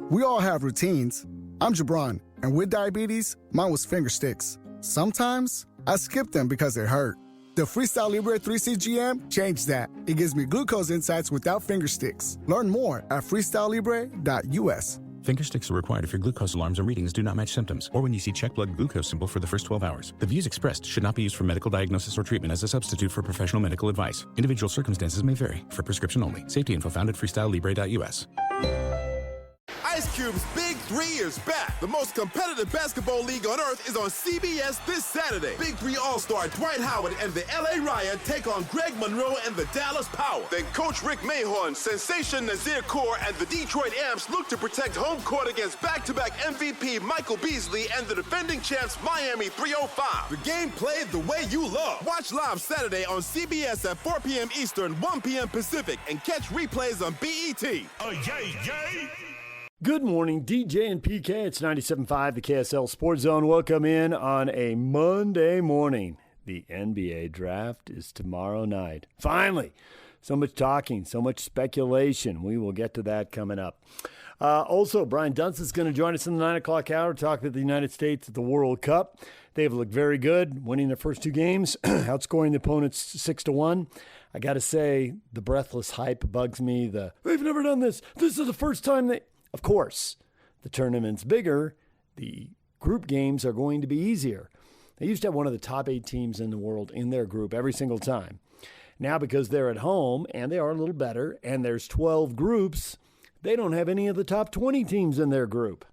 We all have routines. I'm Jabron, and with diabetes, mine was finger sticks. Sometimes I skip them because they hurt. The Freestyle Libre 3CGM changed that. It gives me glucose insights without finger sticks. Learn more at freestylelibre.us. Finger sticks are required if your glucose alarms or readings do not match symptoms, or when you see check blood glucose symbol for the first 12 hours. The views expressed should not be used for medical diagnosis or treatment as a substitute for professional medical advice. Individual circumstances may vary. For prescription only. Safety info found at freestylelibre.us. Ice Cube's Big Three is back. The most competitive basketball league on earth is on CBS this Saturday. Big Three All-Star Dwight Howard and the LA Riot take on Greg Monroe and the Dallas Power. Then Coach Rick Mahorn, Sensation Nazir Kaur, and the Detroit Amps look to protect home court against back-to-back MVP Michael Beasley and the defending champs Miami 305. The game played the way you love. Watch live Saturday on CBS at 4 p.m. Eastern, 1 p.m. Pacific, and catch replays on BET. Oh, yay, yay! Good morning, DJ and PK. It's 97.5, the KSL Sports Zone. Welcome in on a Monday morning. The NBA draft is tomorrow night. Finally, so much talking, so much speculation. We will get to that coming up. Also, Brian Dunseth is going to join us in the 9 o'clock hour to talk about the United States at the World Cup. They have looked very good, winning their first two games, outscoring the opponents 6-1. I got to say, the breathless hype bugs me. They've never done this. This is the first time they... Of course, the tournament's bigger. The group games are going to be easier. They used to have one of the top 8 teams in the world in their group every single time. Now, because they're at home and they are a little better, and there's 12 groups, they don't have any of the top 20 teams in their group.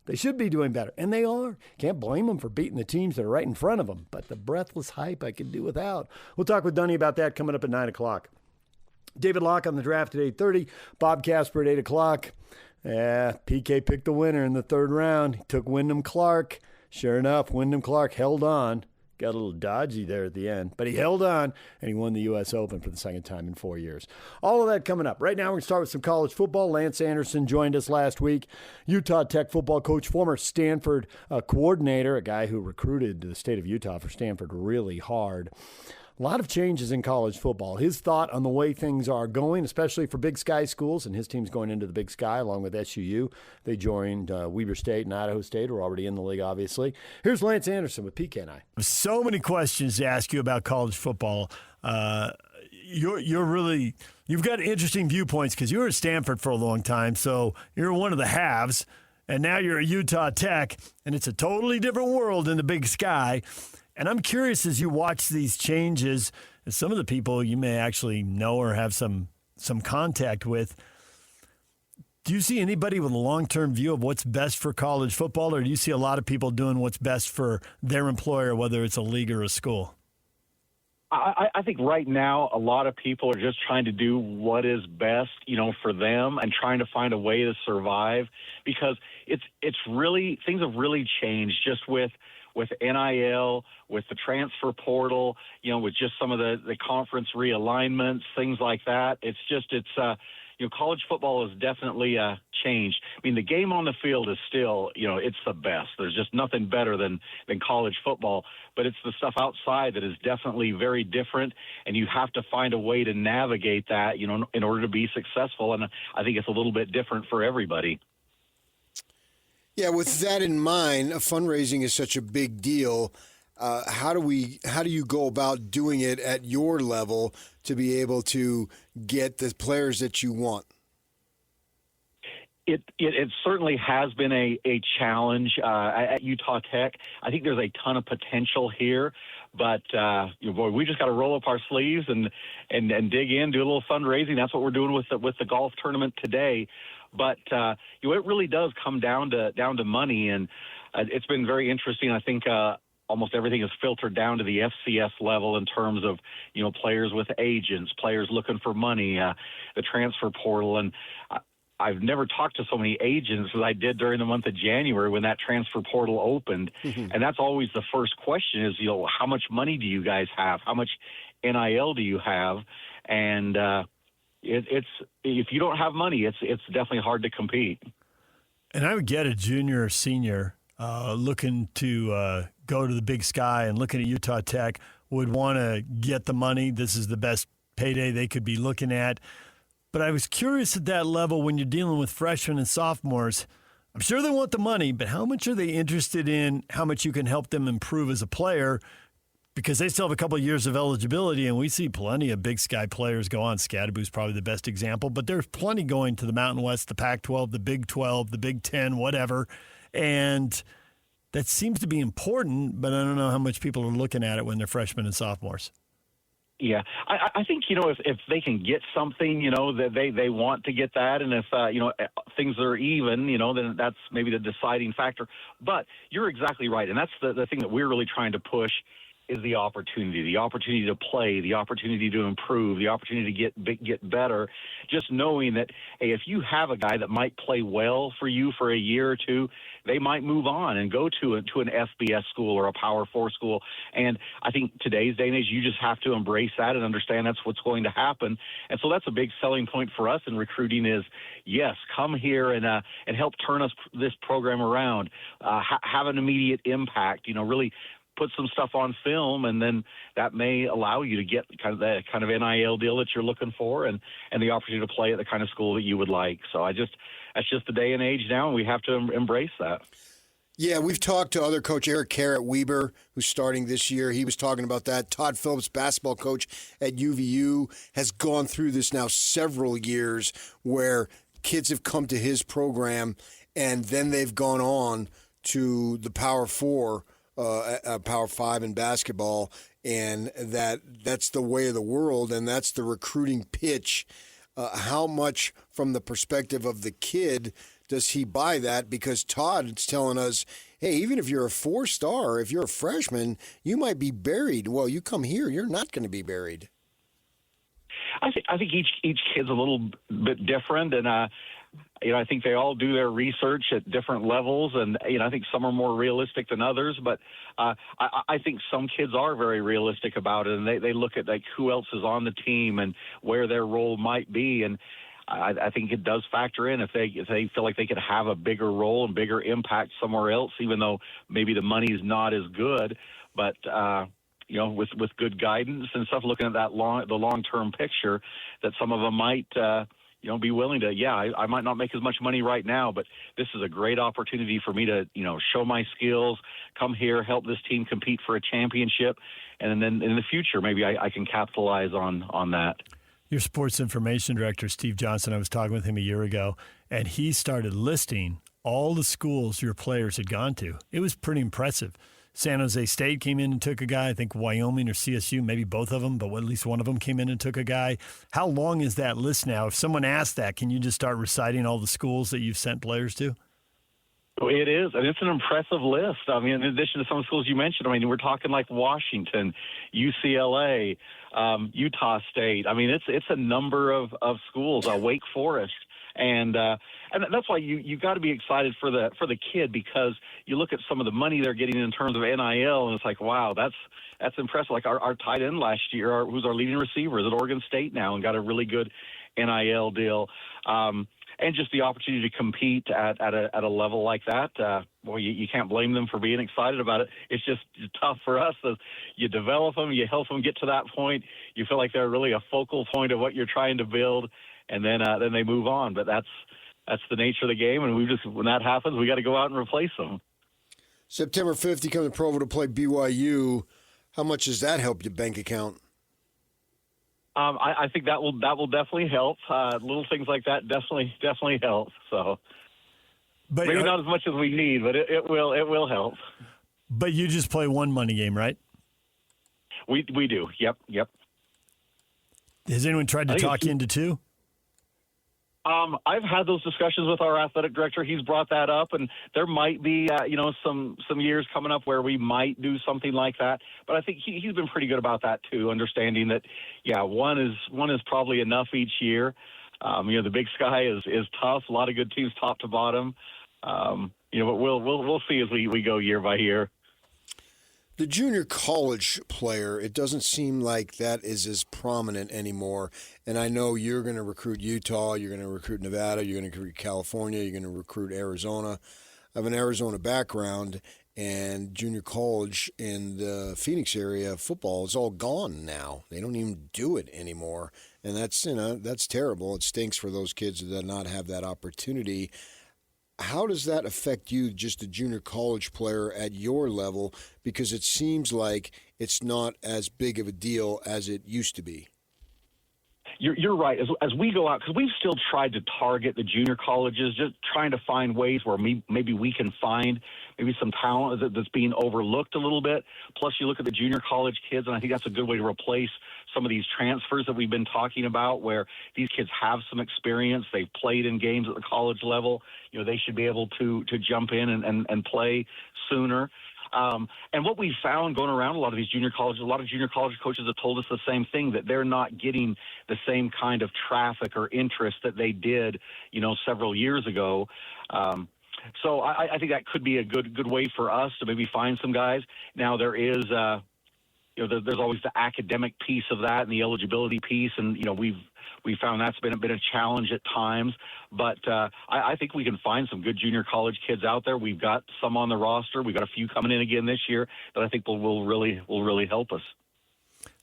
They should be doing better, and they are. Can't blame them for beating the teams that are right in front of them, but the breathless hype I can do without. We'll talk with Dunny about that coming up at 9 o'clock. David Locke on the draft at 8:30. Bob Casper at 8 o'clock. PK picked the winner in the third round. He took Wyndham Clark. Sure enough, Wyndham Clark held on. Got a little dodgy there at the end, but he held on, and he won the U.S. Open for the second time in 4 years. All of that coming up. Right now, we're going to start with some college football. Lance Anderson joined us last week. Utah Tech football coach, former Stanford coordinator, a guy who recruited the state of Utah for Stanford really hard. A lot of changes in college football. His thought on the way things are going, especially for Big Sky schools, and his team's going into the Big Sky along with SUU. They joined Weber State and Idaho State, who are already in the league, obviously. Here's Lance Anderson with PK and I. So many questions to ask you about college football. You've got interesting viewpoints because you were at Stanford for a long time, so you're one of the haves, and now you're at Utah Tech, and it's a totally different world in the Big Sky. And I'm curious, as you watch these changes, as some of the people you may actually know or have some contact with, do you see anybody with a long-term view of what's best for college football, or do you see a lot of people doing what's best for their employer, whether it's a league or a school? I think right now a lot of people are just trying to do what is best, for them and trying to find a way to survive, because it's really, things have really changed just with NIL, with the transfer portal, with just some of the conference realignments, things like that. College football has definitely changed. I mean, the game on the field is still, it's the best. There's just nothing better than college football. But it's the stuff outside that is definitely very different, and you have to find a way to navigate that, in order to be successful. And I think it's a little bit different for everybody. Yeah, with that in mind, fundraising is such a big deal. How do you go about doing it at your level to be able to get the players that you want? It certainly has been a challenge at Utah Tech. I think there's a ton of potential here, but we just got to roll up our sleeves and dig in, do a little fundraising. That's what we're doing with the golf tournament today. But it really does come down to money, and it's been very interesting. I think almost everything is filtered down to the FCS level in terms of players with agents, players looking for money, the transfer portal, and I've never talked to so many agents as I did during the month of January when that transfer portal opened, and that's always the first question: is how much money do you guys have? How much NIL do you have? And it's if you don't have money, it's definitely hard to compete. And I would get a junior or senior looking to go to the Big Sky and looking at Utah Tech would want to get the money. This is the best payday they could be looking at. But I was curious at that level when you're dealing with freshmen and sophomores. I'm sure they want the money, but how much are they interested in how much you can help them improve as a player? Because they still have a couple of years of eligibility, and we see plenty of Big Sky players go on. Scadaboo's probably the best example, but there's plenty going to the Mountain West, the Pac-12, the Big 12, the Big 10, whatever. And that seems to be important, but I don't know how much people are looking at it when they're freshmen and sophomores. Yeah, I think, if they can get something, that they want to get that. And if, things are even, then that's maybe the deciding factor. But you're exactly right. And that's the thing that we're really trying to push is the opportunity to play, the opportunity to improve, the opportunity to get better. Just knowing that, hey, if you have a guy that might play well for you for a year or two, they might move on and go to an FBS school or a Power 4 school. And I think today's day and age, you just have to embrace that and understand that's what's going to happen. And so that's a big selling point for us in recruiting is, yes, come here and help turn this program around, have an immediate impact, really put some stuff on film, and then that may allow you to get that kind of NIL deal that you're looking for and the opportunity to play at the kind of school that you would like. So that's just the day and age now, and we have to embrace that. Yeah, we've talked to other coach Eric Carrot Weber, who's starting this year. He was talking about that. Todd Phillips, basketball coach at UVU, has gone through this now several years where kids have come to his program and then they've gone on to the Power 4, Power 5 in basketball, and that's the way of the world, and that's the recruiting pitch. How much from the perspective of the kid does he buy that? Because Todd is telling us, hey, even if you're a 4-star, if you're a freshman, you might be buried. Well, you come here, you're not going to be buried. I think each kid's a little bit different, and I think they all do their research at different levels, and I think some are more realistic than others. But I think some kids are very realistic about it, and they look at like who else is on the team and where their role might be, and I think it does factor in if they feel like they could have a bigger role and bigger impact somewhere else, even though maybe the money's not as good, but. With good guidance and stuff, looking at the long-term picture, that some of them might, be willing to, I might not make as much money right now, but this is a great opportunity for me to, show my skills, come here, help this team compete for a championship, and then in the future, maybe I can capitalize on that. Your sports information director, Steve Johnson, I was talking with him a year ago, and he started listing all the schools your players had gone to. It was pretty impressive. San Jose State came in and took a guy. I think Wyoming or CSU, maybe both of them, but at least one of them came in and took a guy. How long is that list now? If someone asks that, can you just start reciting all the schools that you've sent players to? It is, and it's an impressive list. I mean, in addition to some schools you mentioned, we're talking like Washington, UCLA, Utah State. It's a number of schools, Wake Forest. And that's why you got to be excited for the kid, because you look at some of the money they're getting in terms of NIL, and it's like, wow, that's impressive. Like our tight end last year, who's our leading receiver, is at Oregon State now and got a really good NIL deal. And just the opportunity to compete at a level like that, you can't blame them for being excited about it. It's just tough for us as you develop them, you help them get to that point. You feel like they're really a focal point of what you're trying to build. And then they move on, but that's the nature of the game. And when that happens, we got to go out and replace them. September 5th, you come to Provo to play BYU. How much does that help your bank account? I think that will definitely help. Little things like that definitely help. So, but maybe not as much as we need, but it will help. But you just play one money game, right? We do. Yep. Has anyone tried to talk you into two? I've had those discussions with our athletic director. He's brought that up, and there might be, some years coming up where we might do something like that. But I think he's been pretty good about that too, understanding that, one is probably enough each year. The Big Sky is tough. A lot of good teams, top to bottom. But we'll see as we go year by year. The junior college player, it doesn't seem like that is as prominent anymore. And I know you're going to recruit Utah, you're going to recruit Nevada, you're going to recruit California, you're going to recruit Arizona. I have an Arizona background, and junior college in the Phoenix area football is all gone now. They don't even do it anymore. and that's terrible. It stinks for those kids that not have that opportunity. How does that affect you, just a junior college player at your level? Because it seems like it's not as big of a deal as it used to be. You're right. As we go out, because we've still tried to target the junior colleges, just trying to find ways where maybe we can find maybe some talent that's being overlooked a little bit. Plus, you look at the junior college kids, and I think that's a good way to replace some of these transfers that we've been talking about, where these kids have some experience. They've played in games at the college level. They should be able to jump in and play sooner. And what we found going around a lot of junior college coaches have told us the same thing, that they're not getting the same kind of traffic or interest that they did, several years ago. So I think that could be a good way for us to maybe find some guys. Now there is, there's always the academic piece of that and the eligibility piece, and we found that's been a challenge at times. But I think we can find some good junior college kids out there. We've got some on the roster. We've got a few coming in again this year that I think will really help us.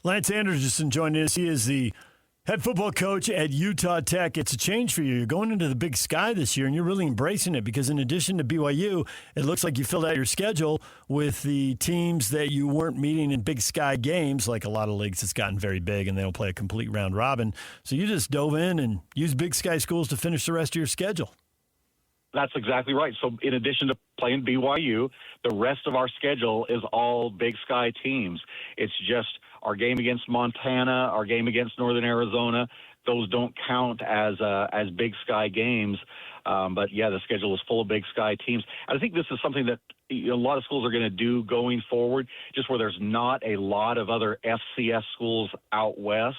Lance Anderson joining us. He is the head football coach at Utah Tech. It's a change for you. You're going into the Big Sky this year, and you're really embracing it because in addition to BYU, it looks like you filled out your schedule with the teams that you weren't meeting in Big Sky games. Like a lot of leagues, it's gotten very big, and they don't play a complete round robin. So you just dove in and used Big Sky schools to finish the rest of your schedule. That's exactly right. So in addition to playing BYU, the rest of our schedule is all Big Sky teams. It's just our game against Montana, our game against Northern Arizona. Those don't count as Big Sky games. But, yeah, the schedule is full of Big Sky teams. And I think this is something that a lot of schools are going to do going forward, just where there's not a lot of other FCS schools out west.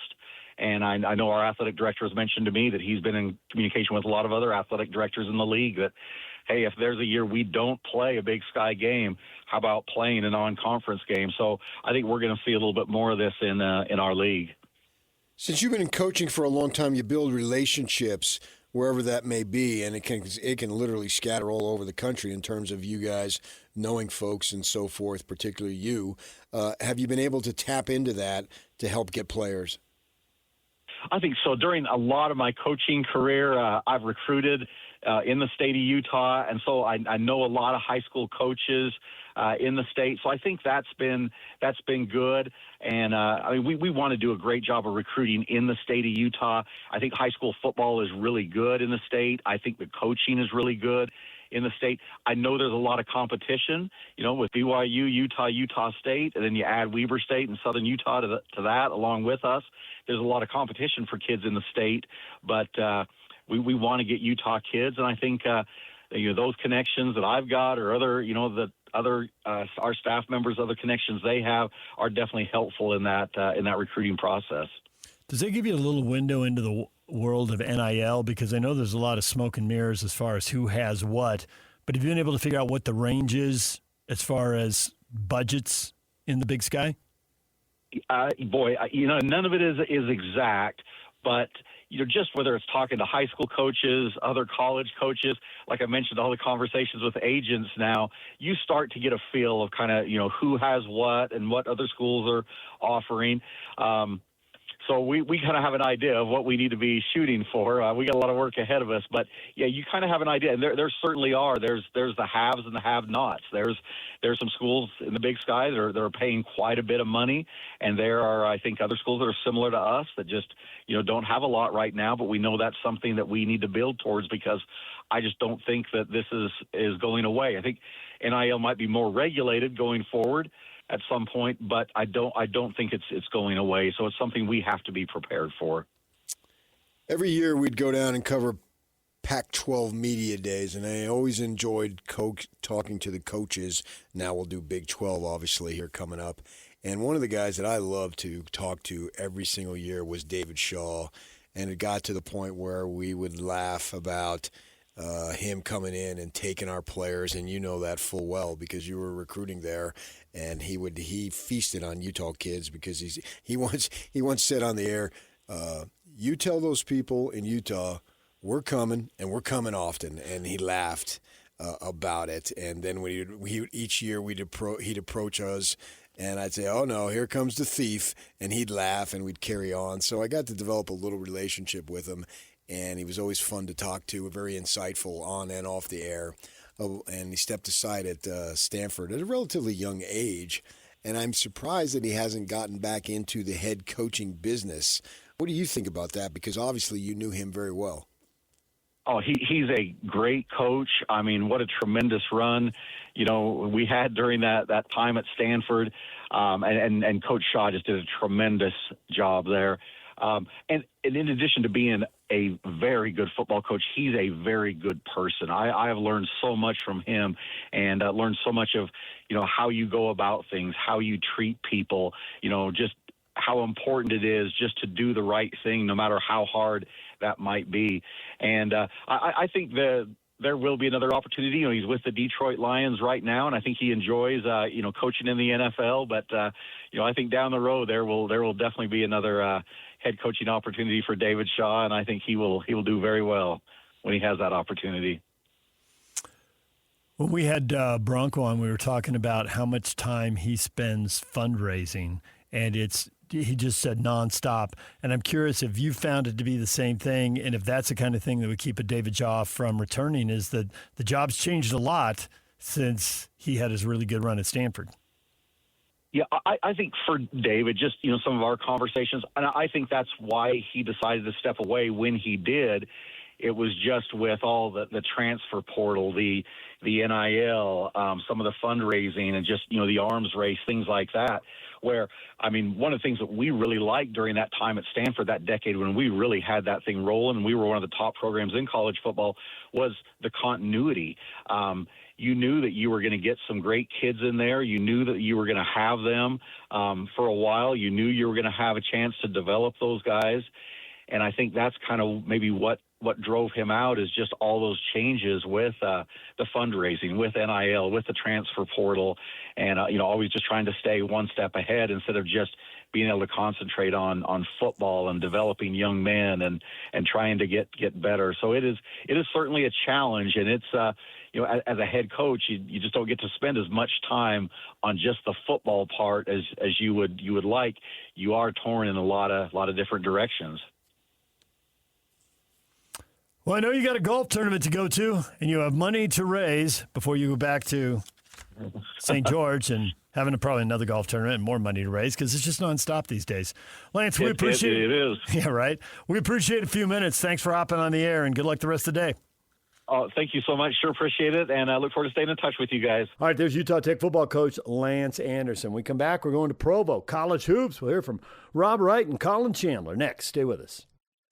And I know our athletic director has mentioned to me that he's been in communication with a lot of other athletic directors in the league that, hey, if there's a year we don't play a Big Sky game, how about playing a non-conference game? So I think we're going to see a little bit more of this in our league. Since you've been in coaching for a long time, you build relationships wherever that may be, and it can literally scatter all over the country in terms of you guys knowing folks and so forth, particularly you. Have you been able to tap into that to help get players? I think so. During a lot of my coaching career, I've recruited in the state of Utah, and so I know a lot of high school coaches in the state. So I think that's been good. And we want to do a great job of recruiting in the state of Utah. I think high school football is really good in the state. I think the coaching is really good in the state. I know there's a lot of competition, with BYU, Utah State, and then you add Weber State and Southern Utah to that along with us. There's a lot of competition for kids in the state, but we want to get Utah kids, and I think those connections that I've got, or other our staff members, other connections they have, are definitely helpful in that recruiting process. Does that give you a little window into the world of NIL? Because I know there's a lot of smoke and mirrors as far as who has what, but have you been able to figure out what the range is as far as budgets in the Big Sky? None of it is exact, but just whether it's talking to high school coaches, other college coaches, like I mentioned, all the conversations with agents now, you start to get a feel of kind of, who has what and what other schools are offering. So we kind of have an idea of what we need to be shooting for. We got a lot of work ahead of us, but yeah, you kind of have an idea. And there certainly are. There's the haves and the have-nots. There's some schools in the Big Sky that are paying quite a bit of money, and there are, I think, other schools that are similar to us that just don't have a lot right now. But we know that's something that we need to build towards, because I just don't think that this is going away. I think NIL might be more regulated going forward at some point, but I don't think it's going away. So it's something we have to be prepared for. Every year we'd go down and cover Pac-12 media days, and I always enjoyed talking to the coaches. Now we'll do Big 12, obviously, here coming up. And one of the guys that I loved to talk to every single year was David Shaw, and it got to the point where we would laugh about him coming in and taking our players, and you know that full well because you were recruiting there, and he feasted on Utah kids because he once said on the air, you tell those people in Utah we're coming and we're coming often, and he laughed about it. And then each year he'd approach us And I'd say, oh, no, here comes the thief. And he'd laugh and we'd carry on. So I got to develop a little relationship with him. And he was always fun to talk to, very insightful on and off the air. Oh, and he stepped aside at Stanford at a relatively young age. And I'm surprised that he hasn't gotten back into the head coaching business. What do you think about that? Because obviously you knew him very well. Oh, he's a great coach. I mean, what a tremendous run, we had during that time at Stanford. And Coach Shaw just did a tremendous job there. And in addition to being a very good football coach, he's a very good person. I have learned so much from him and learned so much of, how you go about things, how you treat people, just how important it is just to do the right thing, no matter how hard that might be. And I think there will be another opportunity. He's with the Detroit Lions right now, and I think he enjoys, coaching in the NFL. But, I think down the road there will definitely be another head coaching opportunity for David Shaw, and I think he will do very well when he has that opportunity. When we had Bronco on, we were talking about how much time he spends fundraising, and he just said nonstop. And I'm curious if you found it to be the same thing, and if that's the kind of thing that would keep a David Shaw from returning, is that the job's changed a lot since he had his really good run at Stanford. Yeah, I think for David, just, some of our conversations, and I think that's why he decided to step away when he did. It was just with all the transfer portal, the NIL, some of the fundraising, and just, the arms race, things like that, where, one of the things that we really liked during that time at Stanford, that decade when we really had that thing rolling and we were one of the top programs in college football, was the continuity. You knew that you were going to get some great kids in there. You knew that you were going to have them for a while. You knew you were going to have a chance to develop those guys. And I think that's kind of maybe what drove him out, is just all those changes with the fundraising, with NIL, with the transfer portal, and always just trying to stay one step ahead instead of just being able to concentrate on football and developing young men and trying to get better. So it is certainly a challenge, and it's as a head coach, you just don't get to spend as much time on just the football part as you would like. You are torn in a lot of different directions. Well, I know you got a golf tournament to go to, and you have money to raise before you go back to St. George and having probably another golf tournament and more money to raise, because it's just nonstop these days. Lance, we appreciate it. It is. Yeah, right. We appreciate a few minutes. Thanks for hopping on the air, and good luck the rest of the day. Oh, thank you so much. Sure appreciate it, and I look forward to staying in touch with you guys. All right, there's Utah Tech football coach Lance Anderson. When we come back, we're going to Provo College Hoops. We'll hear from Rob Wright and Collin Chandler next. Stay with us.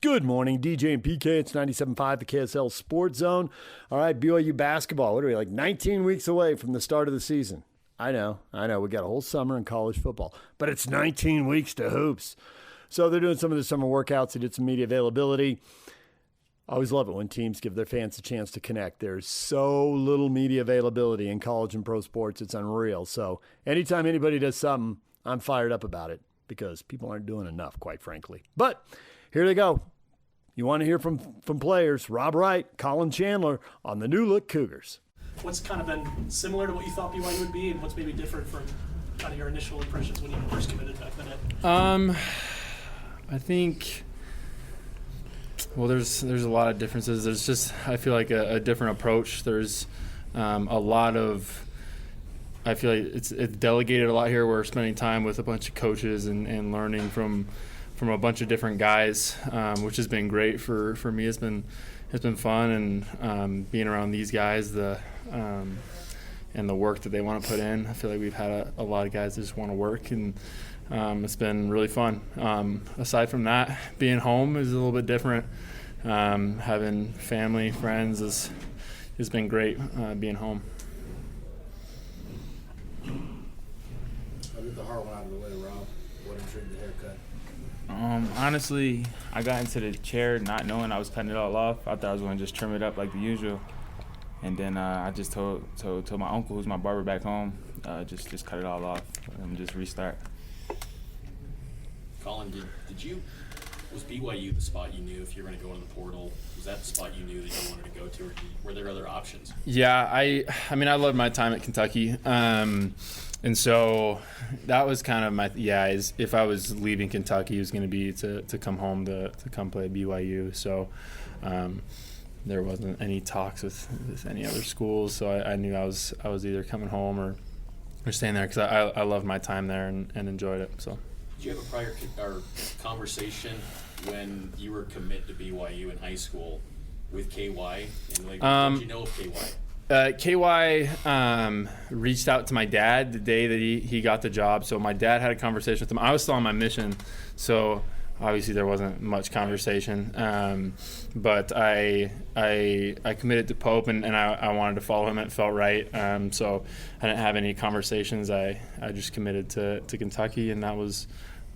Good morning, DJ and PK. It's 97.5, the KSL Sports Zone. All right, BYU basketball. What are we, like 19 weeks away from the start of the season? I know. We got a whole summer in college football, but it's 19 weeks to hoops. So they're doing some of the summer workouts. They did some media availability. I always love it when teams give their fans a chance to connect. There's so little media availability in college and pro sports. It's unreal. So anytime anybody does something, I'm fired up about it because people aren't doing enough, quite frankly. But here they go. You want to hear from players, Rob Wright, Collin Chandler on the new look Cougars. What's kind of been similar to what you thought BYU would be, and what's maybe different from kind of your initial impressions when you first committed back then? I think, well, there's a lot of differences. There's just, I feel like a different approach. There's a lot of, I feel like it's delegated a lot here. We're spending time with a bunch of coaches and learning from a bunch of different guys, which has been great for me. It's been fun, and being around these guys, and the work that they want to put in. I feel like we've had a lot of guys that just want to work, and it's been really fun. Aside from that, being home is a little bit different. Having family, friends has been great. Being home. I'll get the hard one out of the way, Rob. What intrigued the haircut? Honestly, I got into the chair not knowing I was cutting it all off. I thought I was going to just trim it up like the usual. And then I just told my uncle, who's my barber back home, just cut it all off and just restart. Collin, was BYU the spot you knew if you were going to go in the portal? Was that the spot you knew that you wanted to go to, or were there other options? Yeah, I mean, I loved my time at Kentucky. And so that was kind of my if I was leaving Kentucky, it was going to be to come home to come play at BYU. So there wasn't any talks with any other schools. So I knew I was either coming home or staying there because I loved my time there and enjoyed it. So did you have a prior conversation when you were committed to BYU in high school with KY? And what did you know of KY? KY reached out to my dad the day that he got the job. So my dad had a conversation with him. I was still on my mission, so obviously there wasn't much conversation. But I committed to Pope, and I wanted to follow him. It felt right. So I didn't have any conversations. I just committed to Kentucky, and that was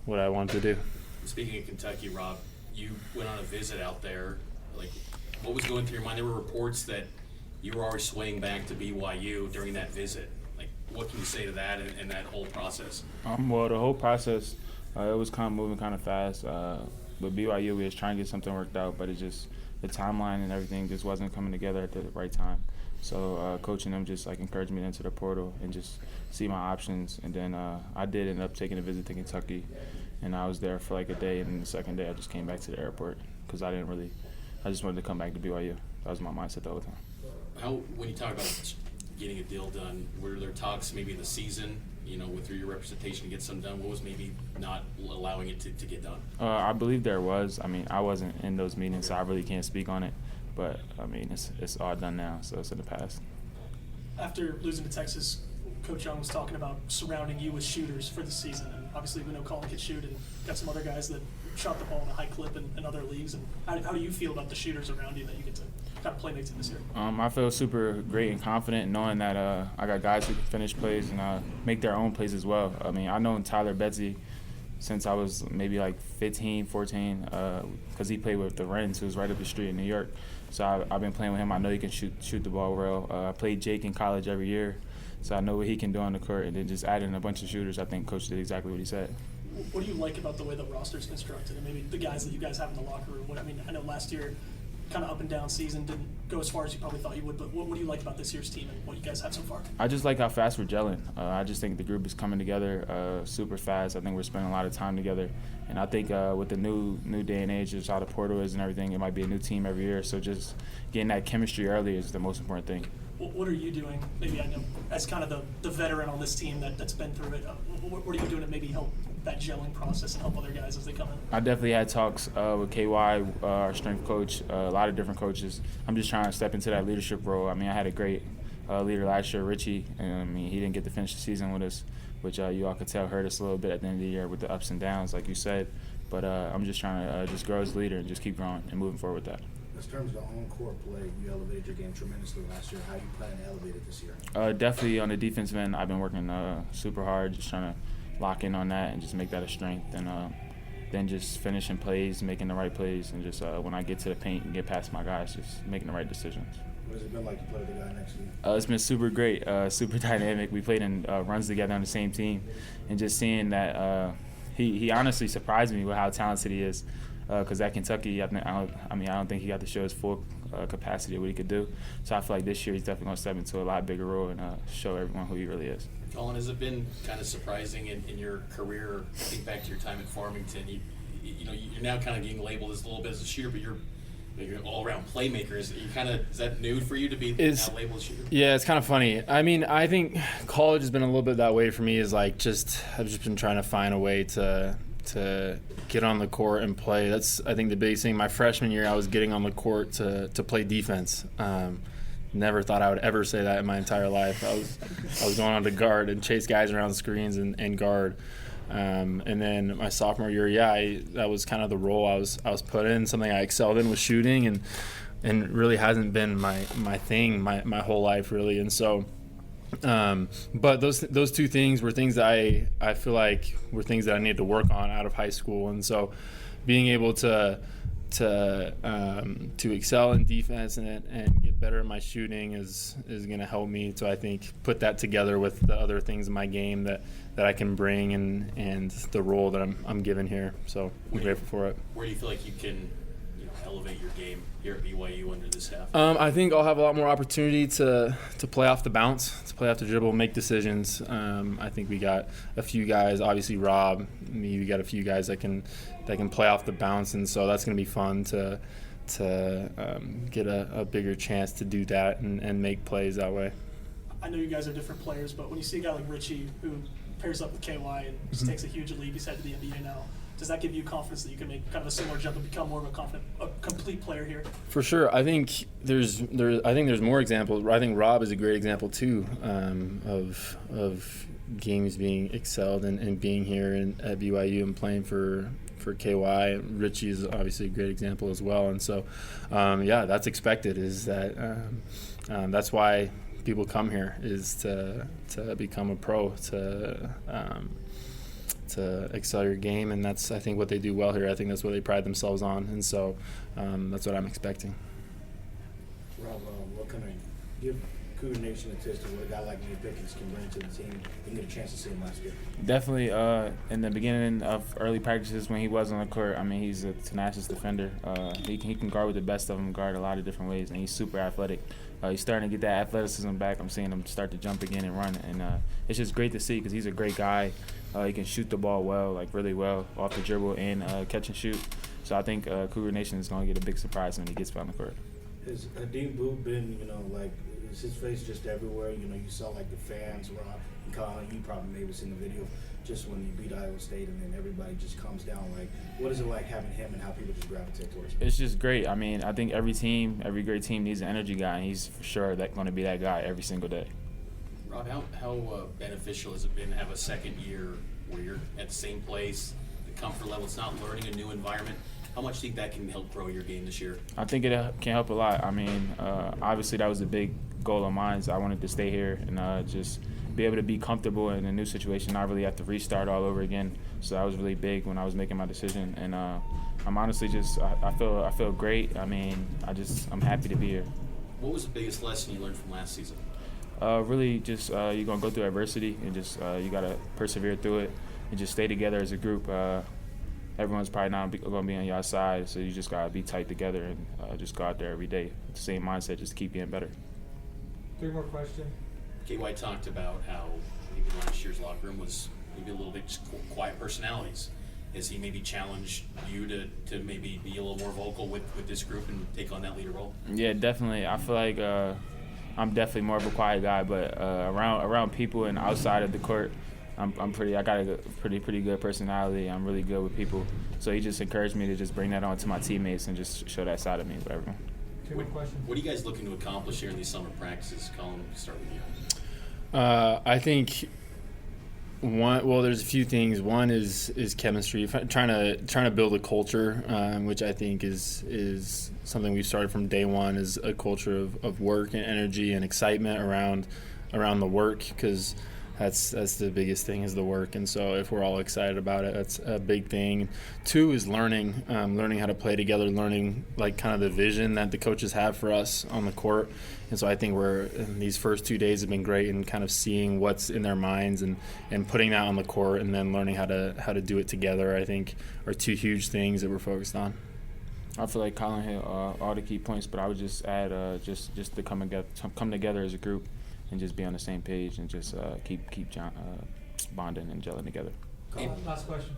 what I wanted to do. Speaking of Kentucky, Rob, you went on a visit out there. Like, what was going through your mind? There were reports that you were already swaying back to BYU during that visit. Like, what can you say to that and that whole process? Well, the whole process, it was kind of moving kind of fast. With BYU, we was trying to get something worked out, but it just, the timeline and everything just wasn't coming together at the right time. So coaching them just encouraged me into the portal and just see my options. And then I did end up taking a visit to Kentucky, and I was there for a day. And the second day, I just came back to the airport because I just wanted to come back to BYU. That was my mindset the whole time. When you talk about getting a deal done, were there talks maybe in the season, through your representation to get some done? What was maybe not allowing it to get done? I believe there was. I wasn't in those meetings, so I really can't speak on it. But, it's all done now, so it's in the past. After losing to Texas, Coach Young was talking about surrounding you with shooters for the season. And obviously we know Collin can shoot, and got some other guys that shot the ball in a high clip in other leagues. And how do you feel about the shooters around you that you get to kind of play mates in this year? I feel super great and confident knowing that I got guys who can finish plays and make their own plays as well. I've known Tyler Betsy since I was maybe 15, 14, because he played with the Wrens, who was right up the street in New York. So I've been playing with him. I know he can shoot the ball well. I played Jake in college every year, so I know what he can do on the court. And then just adding a bunch of shooters, I think Coach did exactly what he said. What do you like about the way the roster's constructed and maybe the guys that you guys have in the locker room? I know last year, kind of up and down season, didn't go as far as you probably thought you would, but what do you like about this year's team and what you guys have so far? I just like how fast we're gelling. I just think the group is coming together super fast. I think we're spending a lot of time together. And I think with the new day and age, just how the portal is and everything, it might be a new team every year. So just getting that chemistry early is the most important thing. What are you doing, maybe I know, as kind of the veteran on this team that's been through it? What are you doing to maybe help that gelling process and help other guys as they come in? I definitely had talks with KY, our strength coach, a lot of different coaches. I'm just trying to step into that leadership role. I had a great leader last year, Richie, and he didn't get to finish the season with us, which you all could tell hurt us a little bit at the end of the year with the ups and downs, like you said. But I'm just trying to just grow as a leader and just keep growing and moving forward with that. In terms of the on-court play, you elevated your game tremendously last year. How you plan to elevate it this year? Definitely on the defensive end, I've been working super hard, just trying to lock in on that and just make that a strength. And then just finishing plays, making the right plays, and just when I get to the paint and get past my guys, just making the right decisions. What has it been like to play with the guy next to you? It's been super great, super dynamic. We played in runs together on the same team, and just seeing that he honestly surprised me with how talented he is. Because at Kentucky, I don't think he got to show his full capacity of what he could do. So I feel like this year he's definitely going to step into a lot bigger role and show everyone who he really is. Collin, has it been kind of surprising in your career, think back to your time at Farmington, you're now kind of getting labeled as a little bit as a shooter, but you're an all-around playmaker. Is that new for you to be now labeled as a shooter? Yeah, it's kind of funny. I think college has been a little bit that way for me. I've just been trying to find a way to get on the court and play. That's, I think, the biggest thing. My freshman year, I was getting on the court to play defense. Never thought I would ever say that in my entire life. I was going on to guard and chase guys around screens and guard. And then my sophomore year, that was kind of the role I was put in. Something I excelled in was shooting, and really hasn't been my thing my whole life, really. And so, but those two things were things that I feel like were things that I needed to work on out of high school. And so, being able to excel in defense and get better at my shooting is going to help me to, I think, put that together with the other things in my game that I can bring and the role that I'm given here. So I'm grateful for it. Where do you feel like you can elevate your game here at BYU under this staff? I think I'll have a lot more opportunity to play off the bounce, to play off the dribble, make decisions. I think we got a few guys, obviously Rob, me, we got a few guys that can play off the bounce, and so that's going to be fun to get a bigger chance to do that and make plays that way. I know you guys are different players, but when you see a guy like Richie who pairs up with KY and just takes a huge leap, he's headed to the NBA now, does that give you confidence that you can make kind of a similar jump and become more of a complete player here? For sure. I think there's more examples. I think Rob is a great example too of games being excelled and being here at BYU and playing for KY. Richie is obviously a great example as well. And so, that's expected. Is that that's why people come here, is to become a pro, to excel your game, and that's, I think, what they do well here. I think that's what they pride themselves on, and so that's what I'm expecting. Rob, what can I give Cougar Nation a taste of what a guy like Nate Pickens can bring to the team? Didn't get a chance to see him last year. Definitely in the beginning of early practices when he was on the court, I mean, he's a tenacious defender. He can guard with the best of them, guard a lot of different ways, and he's super athletic. He's starting to get that athleticism back. I'm seeing him start to jump again and run, and it's just great to see because he's a great guy. He can shoot the ball well, like really well, off the dribble and catch and shoot. So I think Cougar Nation is going to get a big surprise when he gets on the court. Has Dean Boot been, is his face just everywhere? You saw like the fans, Rob and Collin, you probably maybe seen the video just when you beat Iowa State and then everybody just comes down. Like, what is it like having him and how people just gravitate towards him? It's just great. I mean, I think every great team needs an energy guy, and he's for sure going to be that guy every single day. Rob, how beneficial has it been to have a second year where you're at the same place, the comfort level, it's not learning a new environment? How much do you think that can help grow your game this year? I think it can help a lot. I mean, obviously that was a big goal of mine. So I wanted to stay here and just be able to be comfortable in a new situation, not really have to restart all over again. So that was really big when I was making my decision. And I'm honestly I feel great. I mean, I'm happy to be here. What was the biggest lesson you learned from last season? Really just you're going to go through adversity and just you got to persevere through it and just stay together as a group. Everyone's probably not going to be on your side, so you just got to be tight together and just go out there every day with the same mindset, just to keep getting better. 3 more questions. KY talked about how maybe last year's locker room was maybe a little bit just quiet personalities. Has he maybe challenged you to maybe be a little more vocal with this group and take on that leader role? Yeah, definitely. I feel like I'm definitely more of a quiet guy, but around people and outside of the court, I got a pretty good personality. I'm really good with people. So he just encouraged me to just bring that on to my teammates and just show that side of me with everyone. What are you guys looking to accomplish here in these summer practices? Collin, start with you. I think there's a few things. One is chemistry. Trying to build a culture, which I think is something we've started from day one, is a culture of work and energy and excitement around the work, because that's the biggest thing, is the work. And so if we're all excited about it, that's a big thing. 2 is learning how to play together, learning like kind of the vision that the coaches have for us on the court. And so I think these first 2 days have been great in kind of seeing what's in their minds and putting that on the court, and then learning how to do it together, I think, are 2 huge things that we're focused on. I feel like Collin hit all the key points, but I would just add just to come together as a group and just be on the same page and just keep bonding and gelling together. Last question.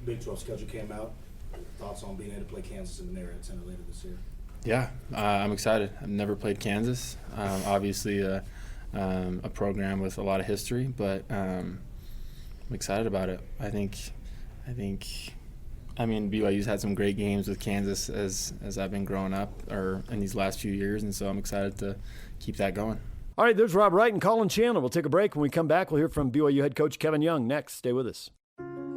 Big 12 schedule came out. Thoughts on being able to play Kansas in the Arrowhead Center later this year? Yeah, I'm excited. I've never played Kansas. Obviously, a program with a lot of history, but I'm excited about it. I mean, BYU's had some great games with Kansas as I've been growing up, or in these last few years, and so I'm excited to keep that going. All right, there's Rob Wright and Collin Chandler. We'll take a break. When we come back, we'll hear from BYU head coach Kevin Young next. Stay with us.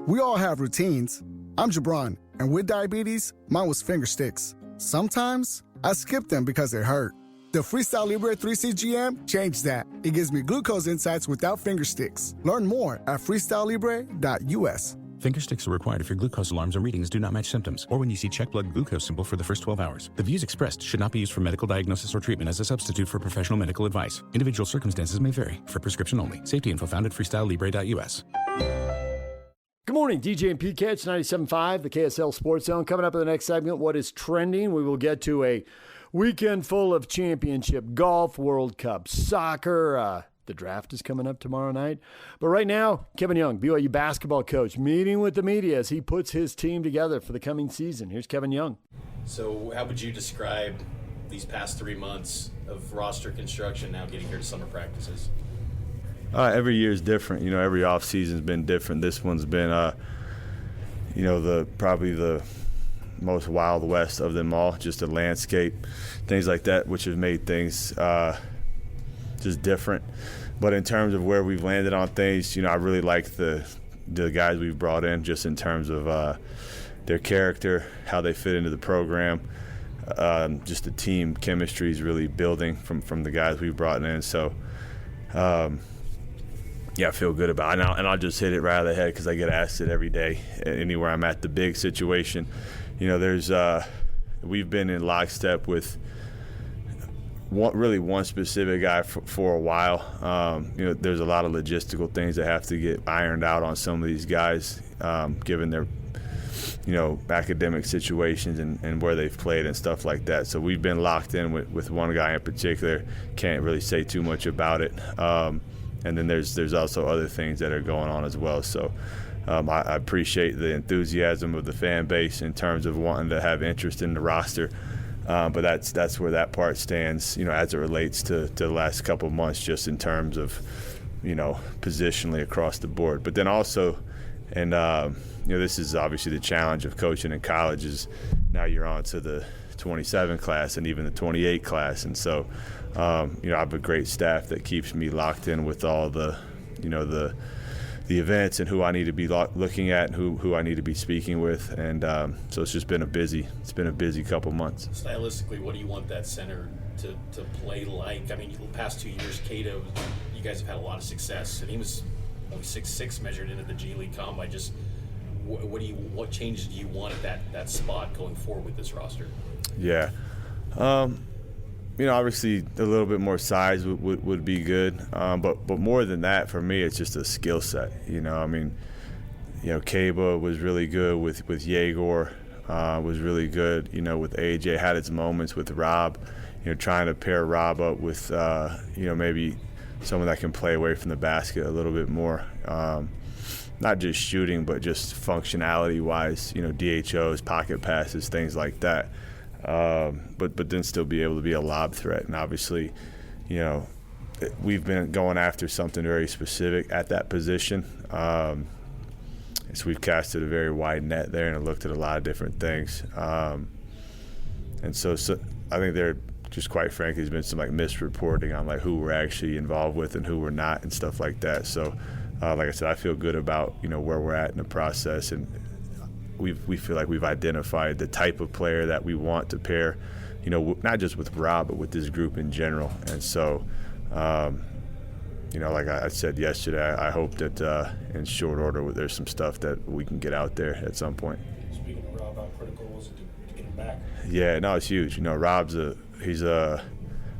We all have routines. I'm Jabron, and with diabetes, mine was finger sticks. Sometimes I skip them because they hurt. The Freestyle Libre 3C GM changed that. It gives me glucose insights without finger sticks. Learn more at freestylelibre.us. Finger sticks are required if your glucose alarms or readings do not match symptoms, or when you see check blood glucose symbol for the first 12 hours. The views expressed should not be used for medical diagnosis or treatment as a substitute for professional medical advice. Individual circumstances may vary. For prescription only. Safety info found at freestylelibre.us. Good morning, DJ and PK. It's 97.5, the KSL Sports Zone. Coming up in the next segment, what is trending? We will get to a weekend full of championship golf, World Cup soccer. The draft is coming up tomorrow night. But right now, Kevin Young, BYU basketball coach, meeting with the media as he puts his team together for the coming season. Here's Kevin Young. So how would you describe these past 3 months of roster construction now getting here to summer practices? Every year is different. Every off season's been different. This one's been, probably the most Wild West of them all. Just the landscape, things like that, which have made things just different. But in terms of where we've landed on things, I really like the guys we've brought in, just in terms of their character, how they fit into the program. Just the team chemistry is really building from the guys we've brought in. So. I feel good about it. And I'll just hit it right out of the head because I get asked it every day, anywhere I'm at. The big situation, we've been in lockstep with one specific guy for a while. There's a lot of logistical things that have to get ironed out on some of these guys, given their, academic situations and where they've played and stuff like that. So we've been locked in with one guy in particular. Can't really say too much about it. And then there's also other things that are going on as well. So I appreciate the enthusiasm of the fan base in terms of wanting to have interest in the roster. But that's where that part stands, as it relates to the last couple of months, just in terms of, positionally across the board. But then also, and this is obviously the challenge of coaching in college, is now you're on to the 27 class and even the 28 class. And so, I have a great staff that keeps me locked in with all the events and who I need to be looking at and who I need to be speaking with. And so it's been a busy couple months. Stylistically, what do you want that center to play like? I mean, the past 2 years, Cato, you guys have had a lot of success, and he was only 6'6" measured into the G League Combine. Just what changes do you want at that spot going forward with this roster? Yeah. Obviously a little bit more size would be good. But more than that, for me, it's just a skill set. Kaba was really good with Yegor, was really good, with AJ, had its moments with Rob, trying to pair Rob up with, maybe someone that can play away from the basket a little bit more. Not just shooting, but just functionality-wise, DHOs, pocket passes, things like that. But then still be able to be a lob threat. And obviously, we've been going after something very specific at that position. So we've casted a very wide net there and looked at a lot of different things. And so I think there just quite frankly has been some misreporting on who we're actually involved with and who we're not and stuff like that. So like I said, I feel good about where we're at in the process, and we feel like we've identified the type of player that we want to pair, not just with Rob, but with this group in general. And so, like I said yesterday, I hope that in short order there's some stuff that we can get out there at some point. Speaking of Rob, how critical was it to get him back? Yeah, no, it's huge. Rob's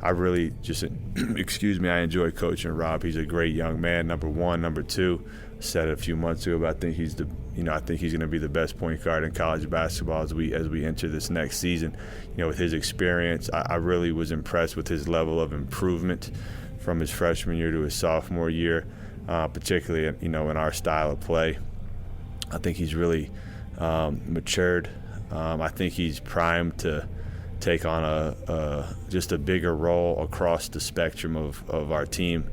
I really just, I enjoy coaching Rob. He's a great young man, number one. Number two, I said it a few months ago, but I think he's going to be the best point guard in college basketball as we enter this next season. With his experience, I really was impressed with his level of improvement from his freshman year to his sophomore year, particularly in our style of play. I think he's really matured. I think he's primed to take on just a bigger role across the spectrum of our team.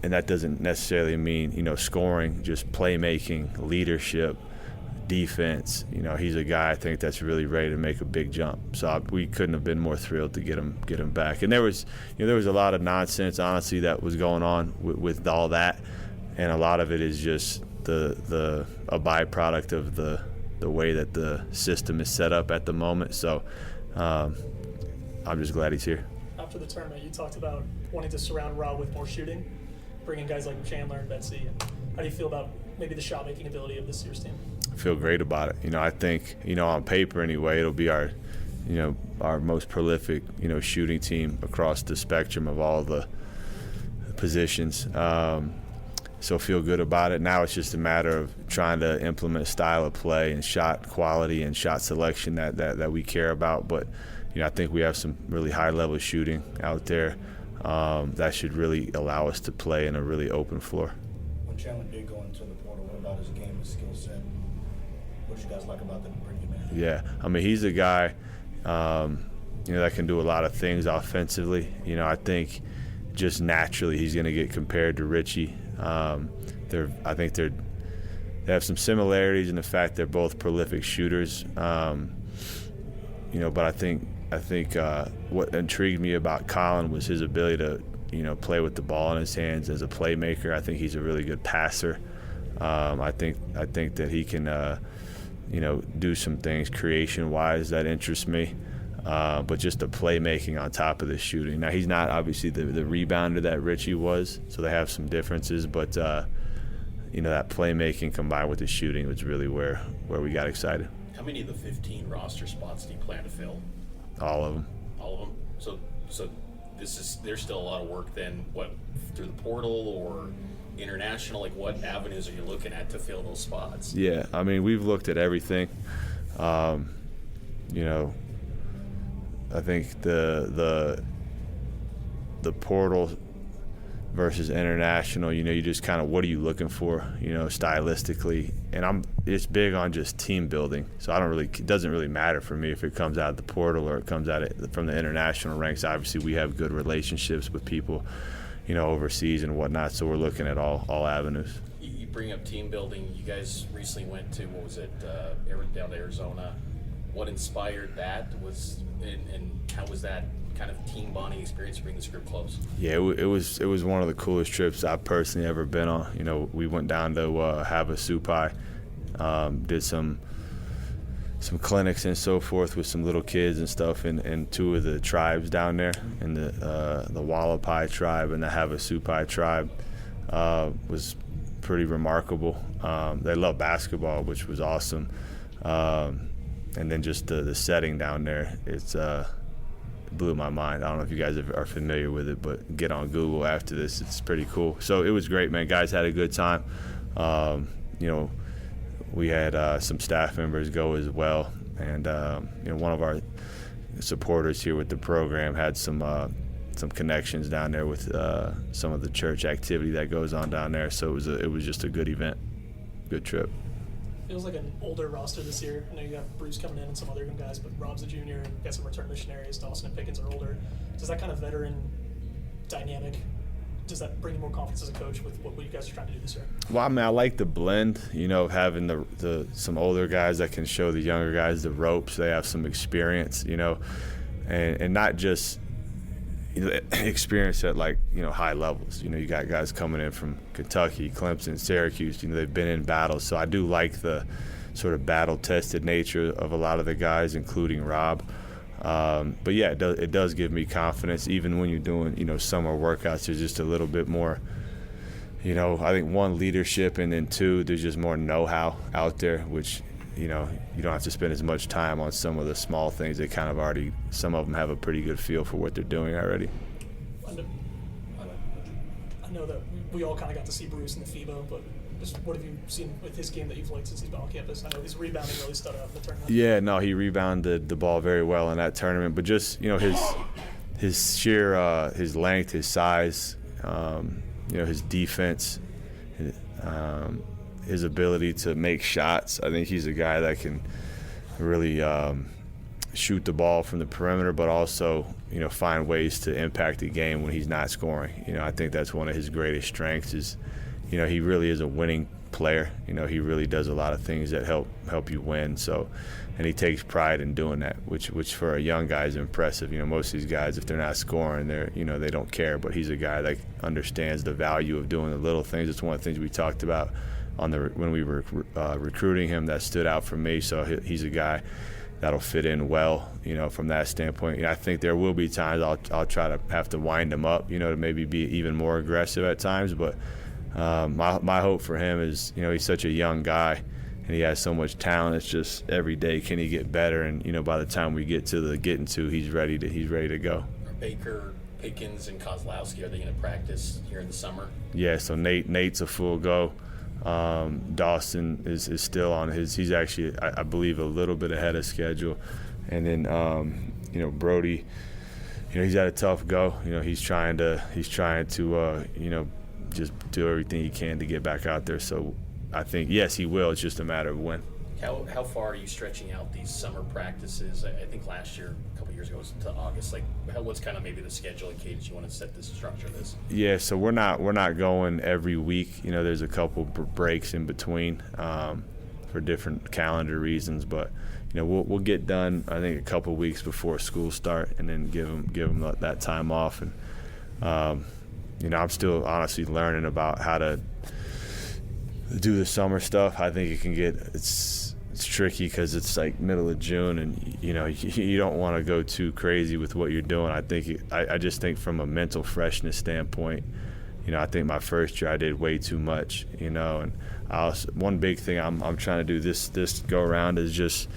And that doesn't necessarily mean, scoring, just playmaking, leadership, defense. He's a guy I think that's really ready to make a big jump. So we couldn't have been more thrilled to get him back. And there was a lot of nonsense, honestly, that was going on with all that. And a lot of it is just a byproduct of the way that the system is set up at the moment. So I'm just glad he's here. After the tournament, you talked about wanting to surround Rob with more shooting, bringing guys like Chandler and Betsy. How do you feel about maybe the shot-making ability of this year's team? I feel great about it. I think, on paper anyway, it'll be our most prolific, shooting team across the spectrum of all the positions. so feel good about it. Now it's just a matter of trying to implement a style of play and shot quality and shot selection that we care about. But, I think we have some really high-level shooting out there that should really allow us to play in a really open floor. When Chandler did go into the portal, what about his game, his skill set? What did you guys like about them bringing him in? Yeah, I mean, he's a guy, that can do a lot of things offensively. I think just naturally he's going to get compared to Richie. I think they have some similarities in the fact they're both prolific shooters. But I think what intrigued me about Collin was his ability to, play with the ball in his hands as a playmaker. I think he's a really good passer. I think that he can, do some things creation-wise that interest me. But just the playmaking on top of the shooting. Now, he's not obviously the rebounder that Richie was, so they have some differences. But, that playmaking combined with the shooting was really where we got excited. How many of the 15 roster spots do you plan to fill? All of them. All of them? So there's still a lot of work then, through the portal or international? Like, what avenues are you looking at to fill those spots? Yeah, I mean, we've looked at everything. I think the portal versus international, you just kind of, what are you looking for, stylistically? And it's big on just team building. So it doesn't really matter for me if it comes out of the portal or it comes out from the international ranks. Obviously, we have good relationships with people, overseas and whatnot. So we're looking at all avenues. You bring up team building. You guys recently went to, down to Arizona. What inspired that and how was that kind of team bonding experience to bring this group close? Yeah, it was one of the coolest trips I've personally ever been on. We went down to Havasupai, did some clinics and so forth with some little kids and stuff in two of the tribes down there, in the Wallapai tribe and the Havasupai tribe. Was pretty remarkable. They love basketball, which was awesome. And then just the setting down there, it blew my mind. I don't know if you guys are familiar with it, but get on Google after this. It's pretty cool. So it was great, man. Guys had a good time. We had some staff members go as well. And, one of our supporters here with the program had some connections down there with some of the church activity that goes on down there. So it was just a good event, good trip. Feels like an older roster this year. I know you have Bruce coming in and some other young guys, but Rob's a junior and got some return missionaries. Dawson and Pickens are older. Does that kind of veteran dynamic, does that bring you more confidence as a coach with what you guys are trying to do this year? Well, I mean, I like the blend, having the some older guys that can show the younger guys the ropes. They have some experience, and not just experience at high levels. You got guys coming in from Kentucky, Clemson, Syracuse. They've been in battles, so I do like the sort of battle-tested nature of a lot of the guys, including Rob. But yeah, it does give me confidence, even when you're doing summer workouts. There's just a little bit more. I think one, leadership, and then two, there's just more know-how out there, which you don't have to spend as much time on some of the small things. They kind of some of them have a pretty good feel for what they're doing already. I know that we all kind of got to see Bruce in the FIBA, but just what have you seen with his game that you've liked since he's been on campus? I know his rebounding really stood out in the tournament. Yeah, no, he rebounded the ball very well in that tournament, but just, his sheer, his length, his size, his defense, his ability to make shots. I think he's a guy that can really shoot the ball from the perimeter, but also, find ways to impact the game when he's not scoring. I think that's one of his greatest strengths is, he really is a winning player. He really does a lot of things that help you win. So, and he takes pride in doing that, which for a young guy is impressive. Most of these guys, if they're not scoring, they don't care. But he's a guy that understands the value of doing the little things. It's one of the things we talked about when we were recruiting him that stood out for me. So he's a guy that'll fit in well, from that standpoint. I think there will be times I'll try to have to wind him up, to maybe be even more aggressive at times. But my hope for him is, he's such a young guy and he has so much talent. It's just every day can he get better, and by the time we get to the getting to, he's ready to go. Are Baker, Pickens and Kozlowski, are they going to practice here in the summer? Yeah, so Nate's a full go. Dawson is still on his. He's actually, I believe, a little bit ahead of schedule. And then, Brody, he's had a tough go. He's trying to just do everything he can to get back out there. So I think, yes, he will. It's just a matter of when. How far are you stretching out these summer practices? I think last year, a couple years ago, was to August. What's kind of maybe the schedule and cadence you want to set this structure this? Yeah, so we're not going every week. There's a couple breaks in between for different calendar reasons, but we'll get done. I think a couple weeks before school start, and then give them that time off. And I'm still honestly learning about how to do the summer stuff. I think it's tricky because it's like middle of June, and you don't want to go too crazy with what you're doing. I just think from a mental freshness standpoint, I think my first year I did way too much, and one big thing I'm trying to do this go around is just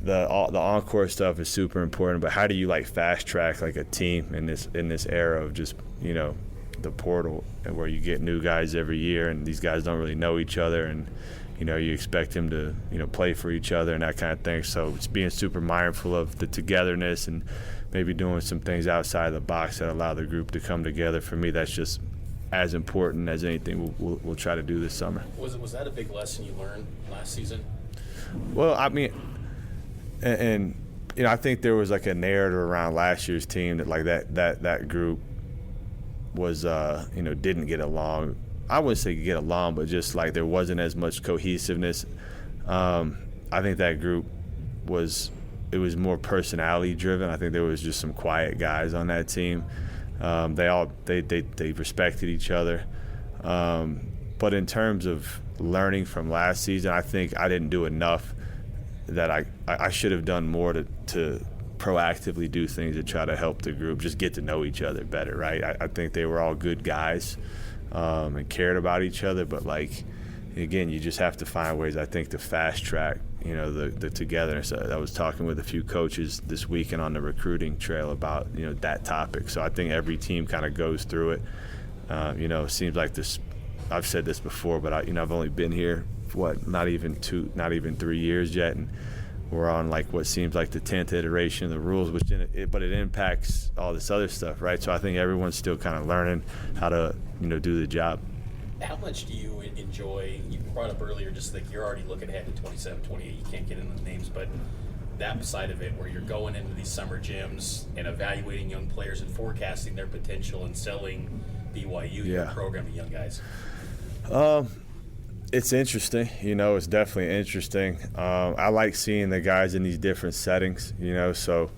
the encore stuff is super important, but how do you fast track a team in this era of just the portal, and where you get new guys every year, and these guys don't really know each other, and you expect them to play for each other and that kind of thing. So it's being super mindful of the togetherness and maybe doing some things outside the box that allow the group to come together. For me, that's just as important as anything we'll try to do this summer. Was that a big lesson you learned last season? Well, I mean, and I think there was a narrative around last year's team that that group was didn't get along. I wouldn't say get along, but just there wasn't as much cohesiveness. I think that group was more personality driven. I think there was just some quiet guys on that team. They respected each other. But in terms of learning from last season, I think I didn't do enough. That I should have done more to proactively do things to try to help the group just get to know each other better, right? I think they were all good guys and cared about each other, but again, you just have to find ways, I think, to fast track the togetherness. I was talking with a few coaches this weekend on the recruiting trail about that topic. So I think every team kind of goes through it. It seems like this. I've said this before, but I've only been here not even 3 years yet, and we're on what seems like the 10th iteration of the rules, but it impacts all this other stuff, right? So I think everyone's still kind of learning how to do the job. How much do you enjoy, you brought up earlier, just you're already looking ahead to 27, 28, you can't get into the names, but that side of it where you're going into these summer gyms and evaluating young players and forecasting their potential and selling BYU, your program to young guys? It's interesting, it's definitely interesting. I like seeing the guys in these different settings, so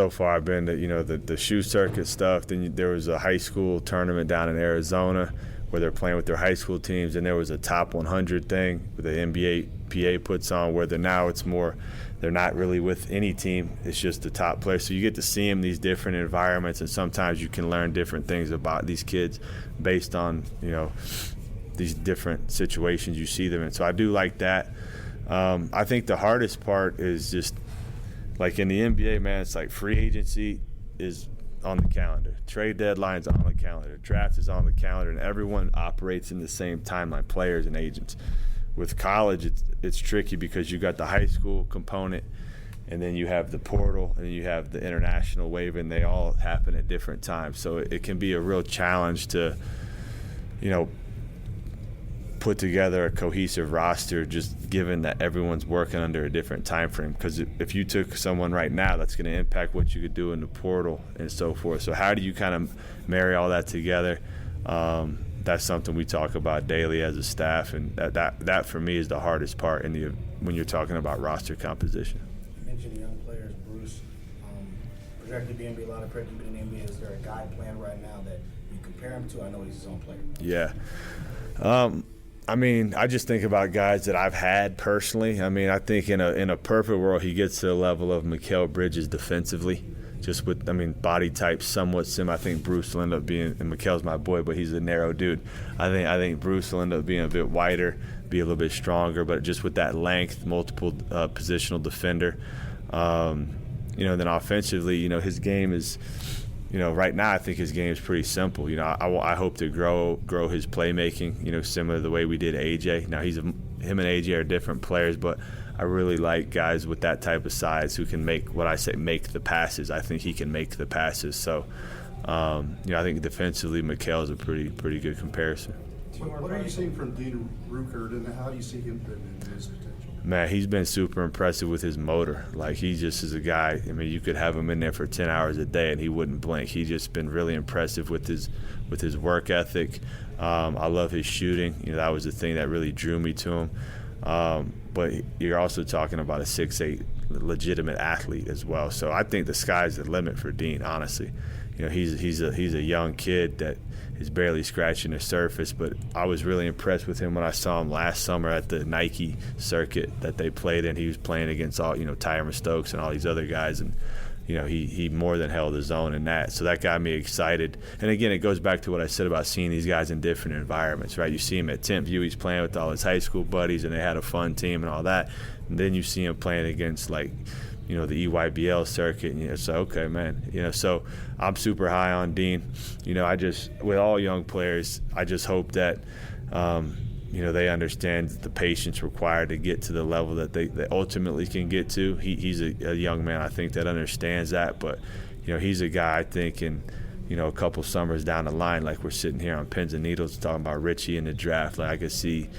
far I've been to, the shoe circuit stuff. Then there was a high school tournament down in Arizona where they're playing with their high school teams, and there was a top 100 thing that the NBA PA puts on where it's more, they're not really with any team, it's just the top players. So you get to see them in these different environments, and sometimes you can learn different things about these kids based on, these different situations you see them in. So I do like that. I think the hardest part is just in the NBA, man, it's free agency is on the calendar, trade deadline's on the calendar, draft is on the calendar, and everyone operates in the same timeline, players and agents. With college, it's tricky because you got the high school component, and then you have the portal, and you have the international wave, and they all happen at different times. So it can be a real challenge to, put together a cohesive roster, just given that everyone's working under a different time frame. Because if you took someone right now, that's going to impact what you could do in the portal and so forth. So how do you kind of marry all that together? That's something we talk about daily as a staff, and that for me is the hardest part when you're talking about roster composition. You mentioned young players, Bruce. Projected to be a lot of credit in the NBA. Is there a guy playing right now that you compare him to? I know he's his own player. Yeah. I just think about guys that I've had personally. I think in a perfect world, he gets to the level of Mikal Bridges defensively, just with, body type somewhat similar. I think Bruce will end up being, and Mikal's my boy, but he's a narrow dude. I think Bruce will end up being a bit wider, be a little bit stronger, but just with that length, multiple positional defender. Then offensively, his game is right now I think his game is pretty simple. I hope to grow his playmaking, similar to the way we did AJ. Now him and AJ are different players, but I really like guys with that type of size who can make the passes. I think he can make the passes. So, I think defensively, Mikhail's a pretty good comparison. What are you seeing from Dean Ruckert, and how do you see him fitting into his potential? Man, he's been super impressive with his motor. Like, he just is a guy, you could have him in there for 10 hours a day and he wouldn't blink. He's just been really impressive with his work ethic. I love his shooting. That was the thing that really drew me to him. But you're also talking about a 6'8" legitimate athlete as well. So I think the sky's the limit for Dean, honestly. He's a young kid that is barely scratching the surface, but I was really impressed with him when I saw him last summer at the Nike circuit that they played in. He was playing against all, Tyron Stokes and all these other guys, and he more than held his own in that. So that got me excited. And again, it goes back to what I said about seeing these guys in different environments, right? You see him at Tempview, he's playing with all his high school buddies, and they had a fun team and all that. And then you see him playing against, the EYBL circuit, and it's like, okay, man. So I'm super high on Dean. With all young players, I just hope that, they understand the patience required to get to the level that they ultimately can get to. He's a young man, I think, that understands that. But, he's a guy, I think, in, a couple summers down the line, like we're sitting here on pins and needles talking about Richie in the draft. Like, I could see,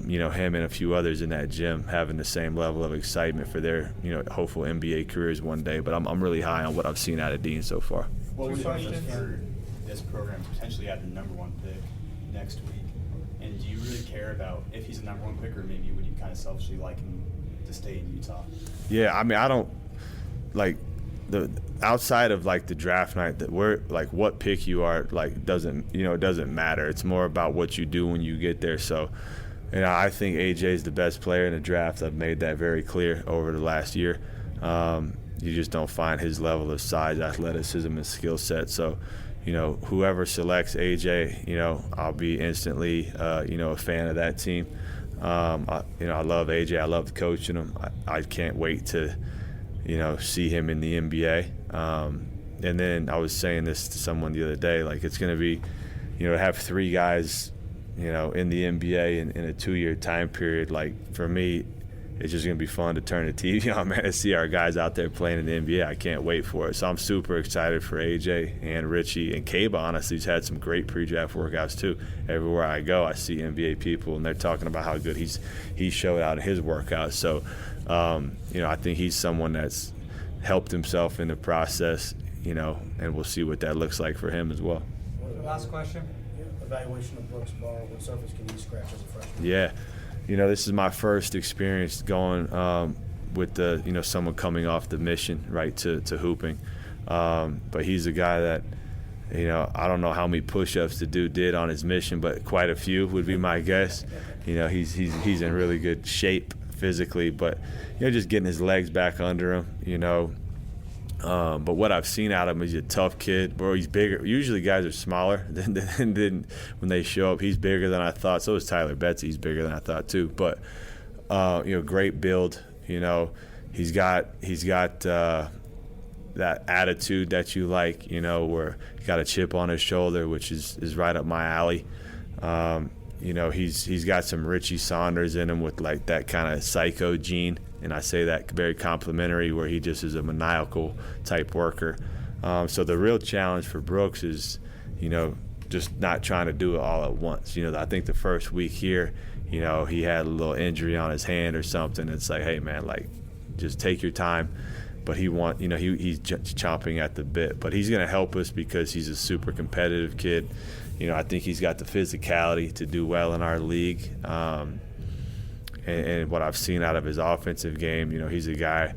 him and a few others in that gym having the same level of excitement for their, hopeful NBA careers one day. But I'm really high on what I've seen out of Dean so far. What would you for this program to potentially have the number one pick next week? And do you really care about if he's a number one pick, or maybe would you kind of selfishly like him to stay in Utah? Yeah, I don't the outside of the draft night, that we're what pick you are doesn't it doesn't matter. It's more about what you do when you get there. So, I think AJ is the best player in the draft. I've made that very clear over the last year. You just don't find his level of size, athleticism, and skill set. So, whoever selects AJ, I'll be instantly, a fan of that team. I love AJ. I love coaching him. I can't wait to, see him in the NBA. And then I was saying this to someone the other day, it's going to be, to have three guys, in the NBA in a 2-year time period. For me, it's just going to be fun to turn the TV on, man, and see our guys out there playing in the NBA. I can't wait for it. So I'm super excited for AJ and Richie. And Kaba, honestly, has had some great pre-draft workouts, too. Everywhere I go, I see NBA people, and they're talking about how good he showed out in his workouts. So, I think he's someone that's helped himself in the process, and we'll see what that looks like for him as well. Last question. Evaluation of Brooks' bar. What surface can he scratch as a freshman? Yeah. This is my first experience going with someone coming off the mission, right, to hooping. But he's a guy that, I don't know how many push-ups the dude did on his mission, but quite a few would be my guess. He's in really good shape physically, but, just getting his legs back under him, but what I've seen out of him, he's a tough kid. Bro, he's bigger. Usually guys are smaller than when they show up. He's bigger than I thought. So is Tyler Betsy. He's bigger than I thought too. But great build. He's got that attitude that you like. Where he got a chip on his shoulder, which is right up my alley. He's got some Richie Saunders in him with that kind of psycho gene. And I say that very complimentary, where he just is a maniacal type worker. So the real challenge for Brooks is, just not trying to do it all at once. I think the first week here, he had a little injury on his hand or something. It's like, hey man, just take your time. But he's chomping at the bit. But he's going to help us because he's a super competitive kid. I think he's got the physicality to do well in our league. And what I've seen out of his offensive game, he's a guy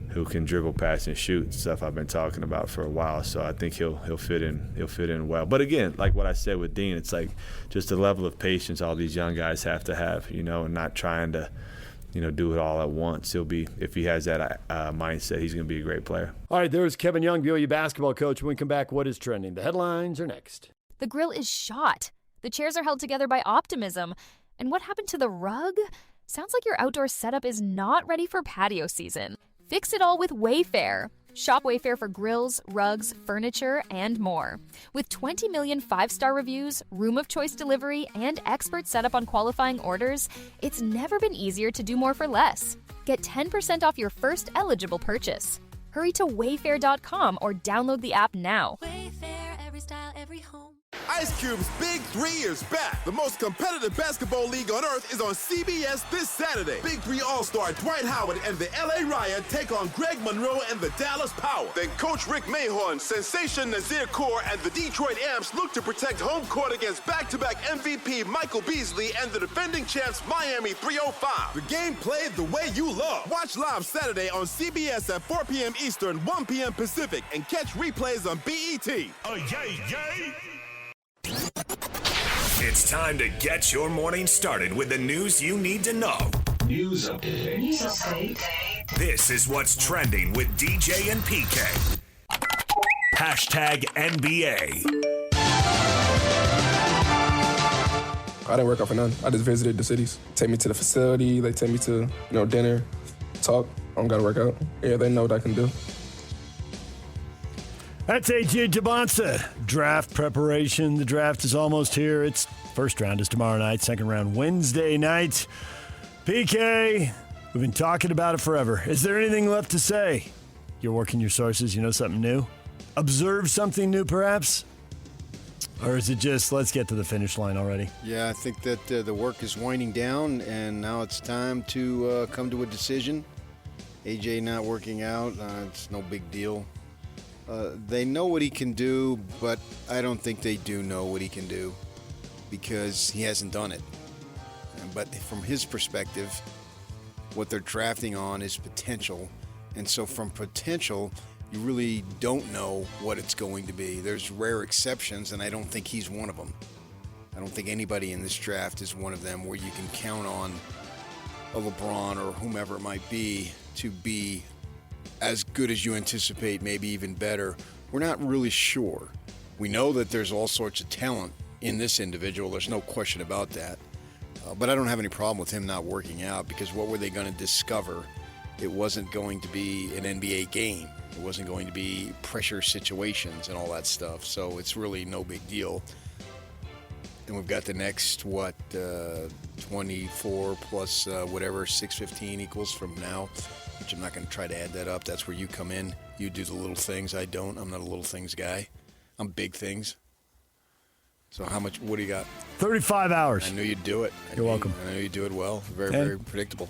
who can dribble, pass, and shoot, stuff I've been talking about for a while. So I think he'll fit in well. But again, like what I said with Dean, it's just the level of patience all these young guys have to have, and not trying to, do it all at once. If he has that mindset, he's going to be a great player. All right, there's Kevin Young, BYU basketball coach. When we come back, what is trending? The headlines are next. The grill is shot. The chairs are held together by optimism. And what happened to the rug? Sounds like your outdoor setup is not ready for patio season. Fix it all with Wayfair. Shop Wayfair for grills, rugs, furniture, and more. With 20 million 5-star reviews, room of choice delivery, and expert setup on qualifying orders, it's never been easier to do more for less. Get 10% off your first eligible purchase. Hurry to wayfair.com or download the app now. Wayfair, every style, every home. Ice Cube's Big 3 is back. The most competitive basketball league on earth is on CBS this Saturday. Big 3 All-Star Dwight Howard and the LA Riot take on Greg Monroe and the Dallas Power. Then Coach Rick Mahorn, Sensation Nazir Kaur, and the Detroit Amps look to protect home court against back-to-back MVP Michael Beasley and the defending champs Miami 305. The game played the way you love. Watch live Saturday on CBS at 4 p.m. Eastern, 1 p.m. Pacific, and catch replays on BET. Oh, yay, yay! It's time to get your morning started with the news you need to know. News update. News update. This is what's trending with DJ and PK. Hashtag NBA. I didn't work out for none. I just visited the cities. Take me to the facility. They take me to, dinner, talk. I don't got to work out. Yeah, they know what I can do. That's AJ Jabonsa. Draft preparation. The draft is almost here. Its first round is tomorrow night. Second round Wednesday night. PK, we've been talking about it forever. Is there anything left to say? You're working your sources. You know something new? Observe something new, perhaps? Or is it just, let's get to the finish line already? Yeah, I think that the work is winding down, and now it's time to come to a decision. AJ not working out, it's no big deal. They know what he can do, but I don't think they do know what he can do because he hasn't done it. But from his perspective, what they're drafting on is potential. And so from potential, you really don't know what it's going to be. There's rare exceptions, and I don't think he's one of them. I don't think anybody in this draft is one of them where you can count on a LeBron or whomever it might be to be as good as you anticipate, maybe even better. We're not really sure. We know that there's all sorts of talent in this individual. There's no question about that. But I don't have any problem with him not working out because what were they going to discover? It wasn't going to be an NBA game. It wasn't going to be pressure situations and all that stuff. So it's really no big deal. And we've got the next, 24 plus whatever 615 equals from now, which I'm not going to try to add that up. That's where you come in. You do the little things. I don't. I'm not a little things guy. I'm big things. So what do you got? 35 hours. I knew you'd do it. You're welcome. I know you do it well. Very predictable.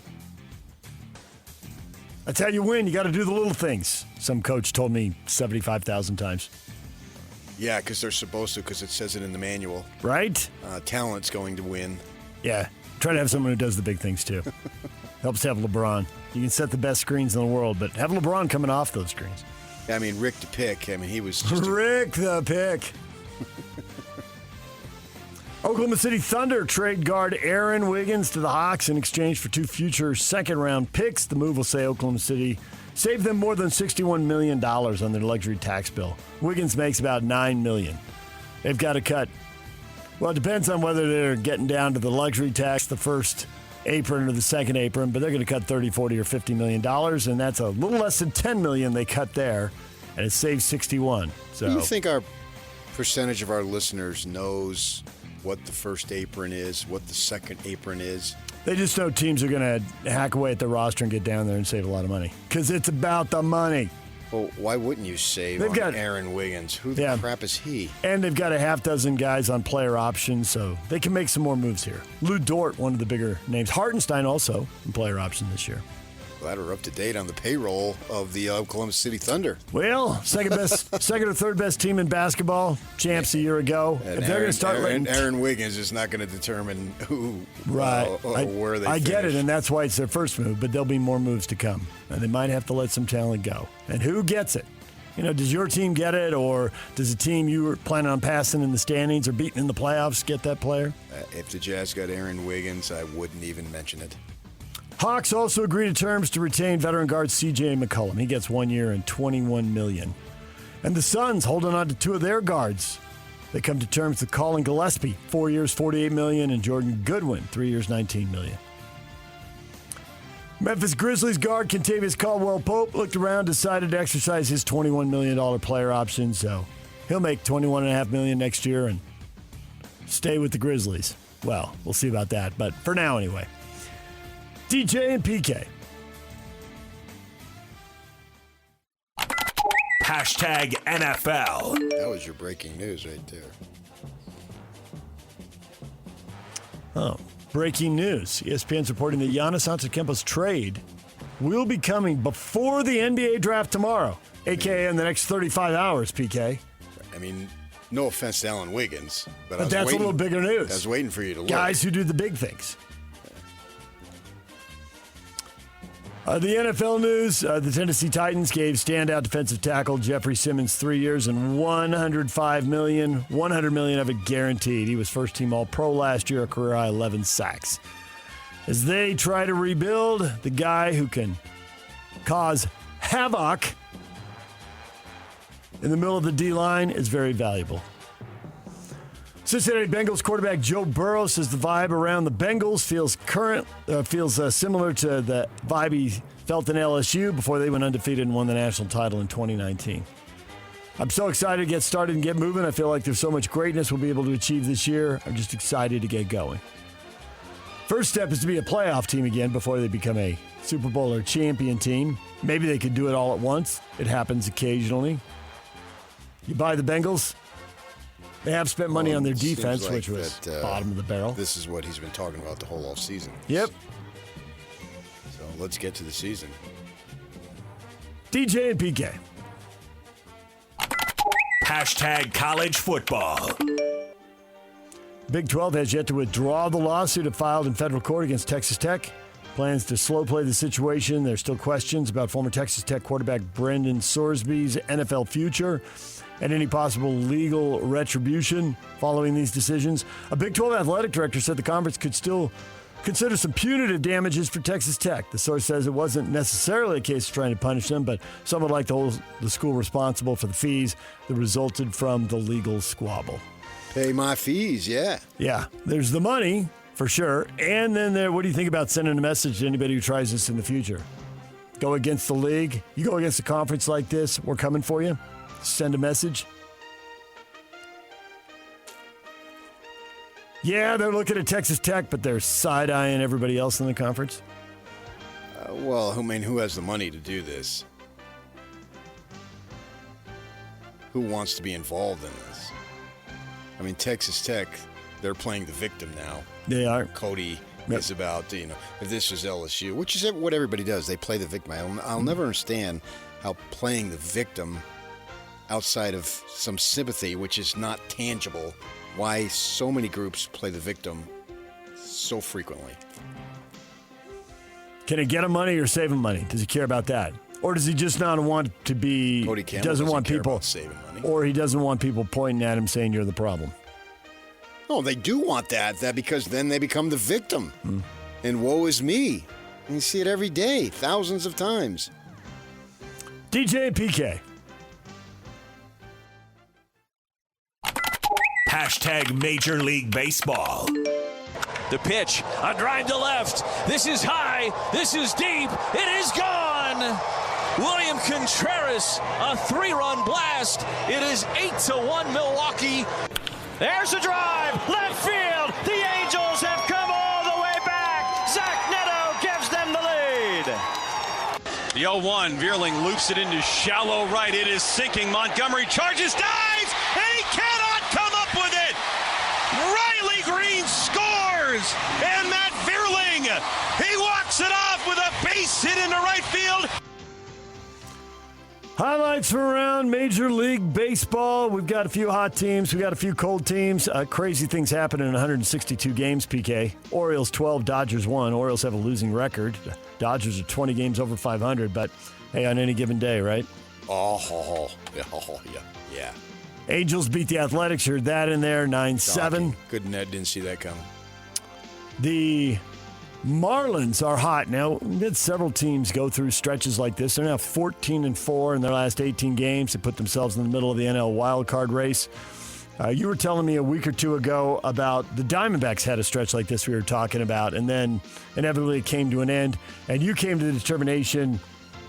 That's how you win. You got to do the little things. Some coach told me 75,000 times. Yeah, because they're supposed to, because it says it in the manual. Right? Talent's going to win. Yeah. Try to have someone who does the big things, too. Helps to have LeBron. You can set the best screens in the world, but have LeBron coming off those screens. I mean, Rick the Pick. He was just Rick the Pick. Oklahoma City Thunder trade guard Aaron Wiggins to the Hawks in exchange for 2 future second-round picks. The move will say Oklahoma City saved them more than $61 million on their luxury tax bill. Wiggins makes about $9 million. They've got to cut. Well, it depends on whether they're getting down to the luxury tax, the first apron or the second apron, but they're going to cut $30, $40, or $50 million, and that's a little less than $10 million they cut there, and it saves $61. So, do you think our percentage of our listeners knows what the first apron is, what the second apron is? They just know teams are going to hack away at their roster and get down there and save a lot of money because it's about the money. Well, why wouldn't you save on Aaron Wiggins? Who the crap is he? And they've got a half dozen guys on player options, so they can make some more moves here. Lou Dort, one of the bigger names. Hartenstein also in player option this year. Glad we're up to date on the payroll of the Oklahoma City Thunder. Well, second or third best team in basketball, champs a year ago. And if they're going to start Aaron Wiggins is not going to determine who, right? Where they. I finish. get it, and that's why it's their first move. But there'll be more moves to come, and they might have to let some talent go. And who gets it? Does your team get it, or does a team you were planning on passing in the standings or beating in the playoffs get that player? If the Jazz got Aaron Wiggins, I wouldn't even mention it. Hawks also agreed to terms to retain veteran guard C.J. McCollum. He gets 1 year and $21 million. And the Suns holding on to 2 of their guards. They come to terms with Collin Gillespie, 4 years, $48 million, and Jordan Goodwin, 3 years, $19 million. Memphis Grizzlies guard Kentavious Caldwell-Pope looked around, decided to exercise his $21 million player option, so he'll make $21.5 million next year and stay with the Grizzlies. Well, we'll see about that, but for now anyway. DJ and PK. Hashtag NFL. That was your breaking news right there. Oh, breaking news. ESPN's reporting that Giannis Antetokounmpo's trade will be coming before the NBA draft tomorrow, a.k.a. in the next 35 hours, PK. I mean, no offense to Alan Wiggins, but that's a little bigger news. I was waiting for you to look. Guys who do the big things. The NFL news, the Tennessee Titans gave standout defensive tackle Jeffrey Simmons 3 years and $105 million, $100 million of it guaranteed. He was first-team All-Pro last year, a career-high 11 sacks. As they try to rebuild, the guy who can cause havoc in the middle of the D-line is very valuable. Cincinnati Bengals quarterback Joe Burrow says the vibe around the Bengals feels similar to the vibe he felt in LSU before they went undefeated and won the national title in 2019. I'm so excited to get started and get moving. I feel like there's so much greatness we'll be able to achieve this year. I'm just excited to get going. First step is to be a playoff team again before they become a Super Bowl or champion team. Maybe they could do it all at once. It happens occasionally. You buy the Bengals? They have spent money on their defense, which was bottom of the barrel. This is what he's been talking about the whole offseason. Yep. So let's get to the season. DJ and PK. Hashtag college football. Big 12 has yet to withdraw the lawsuit it filed in federal court against Texas Tech. Plans to slow play the situation. There's still questions about former Texas Tech quarterback Brendan Sorsby's NFL future and any possible legal retribution following these decisions. A Big 12 athletic director said the conference could still consider some punitive damages for Texas Tech. The source says it wasn't necessarily a case of trying to punish them, but some would like to hold the school responsible for the fees that resulted from the legal squabble. Pay my fees, yeah. Yeah, there's the money, for sure. And then what do you think about sending a message to anybody who tries this in the future? Go against the league? You go against a conference like this, we're coming for you? Send a message. Yeah, they're looking at Texas Tech, but they're side-eyeing everybody else in the conference. Well, who has the money to do this? Who wants to be involved in this? I mean, Texas Tech, they're playing the victim now. They are. Cody is about, if this was LSU, which is what everybody does. They play the victim. I'll never understand how playing the victim outside of some sympathy, which is not tangible, why so many groups play the victim so frequently. Can it get him money or save him money? Does he care about that? Or does he just not want to be... Cody Campbell doesn't want care people about saving money. Or he doesn't want people pointing at him saying you're the problem. No, they do want that because then they become the victim. And woe is me. And you see it every day, thousands of times. DJ and PK. Hashtag Major League Baseball. The pitch, a drive to left. This is high. This is deep. It is gone. William Contreras, a 3-run blast. It is 8-1 Milwaukee. There's a drive. Left field. The Angels have come all the way back. Zach Neto gives them the lead. The 0-1, Veerling loops it into shallow right. It is sinking. Montgomery charges, dives, and he cannot come up with it. Riley Green scores, and Matt Veerling, he walks it off with a base hit into right field. Highlights from around Major League Baseball. We've got a few hot teams. We've got a few cold teams. Crazy things happen in 162 games, PK. Orioles 12, Dodgers 1. Orioles have a losing record. Dodgers are 20 games over 500, but hey, on any given day, right? Yeah. Angels beat the Athletics. Heard that in there, 9-7. Good net, didn't see that coming. The Marlins are hot. Now, we've had several teams go through stretches like this. They're now 14-4 in their last 18 games. They put themselves in the middle of the NL wildcard race. You were telling me a week or two ago about the Diamondbacks had a stretch like this we were talking about, and then inevitably it came to an end, and you came to the determination,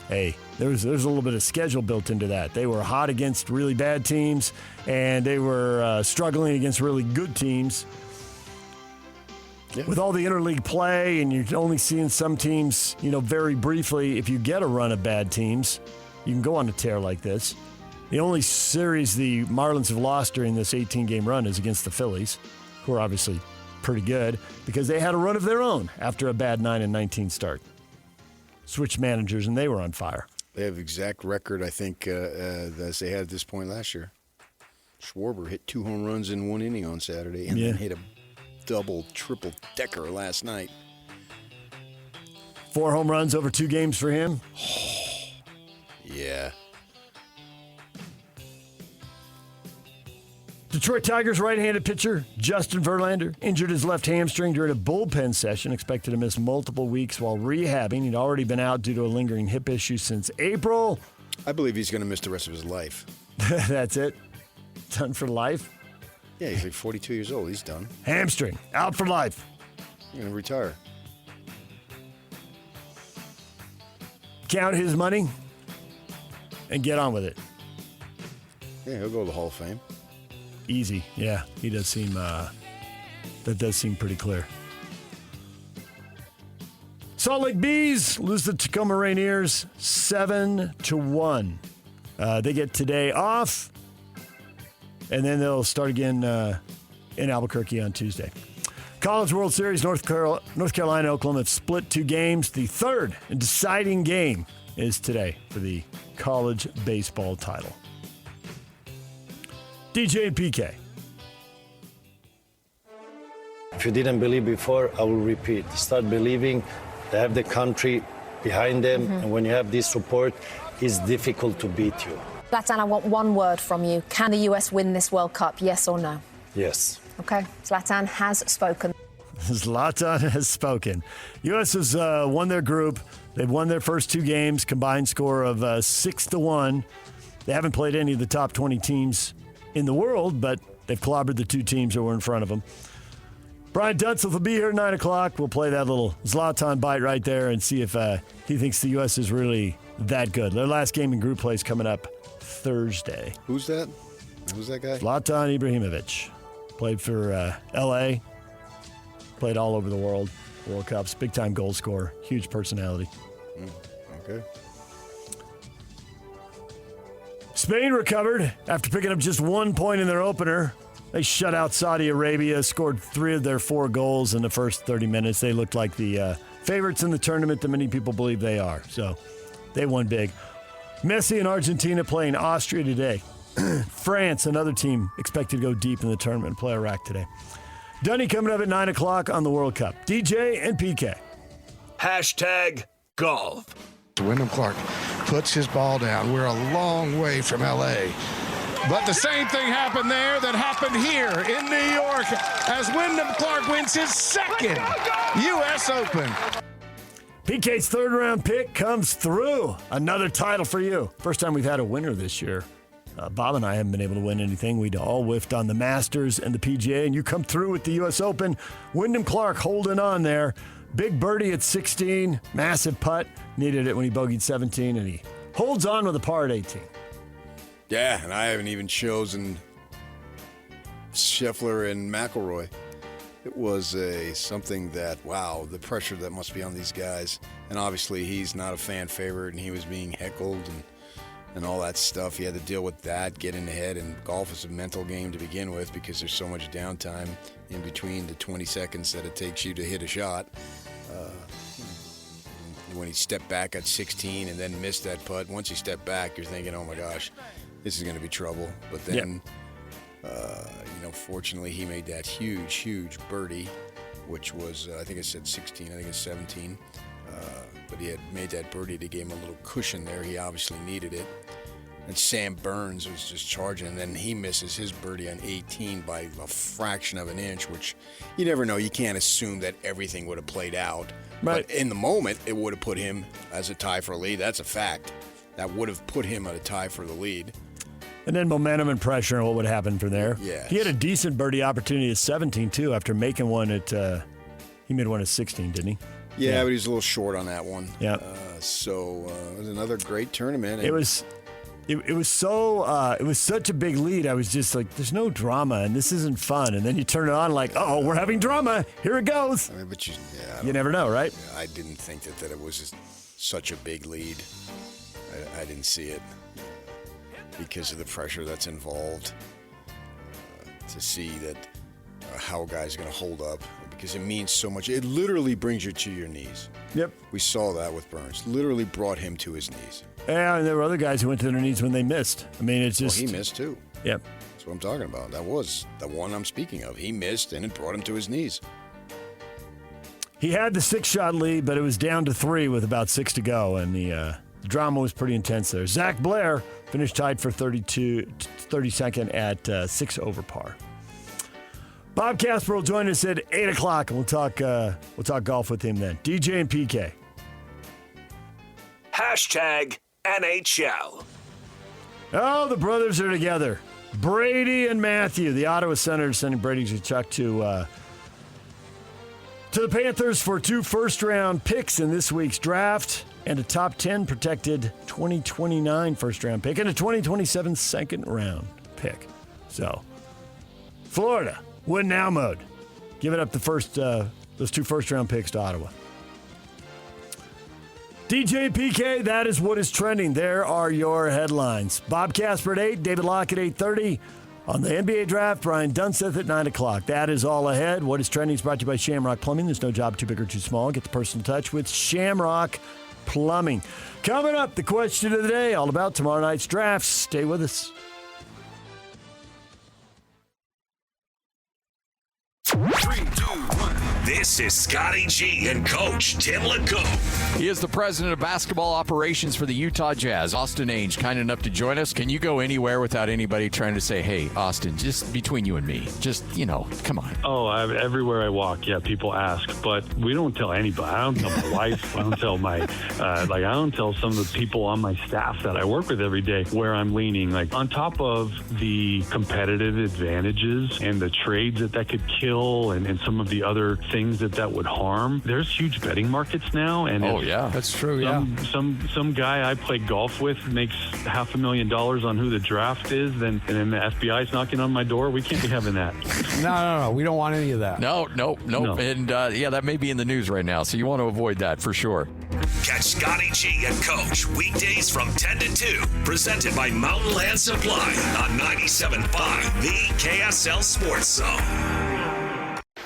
hey, there's a little bit of schedule built into that. They were hot against really bad teams, and they were struggling against really good teams. Yeah. With all the interleague play, and you're only seeing some teams, very briefly, if you get a run of bad teams, you can go on a tear like this. The only series the Marlins have lost during this 18-game run is against the Phillies, who are obviously pretty good, because they had a run of their own after a bad 9-19 start. Switched managers, and they were on fire. They have exact record, I think, as they had at this point last year. Schwarber hit 2 home runs in 1 inning on Saturday, and then hit a double, triple-decker last night. 4 home runs over 2 games for him. Yeah. Detroit Tigers right-handed pitcher Justin Verlander injured his left hamstring during a bullpen session, expected to miss multiple weeks while rehabbing. He'd already been out due to a lingering hip issue since April. I believe he's going to miss the rest of his life. That's it? Done for life? Yeah, he's like 42 years old. He's done. Hamstring, out for life. He's going to retire. Count his money and get on with it. Yeah, he'll go to the Hall of Fame. Easy, yeah. He does seem, that does seem pretty clear. Salt Lake Bees lose the Tacoma Rainiers 7-1. They get today off, and then they'll start again in Albuquerque on Tuesday. College World Series, North Carolina, Oklahoma have split 2 games. The third and deciding game is today for the college baseball title. DJ and PK. If you didn't believe before, I will repeat. Start believing. They have the country behind them, and when you have this support, it's difficult to beat you. Zlatan, I want one word from you. Can the US win this World Cup, yes or no? Yes. Okay, Zlatan has spoken. Zlatan has spoken. U.S. has won their group. They've won their first 2 games, combined score of 6-1. They haven't played any of the top 20 teams in the world, but they've clobbered the 2 teams that were in front of them. Brian Dunseth will be here at 9 o'clock. We'll play that little Zlatan bite right there and see if he thinks the U.S. is really that good. Their last game in group play is coming up Thursday. Who's that? Who's that guy? Zlatan Ibrahimovic. Played for L.A., played all over the world, World Cups, big-time goal scorer, huge personality. Okay. Spain recovered after picking up just 1 point in their opener. They shut out Saudi Arabia, scored 3 of their 4 goals in the first 30 minutes. They looked like the favorites in the tournament that many people believe they are. So they won big. Messi and Argentina playing Austria today. France, another team expected to go deep in the tournament and play Iraq today. Dunny coming up at 9 o'clock on the World Cup. DJ and PK. #golf. Wyndham Clark puts his ball down. We're a long way from L.A. But the same thing happened there that happened here in New York as Wyndham Clark wins his 2nd U.S. Open. PK's 3rd-round pick comes through. Another title for you. First time we've had a winner this year. Bob and I haven't been able to win anything. We'd all whiffed on the Masters and the PGA, and you come through with the U.S. Open. Wyndham Clark holding on there. Big birdie at 16, massive putt. Needed it when he bogeyed 17, and he holds on with a par at 18. Yeah, and I haven't even chosen Scheffler and McIlroy. It was something that, wow, the pressure that must be on these guys. And obviously he's not a fan favorite, and he was being heckled and all that stuff. He had to deal with that, get in the head, and golf is a mental game to begin with because there's so much downtime in between the 20 seconds that it takes you to hit a shot. When he stepped back at 16 and then missed that putt, once he stepped back, you're thinking, oh my gosh, this is going to be trouble. But then, fortunately, he made that huge birdie, which was, I think I said 16, I think it's 17. But he had made that birdie that gave him a little cushion there. He obviously needed it. And Sam Burns was just charging, and then he misses his birdie on 18 by a fraction of an inch, which you never know. You can't assume that everything would have played out. Right. But in the moment, it would have put him as a tie for a lead. That's a fact. That would have put him at a tie for the lead. And then momentum and pressure and what would happen from there. Yes. He had a decent birdie opportunity at 17, too, after making one at he made one at 16, didn't he? Yeah, but he was a little short on that one. Yeah. It was another great tournament. It was such a big lead. I was just like, there's no drama, and this isn't fun. And then you turn it on like, oh, we're having drama. Here it goes. I mean, but you never know, right? I didn't think that it was such a big lead. I didn't see it because of the pressure that's involved. To see that how a guy's going to hold up, because it means so much. It literally brings you to your knees. Yep. We saw that with Burns. Literally brought him to his knees. Yeah, and there were other guys who went to their knees when they missed. I mean, it's just... Well, he missed too. Yep. That's what I'm talking about. That was the one I'm speaking of. He missed, and it brought him to his knees. He had the 6-shot lead, but it was down to 3 with about 6 to go, and the drama was pretty intense there. Zach Blair finished tied for 32nd at 6 over par. Bob Casper will join us at 8 o'clock, and we'll talk golf with him then. DJ and PK. Hashtag NHL. Oh, the brothers are together. Brady and Matthew. The Ottawa Senators sending Brady Tkachuk to the Panthers for 2 first-round picks in this week's draft and a top 10 protected 2029 first-round pick and a 2027 second-round pick. So, Florida, win now mode. Giving up those 2 first-round picks to Ottawa. DJ PK, that is what is trending. There are your headlines. Bob Casper at 8, David Locke at 8:30. On the NBA draft, Brian Dunseth at 9 o'clock. That is all ahead. What is trending is brought to you by Shamrock Plumbing. There's no job too big or too small. Get the personal touch with Shamrock Plumbing. Coming up, the question of the day, all about tomorrow night's drafts. Stay with us. 3, 2, 1. This is Scotty G and Coach Tim LeCoux. He is the president of basketball operations for the Utah Jazz. Austin Ainge, kind enough to join us. Can you go anywhere without anybody trying to say, hey, Austin, just between you and me, just, come on. Oh, everywhere I walk, people ask, but we don't tell anybody. I don't tell my wife. I don't tell I don't tell some of the people on my staff that I work with every day where I'm leaning. Like, on top of the competitive advantages and the trades that could kill and some of the other things that would harm, there's huge betting markets now. And that's true. Some guy I play golf with makes $500,000 on who the draft is, and then the FBI's knocking on my door. We can't be having that. No. We don't want any of that. No. And that may be in the news right now, so you want to avoid that for sure. Catch Scotty G and Coach weekdays from 10 to 2. Presented by Mountain Land Supply on 97.5, the KSL Sports Zone.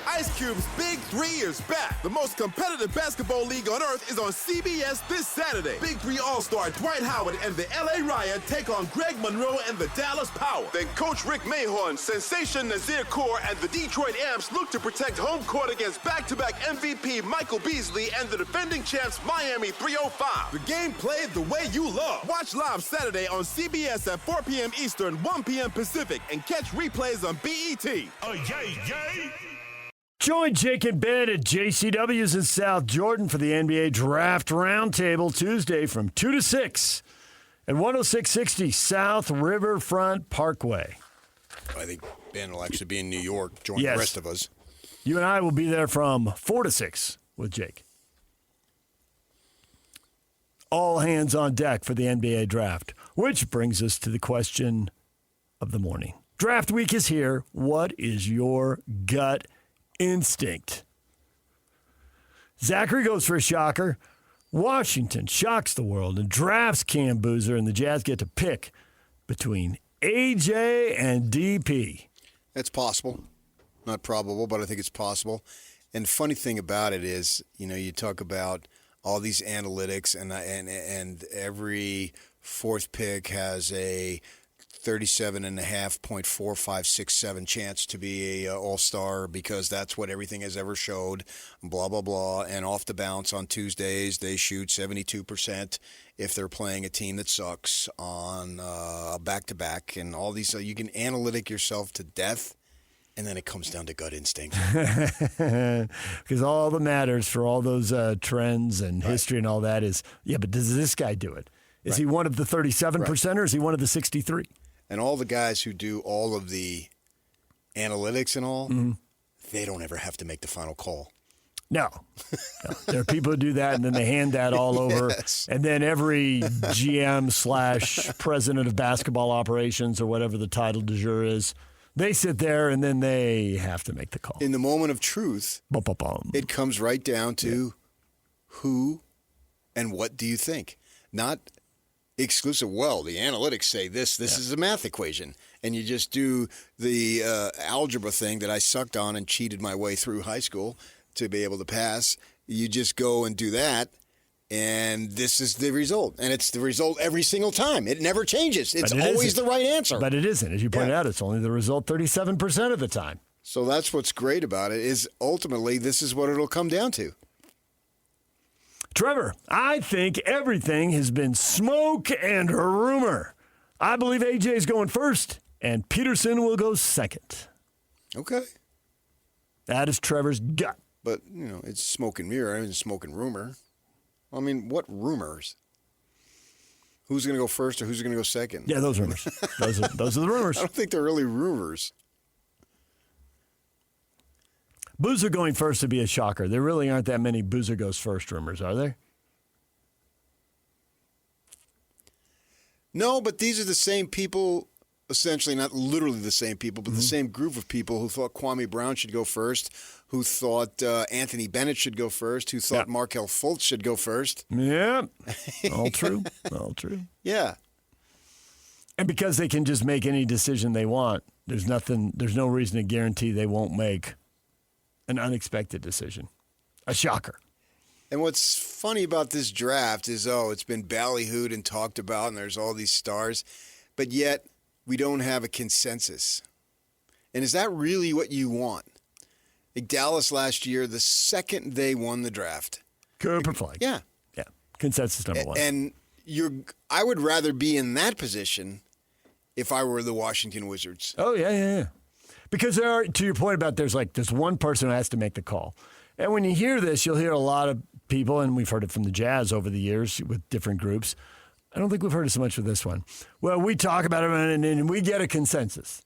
Ice Cube's Big 3 is back. The most competitive basketball league on earth is on CBS this Saturday. Big 3 All-Star Dwight Howard and the LA Riot take on Greg Monroe and the Dallas Power. Then Coach Rick Mahorn, Sensation Nazir Kaur, and the Detroit Amps look to protect home court against back-to-back MVP Michael Beasley and the defending champs Miami 305. The game played the way you love. Watch live Saturday on CBS at 4 p.m. Eastern, 1 p.m. Pacific, and catch replays on BET. Oh, yay! Join Jake and Ben at JCW's in South Jordan for the NBA Draft Roundtable Tuesday from 2 to 6 at 10660 South Riverfront Parkway. I think Ben will actually be in New York, join the rest of us. You and I will be there from 4 to 6 with Jake. All hands on deck for the NBA Draft, which brings us to the question of the morning. Draft week is here. What is your gut instinct? Zachary goes for a shocker. Washington shocks the world and drafts Cam Boozer, and the Jazz get to pick between AJ and DP. It's possible. Not probable, but I think it's possible. And the funny thing about it is, you talk about all these analytics, and every fourth pick has a 37.5.4567 chance to be a all-star because that's what everything has ever showed, blah, blah, blah. And off the bounce on Tuesdays, they shoot 72% if they're playing a team that sucks on a back-to-back. And all these, you can analytic yourself to death, and then it comes down to gut instinct. Because all that matters for all those trends and history and all that is, but does this guy do it? Is he one of the 37%, or is he one of the 63? And all the guys who do all of the analytics and all, they don't ever have to make the final call. No. There are people who do that, and then they hand that all over. Yes. And then every GM / president of basketball operations or whatever the title du jour is, they sit there, and then they have to make the call. In the moment of truth, it comes right down to who and what do you think? Not exclusive. Well, the analytics say this is a math equation. And you just do the algebra thing that I sucked on and cheated my way through high school to be able to pass. You just go and do that, and this is the result. And it's the result every single time. It never changes. It's always the right answer. But it isn't. As you pointed out, it's only the result 37% of the time. So that's what's great about it, is ultimately this is what it'll come down to. Trevor, I think everything has been smoke and rumor. I believe AJ is going first, and Peterson will go second. Okay. That is Trevor's gut. But, it's smoke and mirror. I mean, smoke and rumor. I mean, what rumors? Who's going to go first or who's going to go second? Yeah, those rumors. Those are the rumors. I don't think they're really rumors. Boozer going first would be a shocker. There really aren't that many Boozer goes first rumors, are there? No, but these are the same people, essentially not literally the same people, but the same group of people who thought Kwame Brown should go first, who thought Anthony Bennett should go first, who thought Markelle Fultz should go first. Yeah, all true. All true. Yeah. And because they can just make any decision they want, there's no reason to guarantee they won't make an unexpected decision. A shocker. And what's funny about this draft is, it's been ballyhooed and talked about, and there's all these stars, but yet we don't have a consensus. And is that really what you want? Like Dallas last year, the second they won the draft. Cooper Flag. Yeah. Yeah. Consensus number one. And I would rather be in that position if I were the Washington Wizards. Oh, yeah. Because there are, to your point about there's one person who has to make the call. And when you hear this, you'll hear a lot of people, and we've heard it from the Jazz over the years with different groups. I don't think we've heard it so much with this one. Well, we talk about it, and we get a consensus.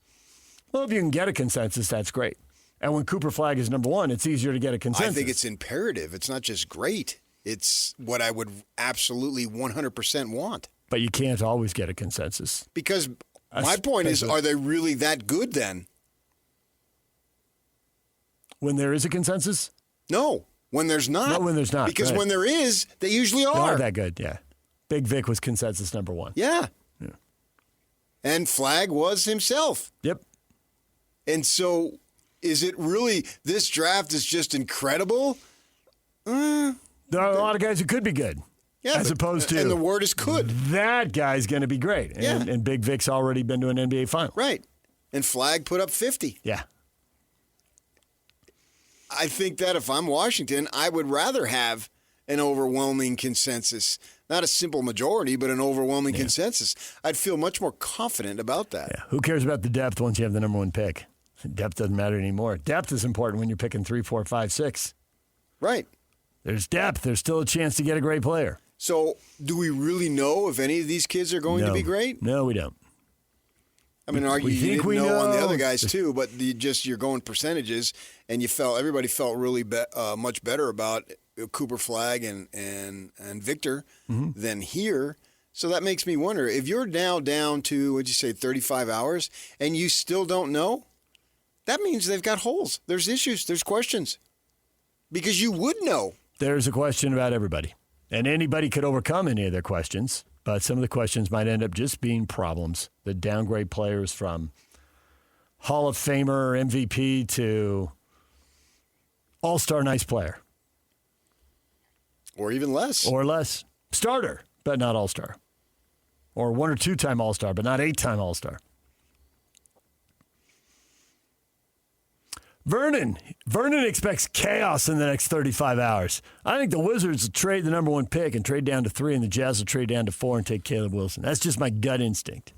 Well, if you can get a consensus, that's great. And when Cooper Flag is number one, it's easier to get a consensus. I think it's imperative. It's not just great. It's what I would absolutely 100% want. But you can't always get a consensus. Because my point is, are they really that good then? When there is a consensus? No, when there's not. No, when there's not. Because when there is, they usually are. They aren't that good, yeah. Big Vic was consensus number one. Yeah. And Flag was himself. Yep. And so is it really, this draft is just incredible? There are a lot of guys who could be good. Yeah, as opposed to. And the word is could. That guy's going to be great. And Big Vic's already been to an NBA final. Right. And Flag put up 50. Yeah. I think that if I'm Washington, I would rather have an overwhelming consensus. Not a simple majority, but an overwhelming consensus. I'd feel much more confident about that. Yeah. Who cares about the depth once you have the number one pick? Depth doesn't matter anymore. Depth is important when you're picking 3, 4, 5, 6. Right. There's depth. There's still a chance to get a great player. So do we really know if any of these kids are going to be great? No, we don't. I mean, you didn't know on the other guys too, but you're going percentages, and everybody felt really much better about Cooper Flag and Victor than here. So that makes me wonder, if you're now down to, 35 hours, and you still don't know, that means they've got holes. There's issues. There's questions. Because you would know. There's a question about everybody. And anybody could overcome any of their questions, but some of the questions might end up just being problems that downgrade players from Hall of Famer, MVP, to All-Star nice player. Or even less. Or less. Starter, but not All-Star. Or 1 or 2-time All-Star, but not 8-time All-Star. Vernon expects chaos in the next 35 hours. I think the Wizards will trade the number one pick and trade down to 3, and the Jazz will trade down to 4 and take Caleb Wilson. That's just my gut instinct.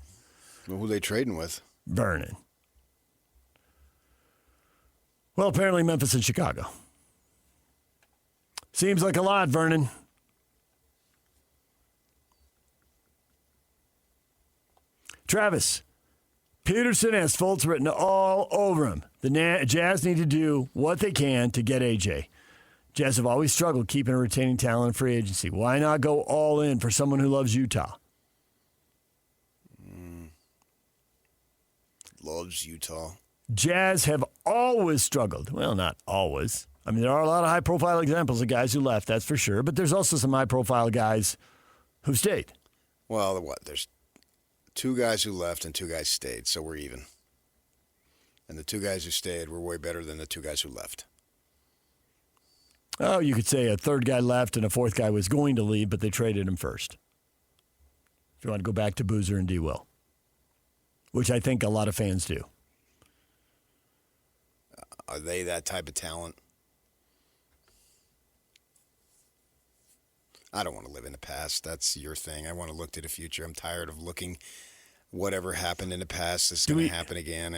Well, who are they trading with? Vernon. Well, apparently Memphis and Chicago. Seems like a lot, Vernon. Travis, Peterson has Fultz written all over him. The Jazz need to do what they can to get A.J. Jazz have always struggled keeping and retaining talent in free agency. Why not go all in for someone who loves Utah? Loves Utah. Jazz have always struggled. Well, not always. I mean, there are a lot of high-profile examples of guys who left, that's for sure. But there's also some high-profile guys who stayed. Well, what? There's 2 guys who left and 2 guys stayed, so we're even. And the 2 guys who stayed were way better than the 2 guys who left. Oh, you could say a 3rd guy left and a 4th guy was going to leave, but they traded him first. If you want to go back to Boozer and D. Will, which I think a lot of fans do. Are they that type of talent? I don't want to live in the past. That's your thing. I want to look to the future. I'm tired of looking whatever happened in the past is going to happen again.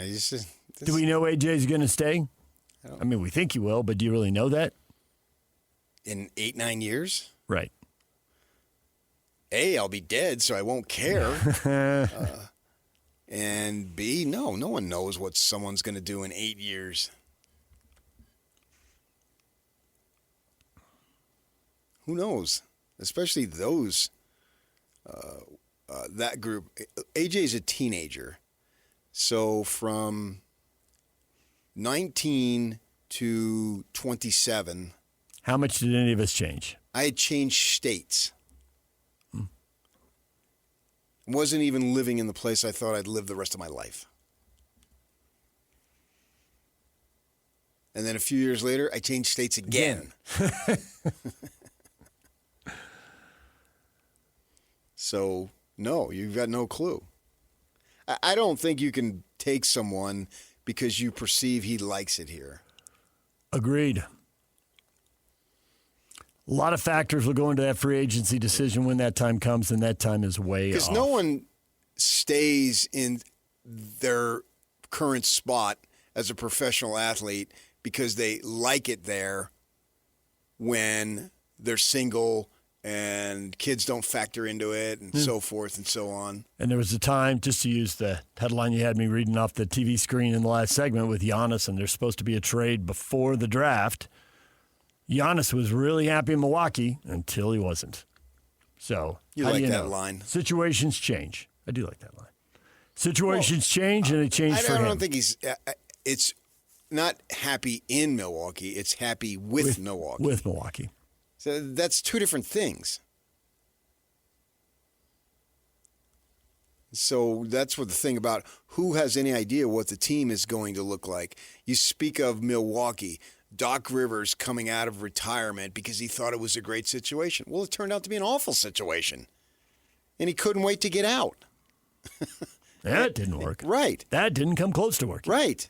Do we know AJ's going to stay? I mean, we think he will, but do you really know that? In 8-9 years? Right. A, I'll be dead, so I won't care. And B, no one knows what someone's going to do in 8 years. Who knows? Especially those, that group. AJ's a teenager. So from 19 to 27. How much did any of us change? I had changed states. Wasn't even living in the place I thought I'd live the rest of my life. And then a few years later, I changed states again. So, no, you've got no clue. I don't think you can take someone because you perceive he likes it here. Agreed. A lot of factors will go into that free agency decision when that time comes, and that time is way off. Because no one stays in their current spot as a professional athlete because they like it there when they're single and kids don't factor into it and so forth and so on. And there was a time, just to use the headline you had me reading off the TV screen in the last segment with Giannis, and there's supposed to be a trade before the draft. Giannis was really happy in Milwaukee until he wasn't. So, you how like do you that know? line. Situations change. I do like that line. Situations change, and they change for him. I don't think he's it's not happy in Milwaukee. It's happy with Milwaukee. With Milwaukee. So that's 2 different things. So that's what the thing about who has any idea what the team is going to look like. You speak of Milwaukee, Doc Rivers coming out of retirement because he thought it was a great situation. Well, it turned out to be an awful situation. And he couldn't wait to get out. That didn't work. Right. That didn't come close to working. Right.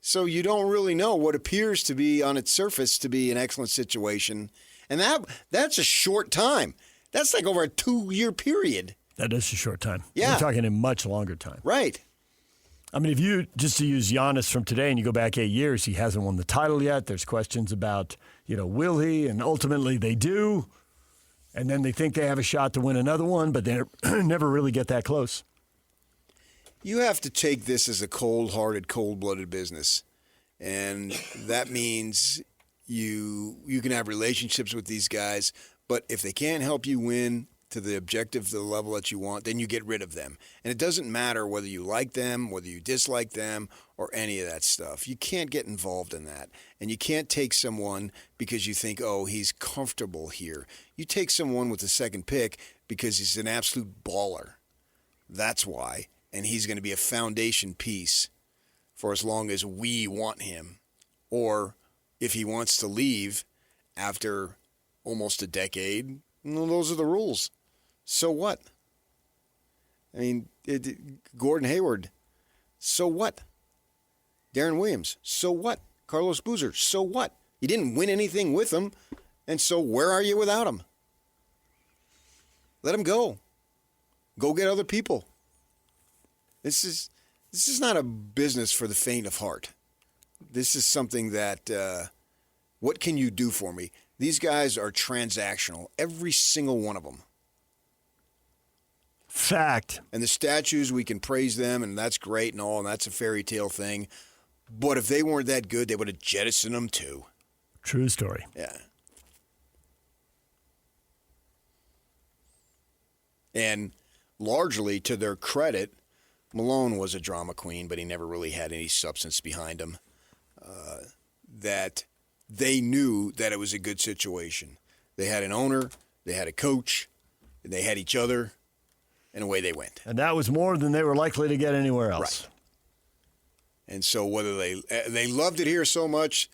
So you don't really know what appears to be on its surface to be an excellent situation. And that's a short time. That's like over a 2-year period. That is a short time. Yeah. We're talking a much longer time. Right. I mean, if you, just to use Giannis from today and you go back 8 years, he hasn't won the title yet. There's questions about, will he? And ultimately they do. And then they think they have a shot to win another one, but they never really get that close. You have to take this as a cold-hearted, cold-blooded business. And that means you can have relationships with these guys, but if they can't help you win to the objective, to the level that you want, then you get rid of them. And it doesn't matter whether you like them, whether you dislike them, or any of that stuff. You can't get involved in that. And you can't take someone because you think, oh, he's comfortable here. You take someone with the second pick because he's an absolute baller. That's why. And he's going to be a foundation piece for as long as we want him. Or if he wants to leave after almost a decade, those are the rules. So what? I mean, Gordon Hayward, so what? Darren Williams, so what? Carlos Boozer, so what? You didn't win anything with him, and so where are you without him? Let him go. Go get other people. This is not a business for the faint of heart. This is something that, what can you do for me? These guys are transactional, every single one of them. Fact. And the statues, we can praise them, and that's great and all, and that's a fairy tale thing. But if they weren't that good, they would have jettisoned them too. True story. Yeah. And largely to their credit, Malone was a drama queen, but he never really had any substance behind him. That they knew that it was a good situation. They had an owner, they had a coach, and they had each other, and away they went. And that was more than they were likely to get anywhere else. Right. And so whether they loved it here so much,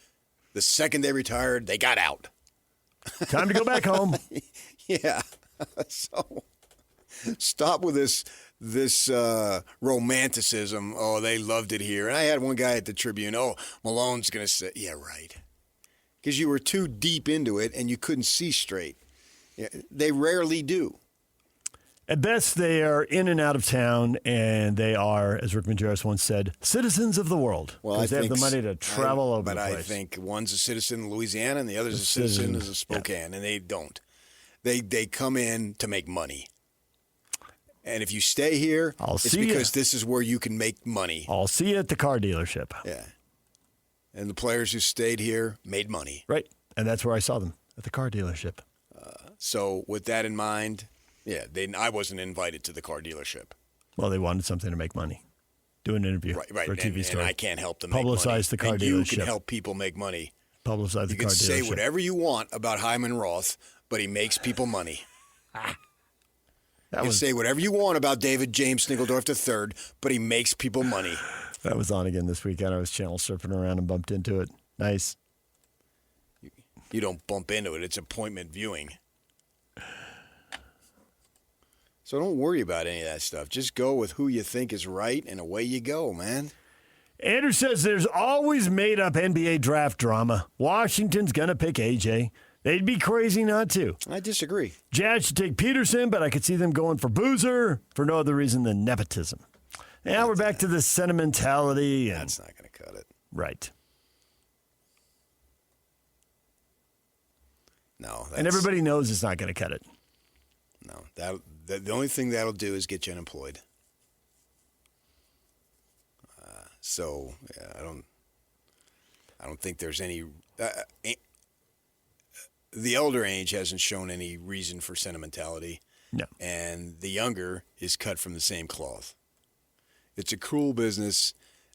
the second they retired, they got out. Time to go back home. Yeah. So stop with this romanticism. Oh, they loved it here. And I had one guy at the Tribune, Malone's going to say, yeah, right. Because you were too deep into it and you couldn't see straight. Yeah, they rarely do. At best, they are in and out of town, and they are, as Rick Majerus once said, citizens of the world. Well, they have the money to travel over the place. But I think one's a citizen of Louisiana and the other's a citizen of Spokane, and they don't. They come in to make money. And if you stay here, it's because this is where you can make money. I'll see you at the car dealership. Yeah. And the players who stayed here made money. Right. And that's where I saw them, at the car dealership. So with that in mind, yeah, I wasn't invited to the car dealership. Well, they wanted something to make money. Do an interview right. for a TV story. And I can't help them Publicize make money. the car dealership. You can help people make money. Publicize the car dealership. You can say whatever you want about Hyman Roth, but he makes people money. You can say whatever you want about David James Snigeldorf III, but he makes people money. That was on again this weekend. I was channel surfing around and bumped into it. Nice. You don't bump into it. It's appointment viewing. So don't worry about any of that stuff. Just go with who you think is right, and away you go, man. Andrew says there's always made-up NBA draft drama. Washington's going to pick AJ. They'd be crazy not to. I disagree. Jazz should take Peterson, but I could see them going for Boozer for no other reason than nepotism. Now we're back to the sentimentality. That's not going to cut it. Right. No. And everybody knows it's not going to cut it. No. The only thing that'll do is get you unemployed. So yeah, I don't think there's any. The elder age hasn't shown any reason for sentimentality. No. And the younger is cut from the same cloth. It's a cruel business.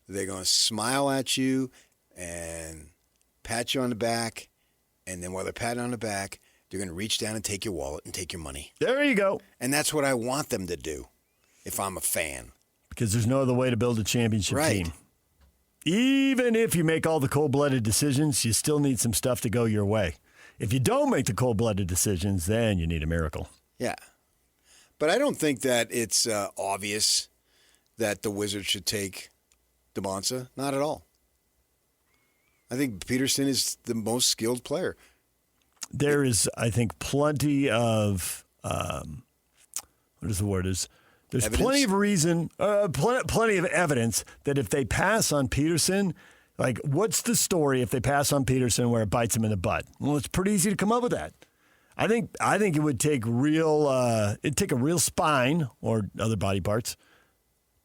They're going to smile at you and pat you on the back, and then while they're patting on the back, they're going to reach down and take your wallet and take your money. There you go. And that's what I want them to do if I'm a fan. Because there's no other way to build a championship team. Even if you make all the cold-blooded decisions, you still need some stuff to go your way. If you don't make the cold-blooded decisions, then you need a miracle. Yeah. But I don't think that it's obvious that the Wizards should take DeMonsa. Not at all. I think Peterson is the most skilled player. There is, I think, plenty of what is the word? There's evidence? plenty of reason, plenty of evidence that if they pass on Peterson, like what's the story if they pass on Peterson where it bites him in the butt? Well, it's pretty easy to come up with that. I think it would take it'd take a real spine or other body parts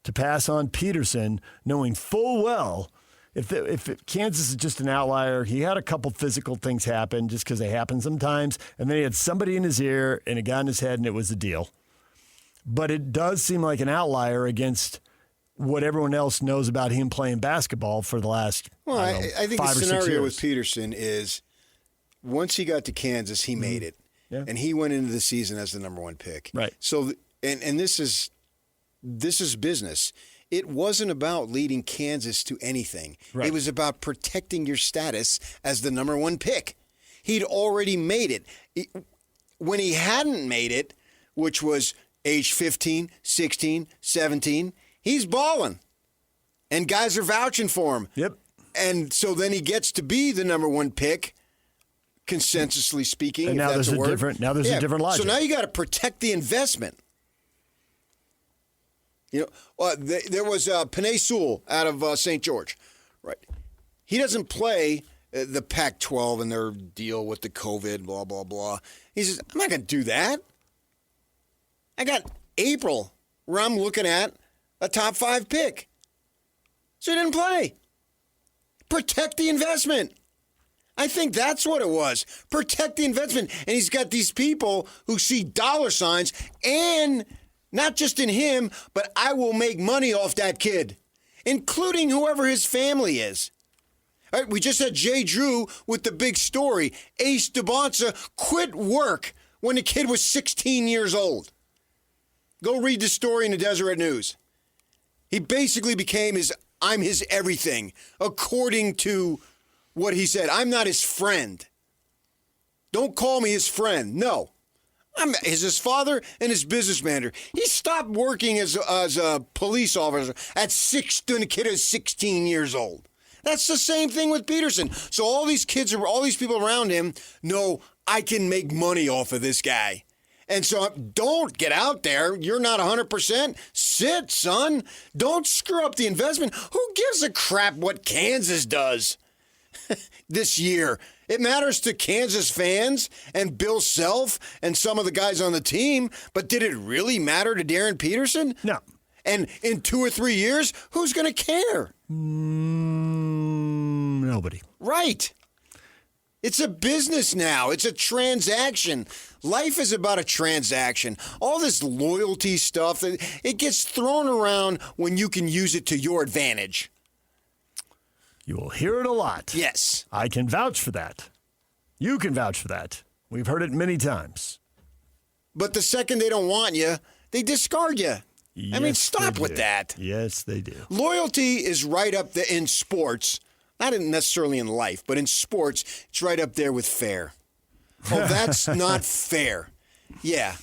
to pass on Peterson, knowing full well. If Kansas is just an outlier, he had a couple physical things happen just because they happen sometimes, and then he had somebody in his ear and it got in his head and it was the deal. But it does seem like an outlier against what everyone else knows about him playing basketball for the last I think 5 the or 6 scenario years. with Peterson is once he got to Kansas, he made it. Yeah. And he went into the season as the number one pick. Right. So, and this is business. It wasn't about leading Kansas to anything. Right. It was about protecting your status as the number one pick. He'd already made it. When he hadn't made it, which was age 15, 16, 17, he's balling. And guys are vouching for him. Yep. And so then he gets to be the number one pick, consensusly speaking. And if now that's there's a word. a different logic. So now you got to protect the investment. You know, there was Penei Sewell out of St. George, right? He doesn't play the Pac-12 and their deal with the COVID, blah, blah, blah. He says, I'm not going to do that. I got April where I'm looking at a top 5 pick. So he didn't play. Protect the investment. I think that's what it was. Protect the investment. And he's got these people who see dollar signs, and not just in him, but I will make money off that kid, including whoever his family is. All right, we just had Jay Drew with the big story. Ace DeBonsa quit work when the kid was 16 years old. Go read the story in the Deseret News. He basically became I'm his everything, according to what he said. I'm not his friend. Don't call me his friend. No. I'm his father and his business manager. He stopped working as a police officer when the kid is 16 years old. That's the same thing with Peterson. So all these people around him know I can make money off of this guy. And so don't get out there. You're not 100%. Sit, son. Don't screw up the investment. Who gives a crap what Kansas does this year? It matters to Kansas fans and Bill Self and some of the guys on the team, but did it really matter to Darren Peterson? No. And in 2 or 3 years, who's going to care? Nobody. Right. It's a business now. It's a transaction. Life is about a transaction. All this loyalty stuff, it gets thrown around when you can use it to your advantage. You will hear it a lot. Yes. I can vouch for that. You can vouch for that. We've heard it many times. But the second they don't want you, they discard you. Yes, I mean, stop with that. Yes, they do. Loyalty is right up there in sports. Not necessarily in life, but in sports, it's right up there with fair. Oh, that's not fair. Yeah.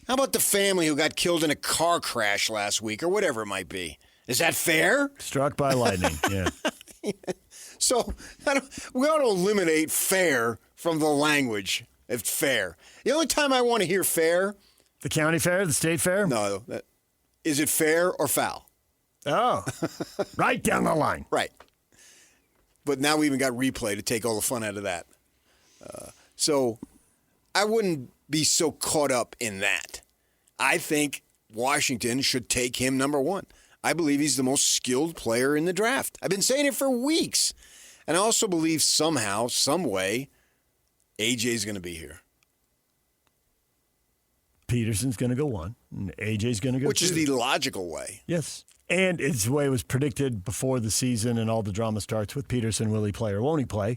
How about the family who got killed in a car crash last week or whatever it might be? Is that fair? Struck by lightning, yeah. So we ought to eliminate fair from the language of fair. The only time I want to hear fair. The county fair, the state fair? No. Is it fair or foul? Oh, right down the line. Right. But now we even got replay to take all the fun out of that. So I wouldn't be so caught up in that. I think Washington should take him number 1. I believe he's the most skilled player in the draft. I've been saying it for weeks. And I also believe somehow, some way, AJ's going to be here. Peterson's going to go 1, and AJ's going to go 2. Which is the logical way. Yes. And it's the way it was predicted before the season and all the drama starts with Peterson. Will he play or won't he play?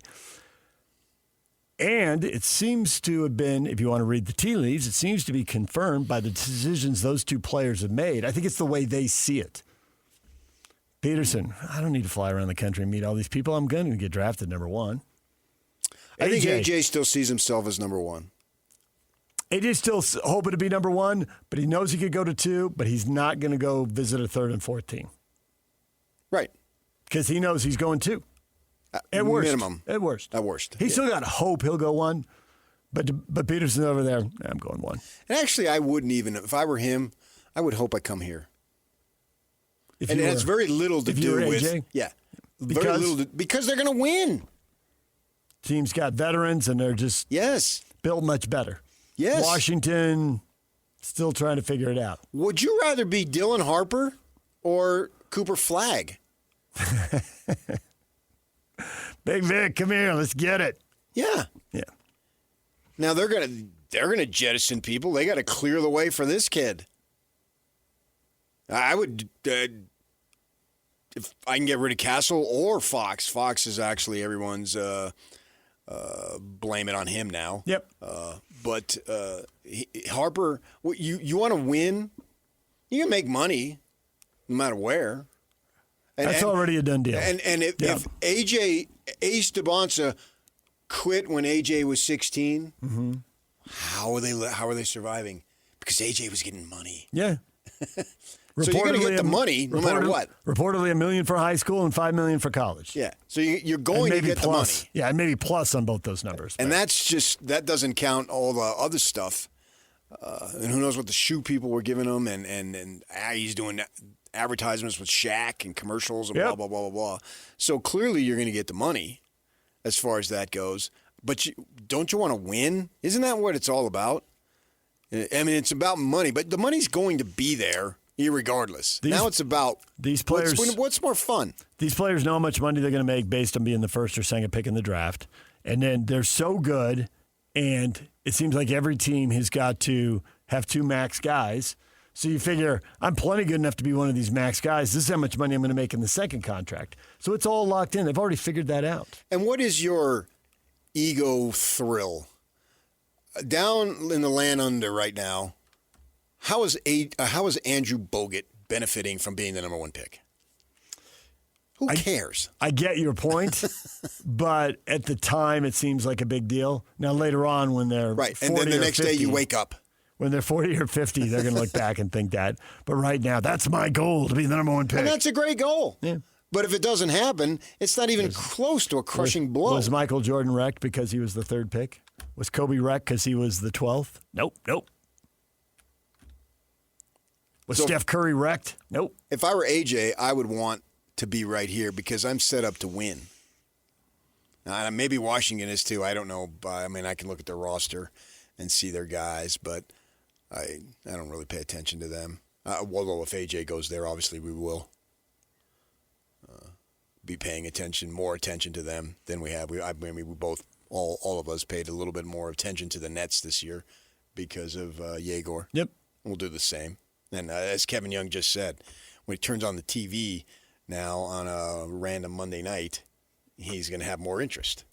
And it seems to have been, if you want to read the tea leaves, it seems to be confirmed by the decisions those two players have made. I think it's the way they see it. Peterson, I don't need to fly around the country and meet all these people. I'm going to get drafted number 1. I think AJ still sees himself as number 1. AJ's still hoping to be number 1, but he knows he could go to 2, but he's not going to go visit a 3rd and 4th team. Right. Because he knows he's going 2. At worst. Minimum. At worst. At worst. He's still got hope he'll go 1, but Peterson's over there. I'm going 1. And actually, I wouldn't even, if I were him, I would hope I come here. And it has very little to do with AJ? Yeah. Very little because they're going to win. Team's got veterans, and they're just built much better. Yes. Washington still trying to figure it out. Would you rather be Dylan Harper or Cooper Flagg? Big Vic, come here. Let's get it. Yeah. Yeah. Now they're gonna jettison people. They got to clear the way for this kid. I would, if I can get rid of Castle or Fox. Fox is actually everyone's blame it on him now. Yep. But Harper, you want to win, you can make money no matter where. That's already a done deal. And if Ace DeBonsa quit when AJ was 16, how are they surviving? Because AJ was getting money. Yeah. So you're going to get the money no matter what. Reportedly $1 million for high school and $5 million for college. Yeah. So you're going to get the money. Yeah, and maybe plus on both those numbers. And that doesn't count all the other stuff. And who knows what the shoe people were giving him, and he's doing advertisements with Shaq and commercials and blah, blah, blah, blah, blah. So clearly you're going to get the money as far as that goes. But don't you want to win? Isn't that what it's all about? I mean, it's about money, but the money's going to be there irregardless. Now it's about these players. What's more fun? These players know how much money they're going to make based on being the first or second pick in the draft. And then they're so good, and it seems like every team has got to have 2 max guys. So you figure, I'm plenty good enough to be one of these max guys. This is how much money I'm going to make in the second contract. So it's all locked in. They've already figured that out. And what is your ego thrill? Down in the land under right now, how is Andrew Bogut benefiting from being the number 1 pick? Who cares? I get your point, but at the time it seems like a big deal. Now later on when they're right, 40 and then the or next 50, day you wake up. When they're 40 or 50, they're going to look back and think that. But right now, that's my goal, to be the number 1 pick. And that's a great goal. Yeah. But if it doesn't happen, it's not even close to a crushing blow. Was Michael Jordan wrecked because he was the 3rd pick? Was Kobe wrecked because he was the 12th? Nope. Was Steph Curry wrecked? Nope. If I were AJ, I would want to be right here because I'm set up to win. Now, maybe Washington is too. I don't know. I mean, I can look at their roster and see their guys, but I don't really pay attention to them. Although if AJ goes there, obviously we will be paying more attention to them than we have. We both, all of us, paid a little bit more attention to the Nets this year because of Yegor. Yep. We'll do the same. And as Kevin Young just said, when he turns on the TV now on a random Monday night, he's going to have more interest.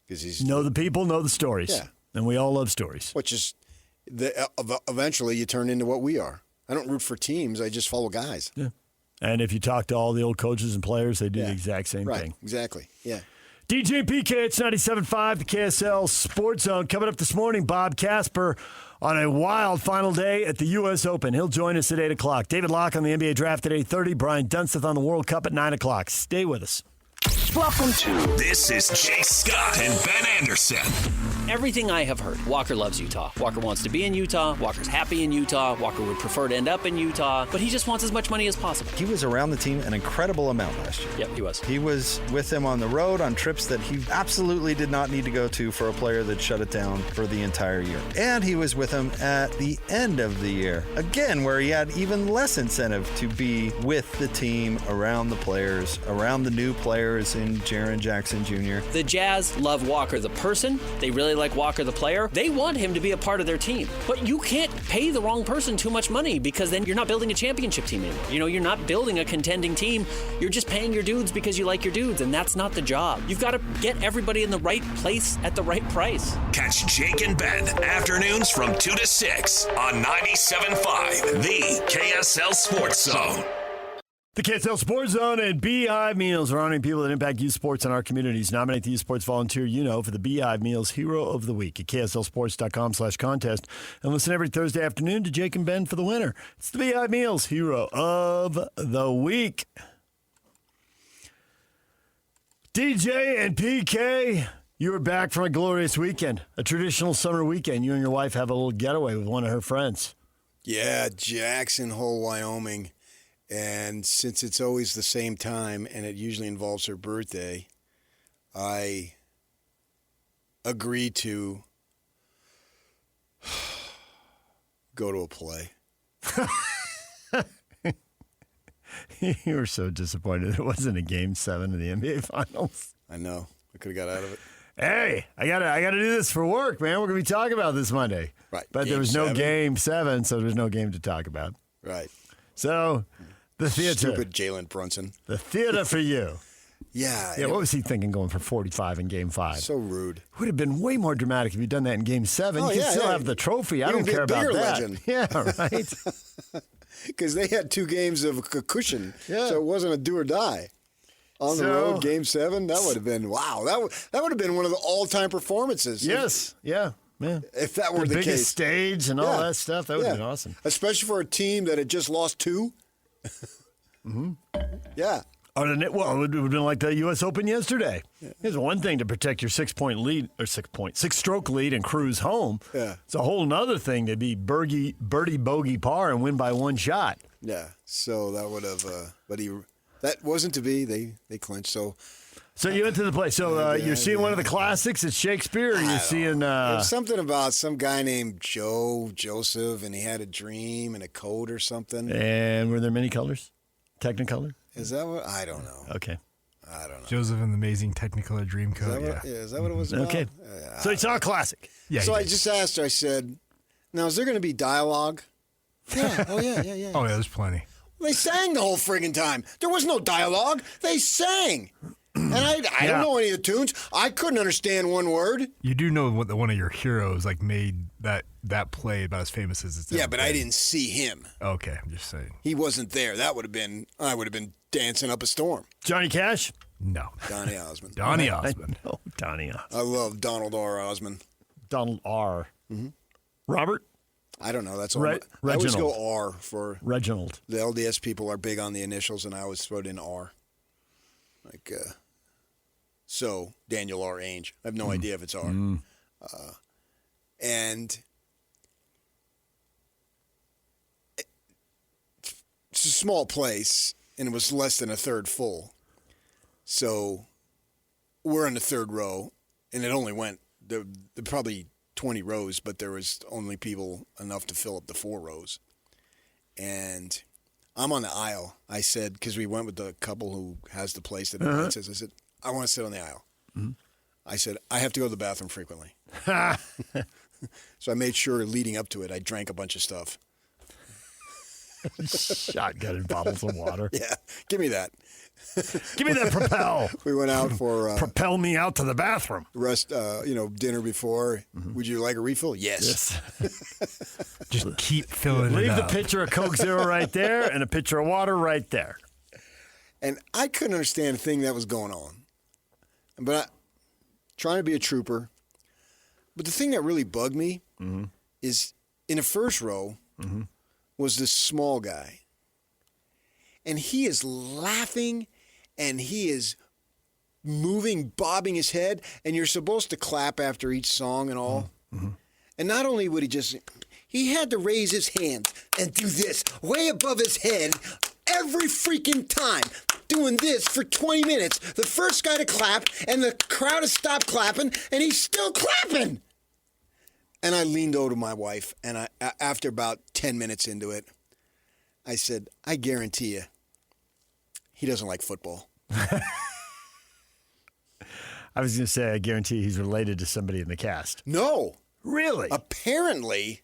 Because know the people, know the stories. Yeah. And we all love stories. Which is, eventually you turn into what we are. I don't root for teams. I just follow guys. Yeah. And if you talk to all the old coaches and players, they do the exact same thing. Exactly. Yeah. DJ PK, it's 97.5, the KSL Sports Zone. Coming up this morning, Bob Casper on a wild final day at the U.S. Open. He'll join us at 8 o'clock. David Locke on the NBA Draft at 8:30. Brian Dunseth on the World Cup at 9 o'clock. Stay with us. Welcome to This is Jay Scott and Ben Anderson. Everything I have heard, Walker loves Utah. Walker wants to be in Utah. Walker's happy in Utah. Walker would prefer to end up in Utah, but he just wants as much money as possible. He was around the team an incredible amount last year. Yep, he was. He was with them on the road on trips that he absolutely did not need to go to for a player that shut it down for the entire year. And he was with them at the end of the year, again, where he had even less incentive to be with the team, around the players, around the new players in Jaren Jackson Jr. The Jazz love Walker the person. They really like Walker the player. They want him to be a part of their team. But you can't pay the wrong person too much money because then you're not building a championship team anymore. You know, you're not building a contending team. You're just paying your dudes because you like your dudes, and that's not the job. You've got to get everybody in the right place at the right price. Catch Jake and Ben afternoons from 2 to 6 on 97.5, the KSL Sports Zone. The KSL Sports Zone and Beehive Meals are honoring people that impact youth sports in our communities. Nominate the youth sports volunteer you know for the Beehive Meals Hero of the Week at KSLSports.com/contest. And listen every Thursday afternoon to Jake and Ben for the winner. It's the Beehive Meals Hero of the Week. DJ and PK, you are back from a glorious weekend, a traditional summer weekend. You and your wife have a little getaway with one of her friends. Yeah, Jackson Hole, Wyoming. And since it's always the same time and it usually involves her birthday, I agreed to go to a play. You were so disappointed it wasn't a Game 7 of the NBA Finals. I know. I could have got out of it. Hey, I gotta do this for work, man. We're going to be talking about this Monday. Right. But there was no Game 7, so there's no game to talk about. Right. So... the theater. Stupid Jalen Brunson. The theater for you. Yeah. Yeah, what was he thinking going for 45 in Game 5? So rude. It would have been way more dramatic if you'd done that in Game 7. You still have the trophy. I don't care about that. Legend. Yeah, right. Because they had 2 games of a cushion, so it wasn't a do or die. On the road, Game 7, that would have been, wow. That would have been one of the all-time performances. Yes, yeah. If that were the biggest case. stage and all that stuff, that would have been awesome. Especially for a team that had just lost 2. Mm-hmm. Yeah. Well, it would have been like the U.S. Open yesterday. Yeah. It's one thing to protect your 6-stroke lead and cruise home. Yeah. It's a whole nother thing to be birdie, bogey, par and win by 1 shot. Yeah. So that would have, that wasn't to be. They clinched. So So you went to the play. So you're seeing one of the classics at Shakespeare, or you're seeing... There's something about some guy named Joseph, and he had a dream and a code or something. And were there many colors? Technicolor? Is that what? I don't know. Okay. I don't know. Joseph and the Amazing Technicolor Dreamcoat. Is that what it was about? Okay. So you saw a classic. Yeah. So I just asked her, I said, now, is there going to be dialogue? Yeah. Oh, yeah. Oh, yeah, there's plenty. They sang the whole friggin' time. There was no dialogue. They sang. And I don't know any of the tunes. I couldn't understand one word. You do know what one of your heroes made that play about as famous as it's Yeah, ever but been. I didn't see him. Okay, I'm just saying. He wasn't there. I would have been dancing up a storm. Johnny Cash? No. Donny Osmond. Donny Osmond. Oh, Donny Osmond. I love Donald R. Osmond. Donald R. Mm-hmm. Robert? I don't know. That's all. Reginald. I always go R for Reginald. The LDS people are big on the initials, and I always throw it in R. So Daniel R. Ainge. I have no idea if it's R. And it's a small place, and it was less than a third full. So we're in the third row, and it only went there probably 20 rows, but there was only people enough to fill up the 4 rows. And I'm on the aisle. I said, because we went with the couple who has the place that I said, I want to sit on the aisle. Mm-hmm. I said, I have to go to the bathroom frequently. So I made sure leading up to it, I drank a bunch of stuff. Shotgunning bottles of water. Yeah, give me that. Give me that Propel. We went out for propel me out to the bathroom. Dinner before. Mm-hmm. Would you like a refill? Yes. Just keep filling it Leave up. the pitcher of Coke Zero right there and a pitcher of water right there. And I couldn't understand a thing that was going on. But trying to be a trooper. But the thing that really bugged me is in the first row was this small guy. And he is laughing and he is moving, bobbing his head. And you're supposed to clap after each song and all. Mm-hmm. And not only would he had to raise his hands and do this way above his head every freaking time, doing this for 20 minutes. The first guy to clap, and the crowd has stopped clapping, and he's still clapping. And I leaned over to my wife, and after about 10 minutes into it, I said, I guarantee you, he doesn't like football. I was going to say, I guarantee he's related to somebody in the cast. No. Really? Apparently,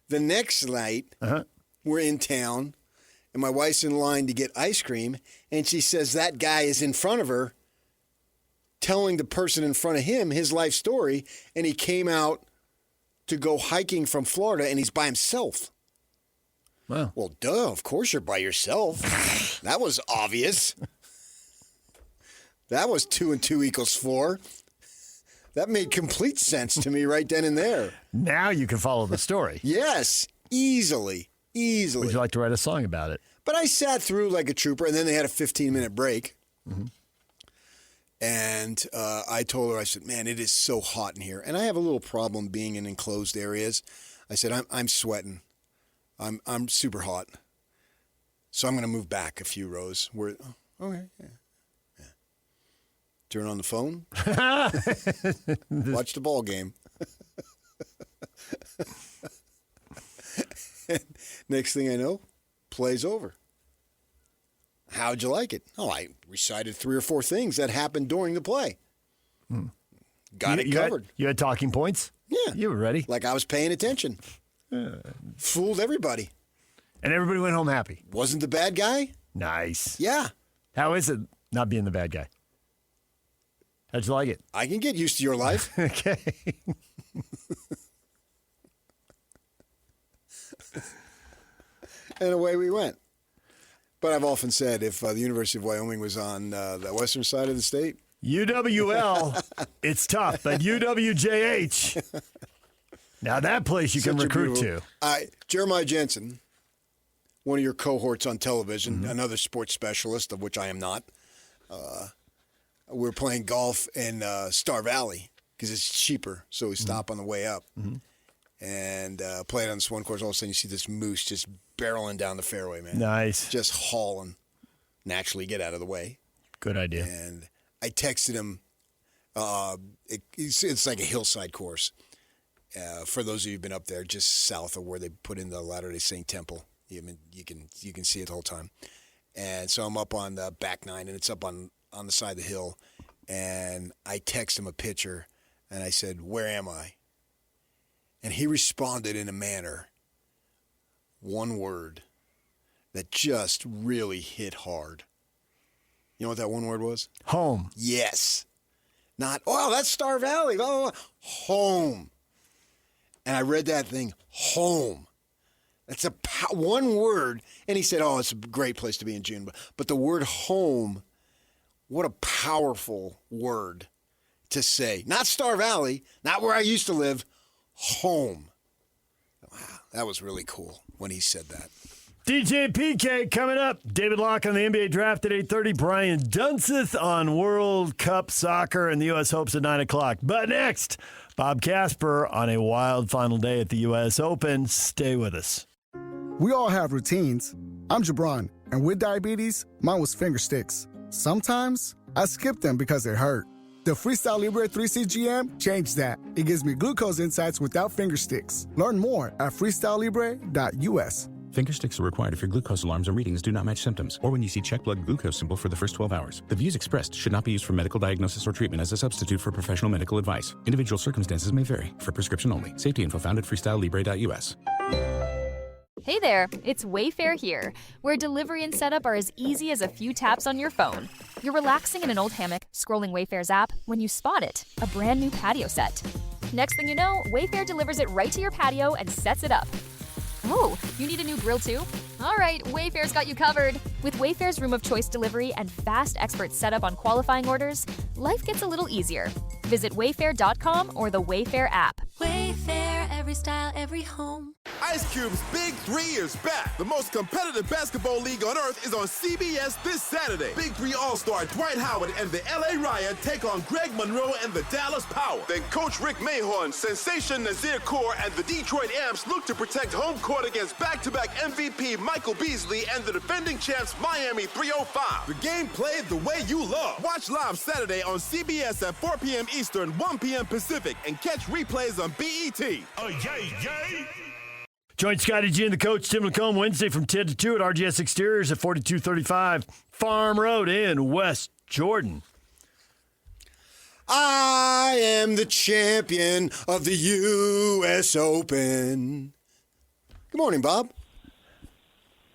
the next night, we're in town, and my wife's in line to get ice cream, and she says that guy is in front of her telling the person in front of him his life story, and he came out to go hiking from Florida, and he's by himself. Wow. Well, duh, of course you're by yourself. That was obvious. That was 2 and 2 equals 4. That made complete sense to me right then and there. Now you can follow the story. Yes, easily. Would you like to write a song about it? But I sat through like a trooper, and then they had a 15-minute break. Mm-hmm. And I told her, I said, man, it is so hot in here. And I have a little problem being in enclosed areas. I said, I'm sweating. I'm super hot. So I'm going to move back a few rows. Okay, yeah. Turn on the phone. Watch the ball game. Next thing I know, play's over. How'd you like it? Oh, I recited 3 or 4 things that happened during the play. Got it covered. You had talking points? Yeah. You were ready. Like I was paying attention. Fooled everybody. And everybody went home happy. Wasn't the bad guy? Nice. Yeah. How is it not being the bad guy? How'd you like it? I can get used to your life. Okay. And away we went. But I've often said if the University of Wyoming was on the western side of the state. UWL, it's tough, but UWJH, now that place you can recruit to. Jeremiah Jensen, one of your cohorts on television, another sports specialist, of which I am not. We're playing golf in Star Valley because it's cheaper, so we stop on the way up. And playing on this one course, all of a sudden you see this moose just barreling down the fairway, man. Nice. Just hauling. Naturally, get out of the way. Good idea. And I texted him. It's like a hillside course. For those of you who've been up there, just south of where they put in the Latter-day Saint Temple. You can see it the whole time. And so I'm up on the back nine, and it's up on the side of the hill. And I text him a picture, and I said, "Where am I?" And he responded in a manner, one word, that just really hit hard. You know what that one word was? Home. Yes. Not, oh, that's Star Valley. Blah, blah, blah. Home. And I read that thing, home. That's one word. And he said, oh, it's a great place to be in June. But the word home, what a powerful word to say. Not Star Valley, not where I used to live, home. Wow, that was really cool when he said that. DJ PK coming up. David Locke on the NBA draft at 8:30. Brian Dunseth on World Cup soccer and the U.S. hopes at 9 o'clock. But next, Bob Casper on a wild final day at the U.S. Open. Stay with us. We all have routines. I'm Jabron, and with diabetes, mine was finger sticks. Sometimes I skip them because they hurt. The Freestyle Libre 3C GM changed that. It gives me glucose insights without finger sticks. Learn more at freestylelibre.us. Finger sticks are required if your glucose alarms or readings do not match symptoms, or when you see check blood glucose symbol for the first 12 hours. The views expressed should not be used for medical diagnosis or treatment as a substitute for professional medical advice. Individual circumstances may vary. For prescription only. Safety info found at freestylelibre.us. Hey there, it's Wayfair here, where delivery and setup are as easy as a few taps on your phone. You're relaxing in an old hammock, scrolling Wayfair's app, when you spot it, a brand new patio set. Next thing you know, Wayfair delivers it right to your patio and sets it up. Oh, you need a new grill too? All right, Wayfair's got you covered. With Wayfair's room of choice delivery and fast expert setup on qualifying orders, life gets a little easier. Visit wayfair.com or the Wayfair app. Wayfair, every style, every home. Ice Cube's Big 3 is back. The most competitive basketball league on earth is on CBS this Saturday. Big 3 All-Star Dwight Howard and the LA Riot take on Greg Monroe and the Dallas Power. Then Coach Rick Mahorn, Sensation Nazir Kaur, and the Detroit Amps look to protect home court against back-to-back MVP Michael Beasley and the defending champs Miami 305. The game played the way you love. Watch live Saturday on CBS at 4 p.m. Eastern, 1 p.m. Pacific, and catch replays on BET. Oh, yay, yay! Join Scotty G and the coach, Tim Lacombe, Wednesday from 10 to 2 at RGS Exteriors at 4235 Farm Road in West Jordan. I am the champion of the U.S. Open. Good morning, Bob.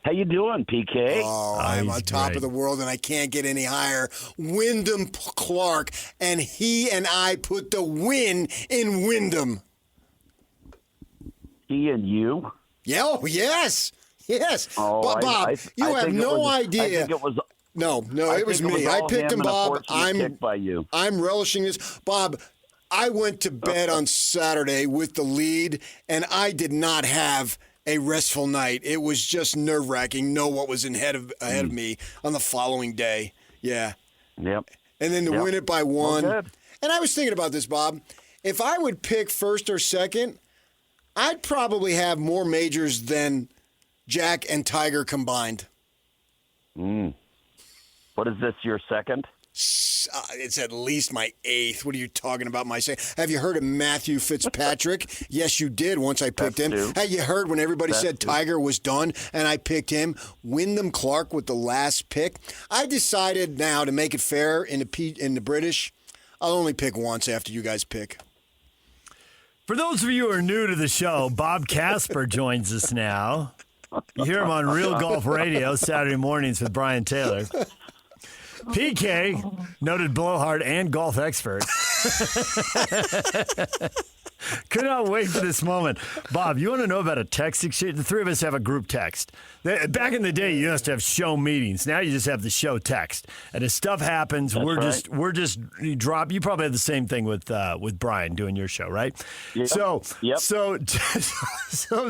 How you doing, PK? Oh, I'm on top of the world, and I can't get any higher. Wyndham Clark, and he and I put the win in Wyndham. He and you? Yeah, oh, yes. Oh, Bob, you have no idea. I think it was. No, it was me. I picked him, Bob. I'm relishing this. Bob, I went to bed on Saturday with the lead, and I did not have a restful night. It was just nerve-wracking. Know what was ahead of me on the following day. Yeah. Yep. And then to win it by one. Well, and I was thinking about this, Bob. If I would pick first or second, I'd probably have more majors than Jack and Tiger combined. What is this, your second? It's at least my eighth. What are you talking about, my second? Have you heard of Matthew Fitzpatrick? Yes, you did once I picked him. Have you heard when everybody said Tiger was done and I picked him? Wyndham Clark with the last pick. I decided now to make it fair in the British, I'll only pick once after you guys pick. For those of you who are new to the show, Bob Casper joins us now. You hear him on Real Golf Radio Saturday mornings with Brian Taylor. PK, noted blowhard and golf expert. Could not wait for this moment. Bob, you want to know about a text exchange? The three of us have a group text. Back in the day, you used to have show meetings. Now you just have the show text. And as stuff happens, That's we're just you drop. You probably have the same thing with Brian doing your show, right? Yep. So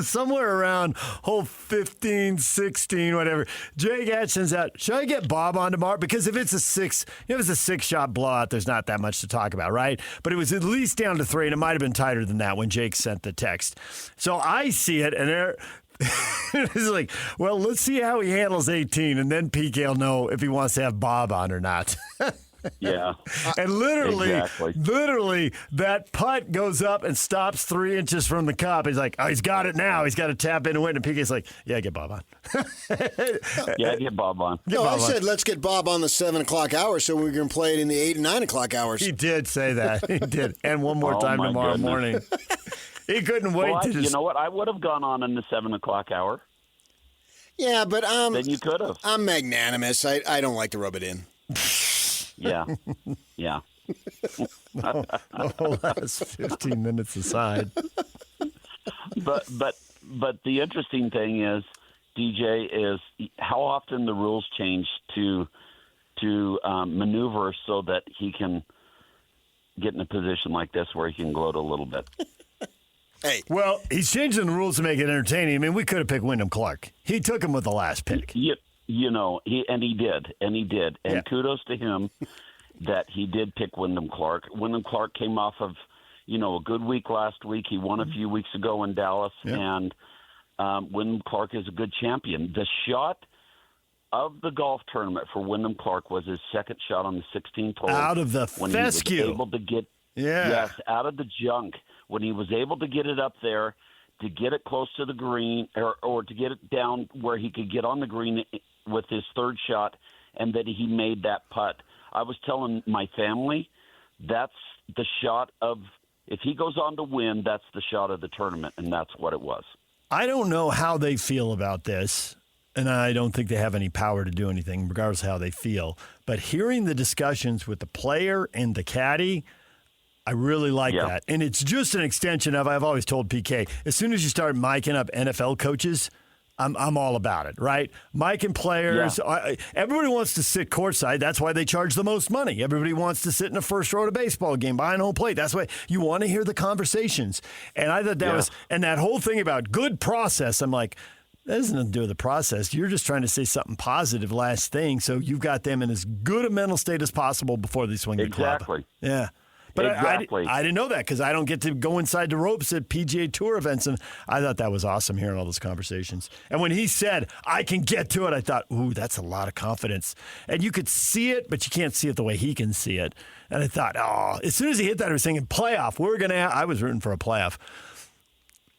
somewhere around hole 15, 16, whatever, Jay Gatch sends out, should I get Bob on tomorrow? Because if it's a six-shot blowout, there's not that much to talk about, right? But it was at least down to 3, and it might have been tighter than that when Jake sent the text. So I see it, and it's like, well, let's see how he handles 18, and then PK will know if he wants to have Bob on or not. Yeah. And literally, Exactly. that putt goes up and stops 3 inches from the cup. He's like, oh, he's got it now. He's got to tap in and win. And PK's like, yeah, get Bob on. Yeah, get Bob on. I said let's get Bob on the 7 o'clock hour so we can play it in the 8 and 9 o'clock hours. He did say that. He did. And one more Oh, time my tomorrow goodness. morning. He couldn't wait Well, to just... You know what? I would have gone on in the 7 o'clock hour. Yeah, but Then you could have. I'm magnanimous. I don't like to rub it in. Yeah. Yeah. the whole last 15 minutes aside. But the interesting thing is, DJ, is how often the rules change to maneuver so that he can get in a position like this where he can gloat a little bit. Hey. Well, he's changing the rules to make it entertaining. I mean, we could have picked Wyndham Clark. He took him with the last pick. You know, he did. And kudos to him that he did pick Wyndham Clark. Wyndham Clark came off of, a good week last week. He won a few weeks ago in Dallas, and Wyndham Clark is a good champion. The shot of the golf tournament for Wyndham Clark was his second shot on the 16th hole. Out of the when fescue. He was able to get, yes, out of the junk. When he was able to get it up there, to get it close to the green, or to get it down where he could get on the green with his third shot, and that he made that putt. I was telling my family, that's the shot of, if he goes on to win, that's the shot of the tournament, and that's what it was. I don't know how they feel about this, and I don't think they have any power to do anything, regardless of how they feel. But hearing the discussions with the player and the caddy, I really like that. And it's just an extension of, I've always told PK, as soon as you start miking up NFL coaches, I'm all about it, right? Miking players. Yeah. Everybody wants to sit courtside. That's why they charge the most money. Everybody wants to sit in the first row of a baseball game behind home plate. That's why you want to hear the conversations. And I thought that was, and that whole thing about good process, I'm like, that has nothing to do with the process. You're just trying to say something positive last thing, so you've got them in as good a mental state as possible before they swing the club. Exactly. Yeah. But exactly. I didn't know that because I don't get to go inside the ropes at PGA Tour events, and I thought that was awesome hearing all those conversations. And when he said, I can get to it, I thought, ooh, that's a lot of confidence. And you could see it, but you can't see it the way he can see it. And I thought, as soon as he hit that, I was thinking, playoff. I was rooting for a playoff.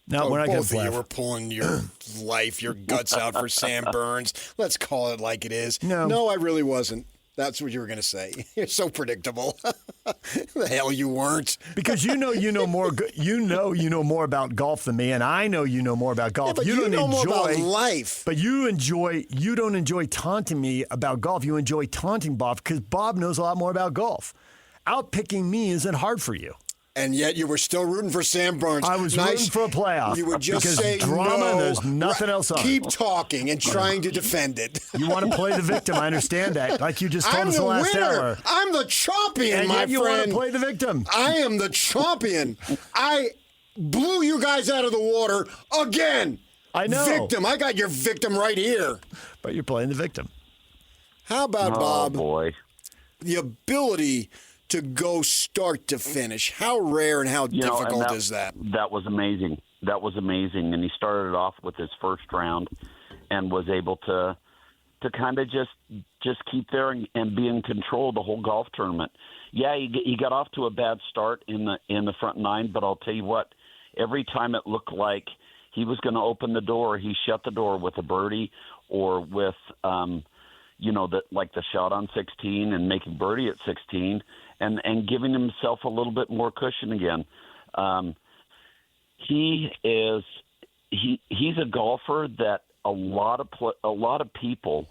No, we're not going to play. Both of you were pulling your life, your guts out for Sam Burns. Let's call it like it is. No, I really wasn't. That's what you were going to say. You're so predictable. The hell you weren't. Because you know more about golf than me, and I know you know more about golf. Yeah, but you know more about life. But you don't enjoy taunting me about golf. You enjoy taunting Bob because Bob knows a lot more about golf. Outpicking me isn't hard for you. And yet you were still rooting for Sam Burns. I was rooting for a playoff. You were just because saying drama, no. There's nothing else on Keep it. talking and trying to defend it. You want to play the victim. I understand that. Like you just told us the last hour. I'm the champion, and my yet you friend. want to play the victim. I am the champion. I blew you guys out of the water again. I know. Victim. I got your victim right here. But you're playing the victim. How about, Bob? Boy. The ability to go start to finish. How rare and how difficult is that? That was amazing. And he started off with his first round and was able to kind of just keep there and be in control the whole golf tournament. Yeah, he got off to a bad start in the front nine, but I'll tell you what, every time it looked like he was going to open the door, he shut the door with a birdie or with the shot on 16 and making birdie at 16 and giving himself a little bit more cushion again. He's a golfer that a lot of people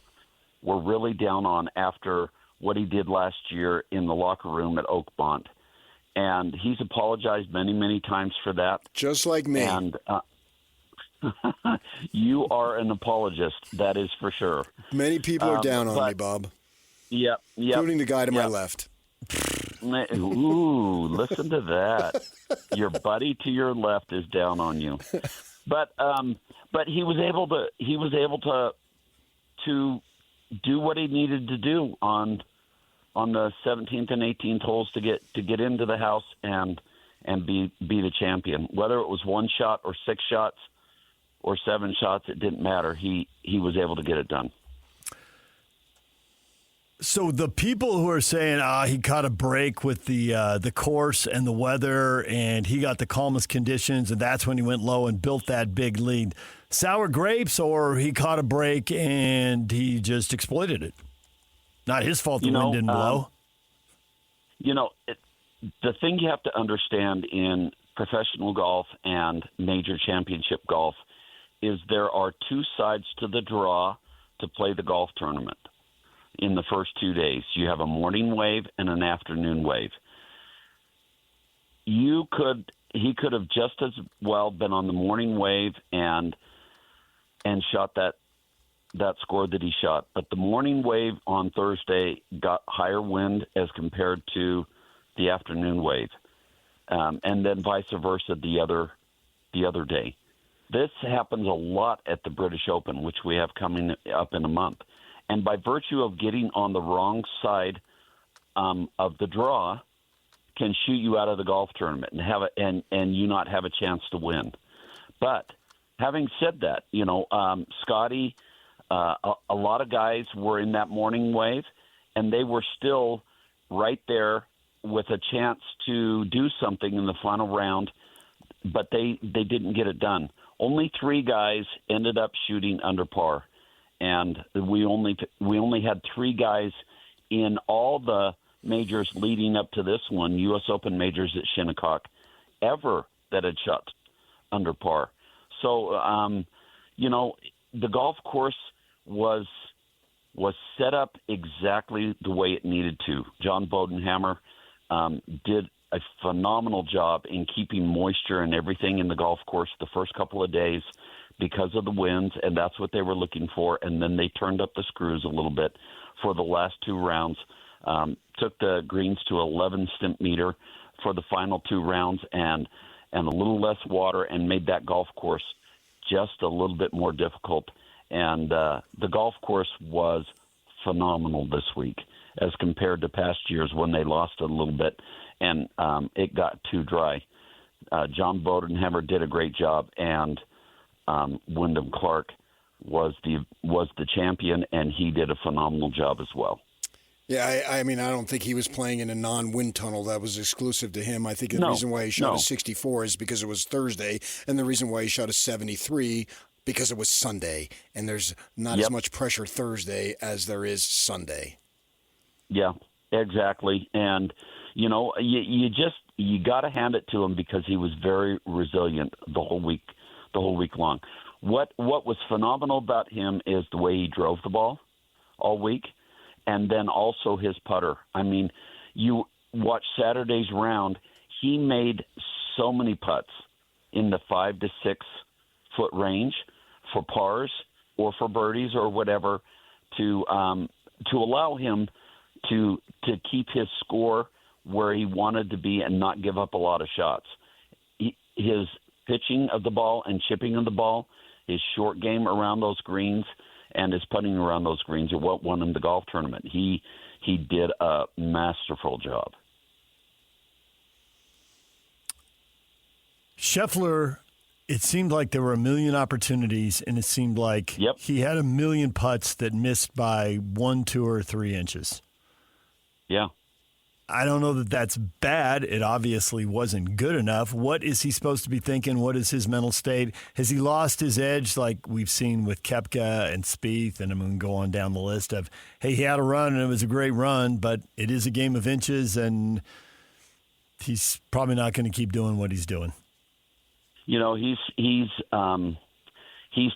were really down on after what he did last year in the locker room at Oakmont. And he's apologized many, many times for that. Just like me. And you are an apologist, that is for sure. Many people are down on me, Bob. Yep. Including the guy to my left. Ooh, listen to that. Your buddy to your left is down on you. But he was able to do what he needed to do on the 17th and 18th holes to get into the house and be the champion. Whether it was one shot or 6 shots or 7 shots, it didn't matter. He was able to get it done. So the people who are saying, he caught a break with the course and the weather, and he got the calmest conditions, and that's when he went low and built that big lead. Sour grapes, or he caught a break and he just exploited it? Not his fault the wind didn't blow. The thing you have to understand in professional golf and major championship golf is there are two sides to the draw to play the golf tournament. In the first 2 days, you have a morning wave and an afternoon wave. He could have just as well been on the morning wave and shot that score that he shot. But the morning wave on Thursday got higher wind as compared to the afternoon wave, and then vice versa the other day. This happens a lot at the British Open, which we have coming up in a month. And by virtue of getting on the wrong side of the draw, can shoot you out of the golf tournament and you not have a chance to win. But having said that, Scotty, a lot of guys were in that morning wave, and they were still right there with a chance to do something in the final round, but they didn't get it done. Only 3 guys ended up shooting under par. And we only had 3 guys in all the majors leading up to this one, U.S. Open majors at Shinnecock, ever that had shot under par. So, the golf course was set up exactly the way it needed to. John Bodenhammer did a phenomenal job in keeping moisture and everything in the golf course the first couple of days because of the winds, and that's what they were looking for. And then they turned up the screws a little bit for the last 2 rounds, took the greens to 11 stimp meter for the final 2 rounds and a little less water, and made that golf course just a little bit more difficult. And the golf course was phenomenal this week as compared to past years when they lost it a little bit and it got too dry. John Bodenhammer did a great job, and Wyndham Clark was the champion, and he did a phenomenal job as well. Yeah, I mean, I don't think he was playing in a non-wind tunnel that was exclusive to him. I think the reason why he shot a 64 is because it was Thursday, and the reason why he shot a 73 because it was Sunday, and there's not as much pressure Thursday as there is Sunday. Yeah, exactly. And, you got to hand it to him because he was very resilient the whole week long. What was phenomenal about him is the way he drove the ball all week, and then also his putter. I mean, you watch Saturday's round, he made so many putts in the 5 to 6 foot range for pars or for birdies or whatever to allow him to keep his score where he wanted to be and not give up a lot of shots. His pitching of the ball and chipping of the ball, his short game around those greens, and his putting around those greens are what won him the golf tournament. He did a masterful job. Scheffler, it seemed like there were a million opportunities, and it seemed like he had a million putts that missed by 1, 2, or 3 inches. Yeah. I don't know that that's bad. It obviously wasn't good enough. What is he supposed to be thinking? What is his mental state? Has he lost his edge like we've seen with Koepka and Spieth? And I'm going to go on down the list of, hey, he had a run and it was a great run, but it is a game of inches, and he's probably not going to keep doing what he's doing. He's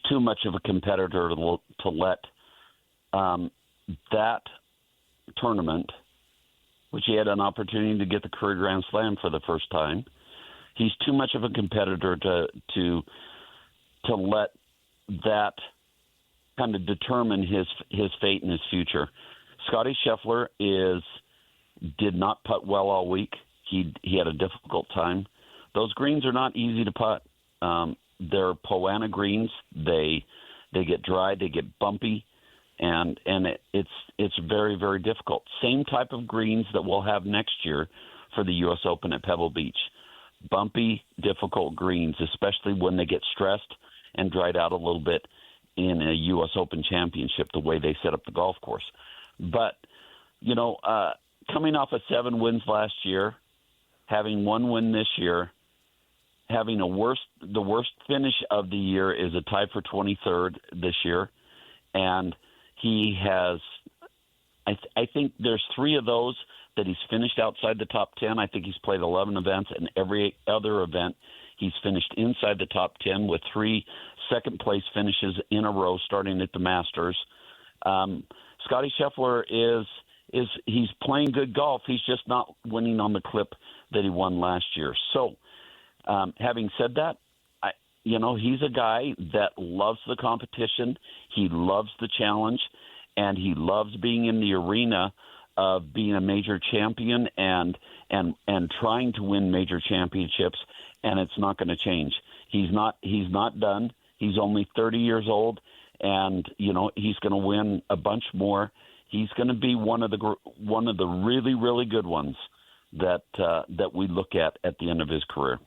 too much of a competitor to let that tournament, which he had an opportunity to get the career Grand Slam for the first time. He's too much of a competitor to let that kind of determine his fate and his future. Scotty Scheffler did not putt well all week. He had a difficult time. Those greens are not easy to putt. They're Poana greens. They get dry. They get bumpy. And it's very, very difficult. Same type of greens that we'll have next year for the U.S. Open at Pebble Beach. Bumpy, difficult greens, especially when they get stressed and dried out a little bit in a U.S. Open championship, the way they set up the golf course. But coming off of 7 wins last year, having 1 win this year, having the worst finish of the year is a tie for 23rd this year, and he has. I think there's 3 of those that he's finished outside the top 10. I think he's played 11 events, and every other event he's finished inside the top 10 with 3 second-place finishes in a row, starting at the Masters. Scottie Scheffler he's playing good golf. He's just not winning on the clip that he won last year. So, having said that, he's a guy that loves the competition. He loves the challenge, and he loves being in the arena of being a major champion and trying to win major championships. And it's not going to change. He's not done. He's only 30 years old, and he's going to win a bunch more. He's going to be one of the really, really good ones that we look at the end of his career.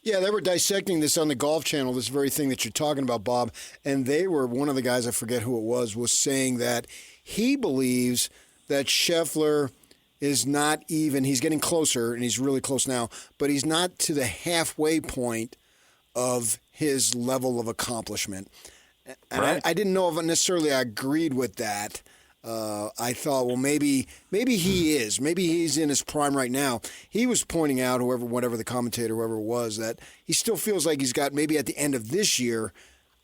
Yeah, they were dissecting this on the Golf Channel, this very thing that you're talking about, Bob, and one of the guys, I forget who it was saying that he believes that Scheffler is not even, he's getting closer, and he's really close now, but he's not to the halfway point of his level of accomplishment. And right. I didn't know if necessarily I agreed with that. I thought, well, maybe he is. Maybe he's in his prime right now. He was pointing out, whatever the commentator, whoever it was, that he still feels like he's got maybe at the end of this year,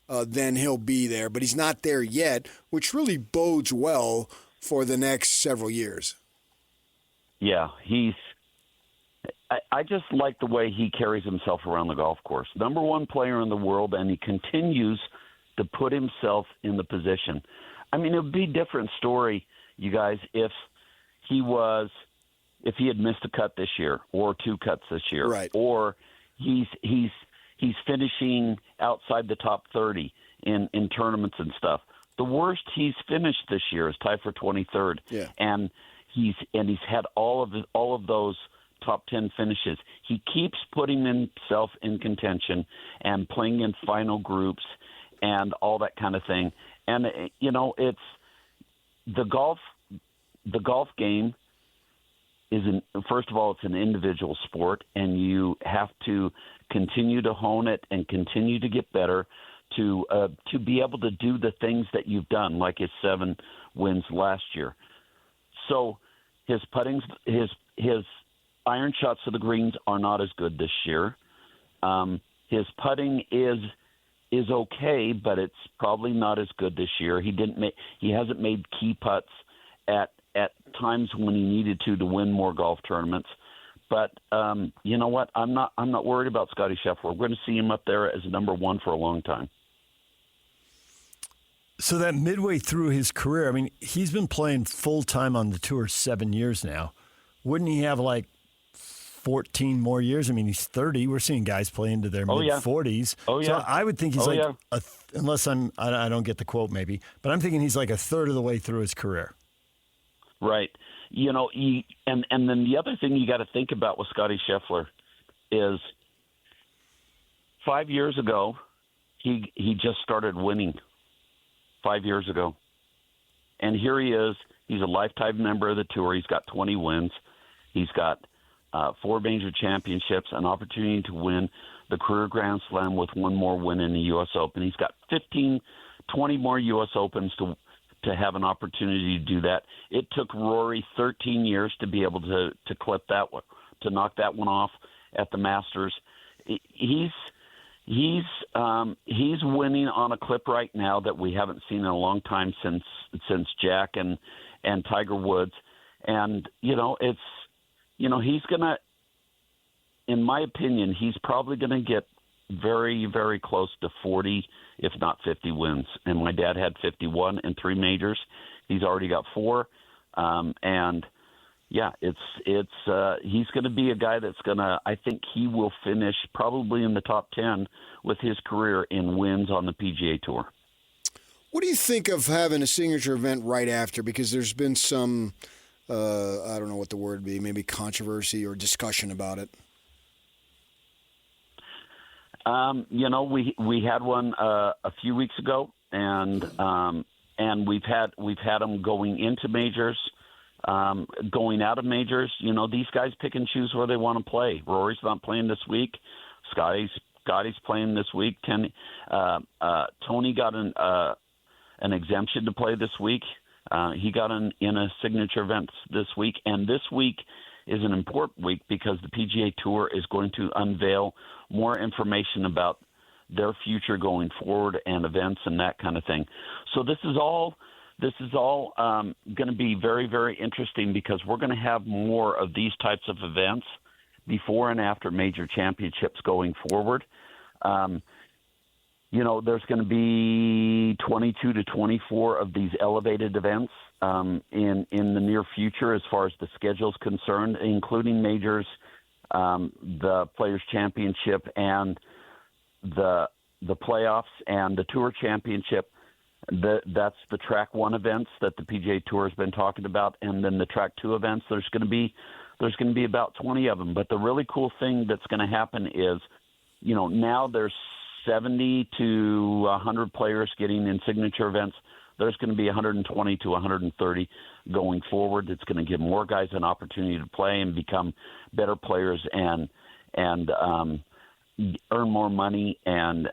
then he'll be there. But he's not there yet, which really bodes well for the next several years. Yeah, I just like the way he carries himself around the golf course. Number 1 player in the world, and he continues to put himself in the position. I mean, it would be a different story, you guys, if he had missed a cut this year or 2 cuts this year, right? Or he's finishing outside the top 30 in tournaments and stuff. The worst he's finished this year is tied for 23rd, yeah. And he's had all of those top 10 finishes. He keeps putting himself in contention and playing in final groups and all that kind of thing. And it's the golf game first of all, it's an individual sport, and you have to continue to hone it and continue to get better to be able to do the things that you've done, like his 7 wins last year. So his puttings, his iron shots to the greens are not as good this year. His putting is okay, but it's probably not as good this year. He hasn't made key putts at times when he needed to win more golf tournaments. But you know what? I'm not worried about Scottie Scheffler. We're going to see him up there as number 1 for a long time. So that midway through his career, I mean, he's been playing full time on the tour 7 years now. Wouldn't he have like 14 more years? I mean, he's 30. We're seeing guys play into their mid-40s. Oh, yeah. So I would think he's unless I don't get the quote maybe, but I'm thinking he's like a third of the way through his career. Right. And then the other thing you got to think about with Scottie Scheffler is 5 years ago, he just started winning 5 years ago. And here he is. He's a lifetime member of the tour. He's got 20 wins. He's got 4 major championships, an opportunity to win the career Grand Slam with 1 more win in the U.S. Open. He's got 20 more U.S. Opens to have an opportunity to do that. It took Rory 13 years to be able to clip that one, to knock that one off at the Masters. He's winning on a clip right now that we haven't seen in a long time since Jack and Tiger Woods. And, he's going to, in my opinion, he's probably going to get very, very close to 40, if not 50 wins. And my dad had 51 in 3 majors. He's already got 4. And yeah, he's going to be a guy that's going to, I think he will finish probably in the top 10 with his career in wins on the PGA Tour. What do you think of having a signature event right after? Because there's been some, I don't know what the word would be, maybe controversy or discussion about it. We had one a few weeks ago, and we've had them going into majors going out of majors, these guys pick and choose where they want to play. Rory's not playing this week. Scotty's playing this week. Tony got an exemption to play this week. He got in a signature event this week, and this week is an important week because the PGA Tour is going to unveil more information about their future going forward and events and that kind of thing. So this is all going to be very, very interesting because we're going to have more of these types of events before and after major championships going forward. There's going to be 22 to 24 of these elevated events in the near future as far as the schedule's concerned, including majors, the Players' Championship, and the playoffs and the Tour Championship. That's the Track 1 events that the PGA Tour has been talking about, and then the Track 2 events. There's going to be about 20 of them. But the really cool thing that's going to happen is, now there's 70 to 100 players getting in signature events. There's going to be 120 to 130 going forward. It's going to give more guys an opportunity to play and become better players and earn more money and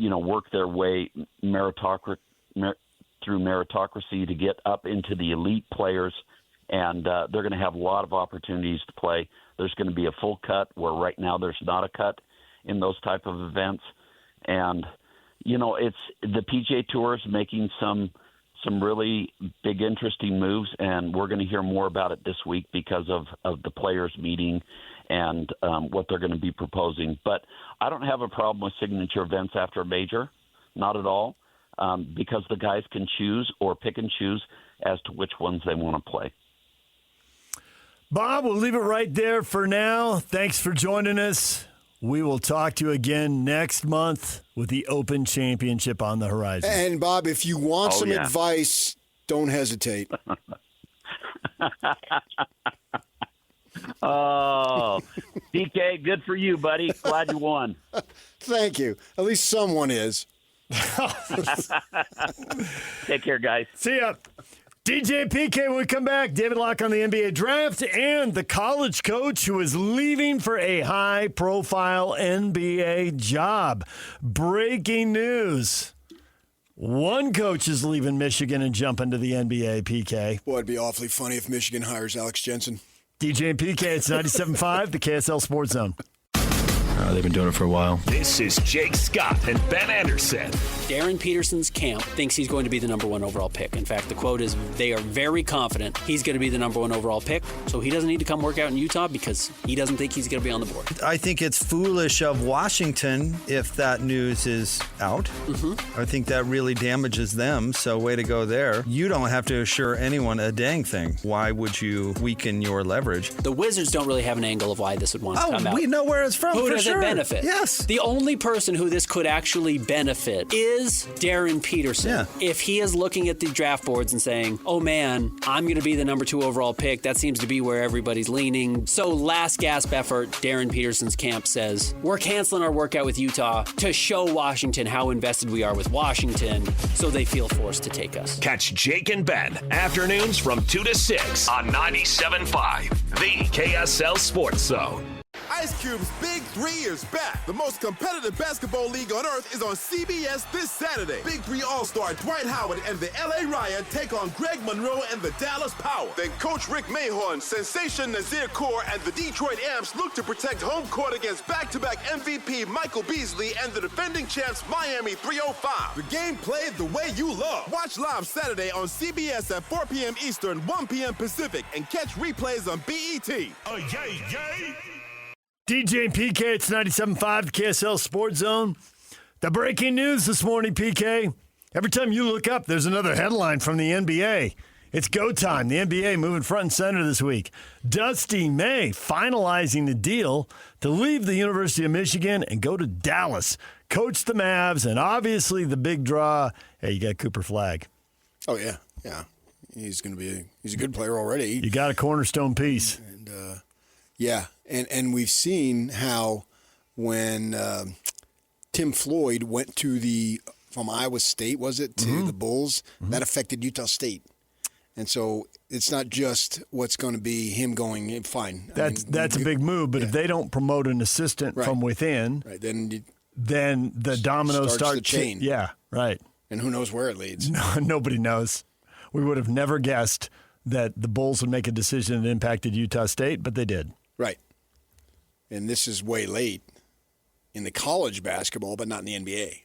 work their way through meritocracy to get up into the elite players. And they're going to have a lot of opportunities to play. There's going to be a full cut where right now there's not a cut in those type of events. And, it's the PGA Tour is making some really big, interesting moves, and we're going to hear more about it this week because of the players meeting and what they're going to be proposing. But I don't have a problem with signature events after a major, not at all, because the guys can choose or pick and choose as to which ones they want to play. Bob, we'll leave it right there for now. Thanks for joining us. We will talk to you again next month with the Open Championship on the horizon. And, Bob, if you want some advice, don't hesitate. Oh, PK, good for you, buddy. Glad you won. Thank you. At least someone is. Take care, guys. See ya. DJ PK when we come back. David Locke on the NBA draft and the college coach who is leaving for a high-profile NBA job. Breaking news. One coach is leaving Michigan and jumping to the NBA, PK. Boy, it'd be awfully funny if Michigan hires Alex Jensen. DJ and PK, it's 97.5, the KSL Sports Zone. They've been doing it for a while. This is Jake Scott and Ben Anderson. Darren Peterson's camp thinks he's going to be the number 1 overall pick. In fact, the quote is they are very confident he's going to be the number 1 overall pick, so he doesn't need to come work out in Utah because he doesn't think he's going to be on the board. I think it's foolish of Washington if that news is out. I think that really damages them, so way to go there. You don't have to assure anyone a dang thing. Why would you weaken your leverage? The Wizards don't really have an angle of why this would want to come out. We know where it's from, Who for does sure. it benefit? Yes. The only person who this could actually benefit is Darren Peterson. Yeah. If he is looking at the draft boards and saying, oh man, I'm going to be the number 2 overall pick, that seems to be where everybody's leaning. So last gasp effort, Darren Peterson's camp says, we're canceling our workout with Utah to show Washington how invested we are with Washington, so they feel forced to take us. Catch Jake and Ben afternoons from 2 to 6 on 97.5, the KSL Sports Zone. Ice Cube's Big 3 is back. The most competitive basketball league on earth is on CBS this Saturday. Big 3 All-Star Dwight Howard and the LA Riot take on Greg Monroe and the Dallas Power. Then Coach Rick Mahorn, Sensation Nazir Kaur, and the Detroit Amps look to protect home court against back-to-back MVP Michael Beasley and the defending champs Miami 305. The game played the way you love. Watch live Saturday on CBS at 4 p.m. Eastern, 1 p.m. Pacific, and catch replays on BET. Oh, yay, yay! DJ and PK, it's 97.5, the KSL Sports Zone. The breaking news this morning, PK. Every time you look up, there's another headline from the NBA. It's go time. The NBA moving front and center this week. Dusty May finalizing the deal to leave the University of Michigan and go to Dallas. Coach the Mavs, and obviously the big draw. Hey, you got Cooper Flagg. Oh, yeah. He's going to be he's a good player already. You got a cornerstone piece. And, yeah. And we've seen how when Tim Floyd went from Iowa State, was it, to the Bulls, that affected Utah State. And so it's not just what's going to be him going, fine. That's a big move, but if they don't promote an assistant from within, then the dominoes start the chain. Yeah, right. And who knows where it leads? No, nobody knows. We would have never guessed that the Bulls would make a decision that impacted Utah State, but they did. Right. And this is way late in the college basketball, but not in the NBA.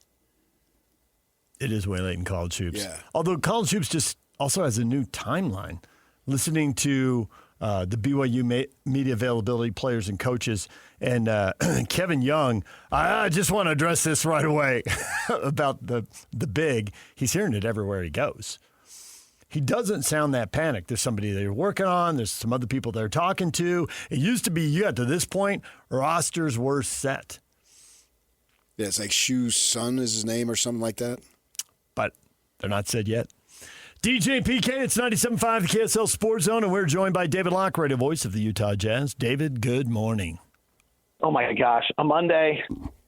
It is way late in college hoops. Yeah. Although college hoops just also has a new timeline. Listening to the BYU media availability players and coaches and Kevin Young, I just want to address this right away about the big. He's hearing it everywhere he goes. He doesn't sound that panicked. There's somebody they're working on. There's some other people they're talking to. It used to be you got to this point, rosters were set. Yeah, it's like Shu's son is his name or something like that. But they're not said yet. DJ and PK, it's 97.5, the KSL Sports Zone, and we're joined by David Locke, radio voice of the Utah Jazz. David, good morning. Oh, my gosh. A Monday,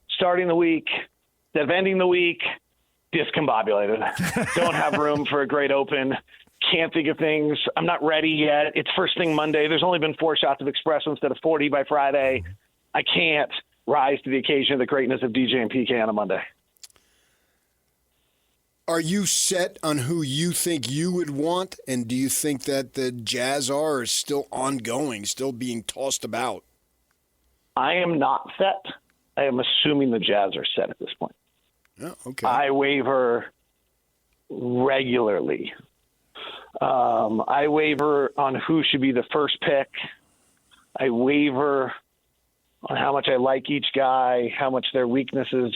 starting the week, ending the week, discombobulated. Don't have room for a great open. Can't think of things. I'm not ready yet. It's first thing Monday. There's only been 4 shots of espresso instead of 40 by Friday. I can't rise to the occasion of the greatness of DJ and PK on a Monday. Are you set on who you think you would want? And do you think that the Jazz are still ongoing, still being tossed about? I am not set. I am assuming the Jazz are set at this point. Oh, okay. I waver regularly. I waver on who should be the first pick. I waver on how much I like each guy, how much their weaknesses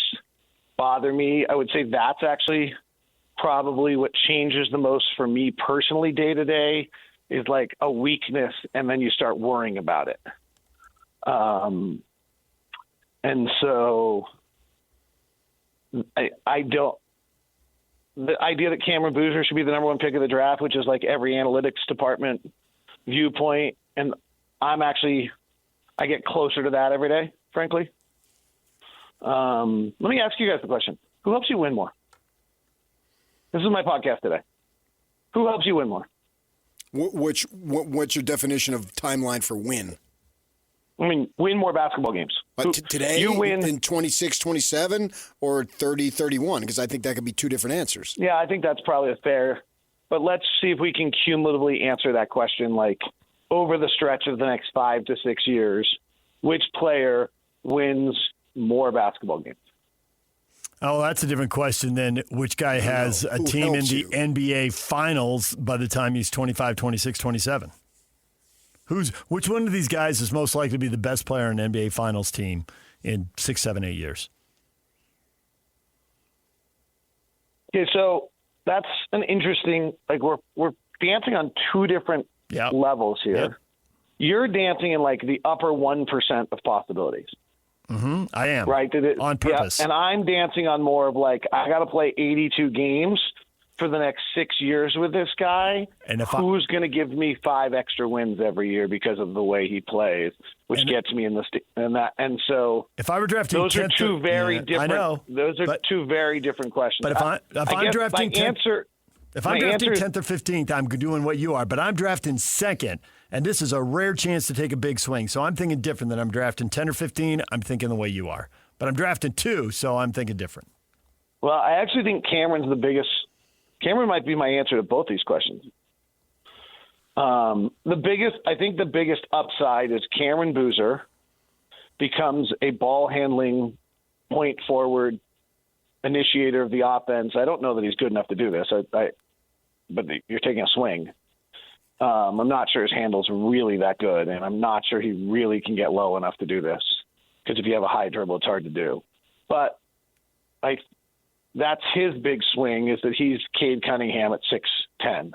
bother me. I would say that's actually probably what changes the most for me personally day to day is like a weakness, and then you start worrying about it. And so I don't. The idea that Cameron Boozer should be the number 1 pick of the draft, which is like every analytics department viewpoint, and I get closer to that every day, frankly. Let me ask you guys the question: who helps you win more? This is my podcast today. Who helps you win more? What's your definition of timeline for win? I mean, win more basketball games. Today, you win in 26, 27, or 30, 31? Because I think that could be 2 different answers. Yeah, I think that's probably fair. But let's see if we can cumulatively answer that question, like over the stretch of the next 5 to 6 years, which player wins more basketball games? Oh, that's a different question than which guy has a team in the NBA Finals by the time he's 25, 26, 27. Which one of these guys is most likely to be the best player on an NBA Finals team in 6, 7, 8 years? Okay, so that's an interesting. Like we're dancing on 2 different levels here. Yep. You're dancing in like the upper 1% of possibilities. Mm-hmm. I am. Right? On purpose. Yeah, and I'm dancing on more of like, I got to play 82 games for the next 6 years with this guy. And who's going to give me 5 extra wins every year because of the way he plays, which gets me in the and so if I were drafting, those are 2 very different. I know. Those are 2 very different questions. But if I'm drafting 10th or 15th, I'm doing what you are. But I'm drafting 2nd. And this is a rare chance to take a big swing. So I'm thinking different than I'm drafting 10 or 15. I'm thinking the way you are. But I'm drafting 2, so I'm thinking different. Well, I actually think Cameron's the biggest. Cameron might be my answer to both these questions. The biggest upside is Cameron Boozer becomes a ball-handling, point-forward initiator of the offense. I don't know that he's good enough to do this, but you're taking a swing. I'm not sure his handle's really that good, and I'm not sure he really can get low enough to do this because if you have a high dribble, it's hard to do. But that's his big swing is that he's Cade Cunningham at 6'10",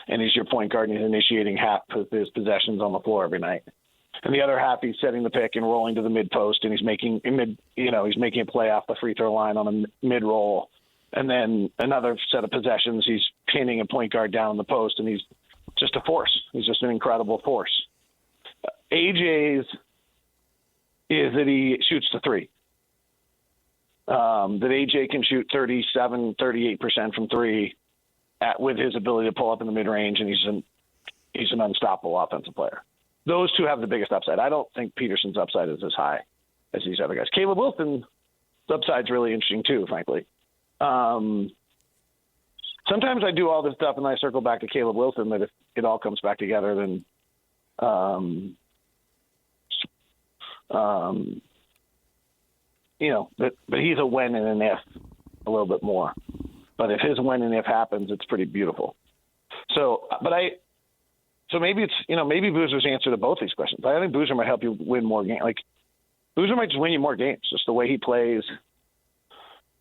and he's your point guard, and he's initiating half of his possessions on the floor every night. And the other half, he's setting the pick and rolling to the mid post, and he's making a play off the free throw line on a mid roll. And then another set of possessions, he's pinning a point guard down in the post, and he's just a force. He's just an incredible force. AJ's is that he shoots the 3. That AJ can shoot 37, 38% from 3 with his ability to pull up in the mid-range, and he's an unstoppable offensive player. Those two have the biggest upside. I don't think Peterson's upside is as high as these other guys. Caleb Wilson's upside's really interesting too, frankly. Sometimes I do all this stuff and I circle back to Caleb Wilson, but if it all comes back together, then but he's a when and an if a little bit more. But if his when and if happens, it's pretty beautiful. So maybe it's, maybe Boozer's answer to both these questions. I think Boozer might help you win more games. Like, Boozer might just win you more games, just the way he plays.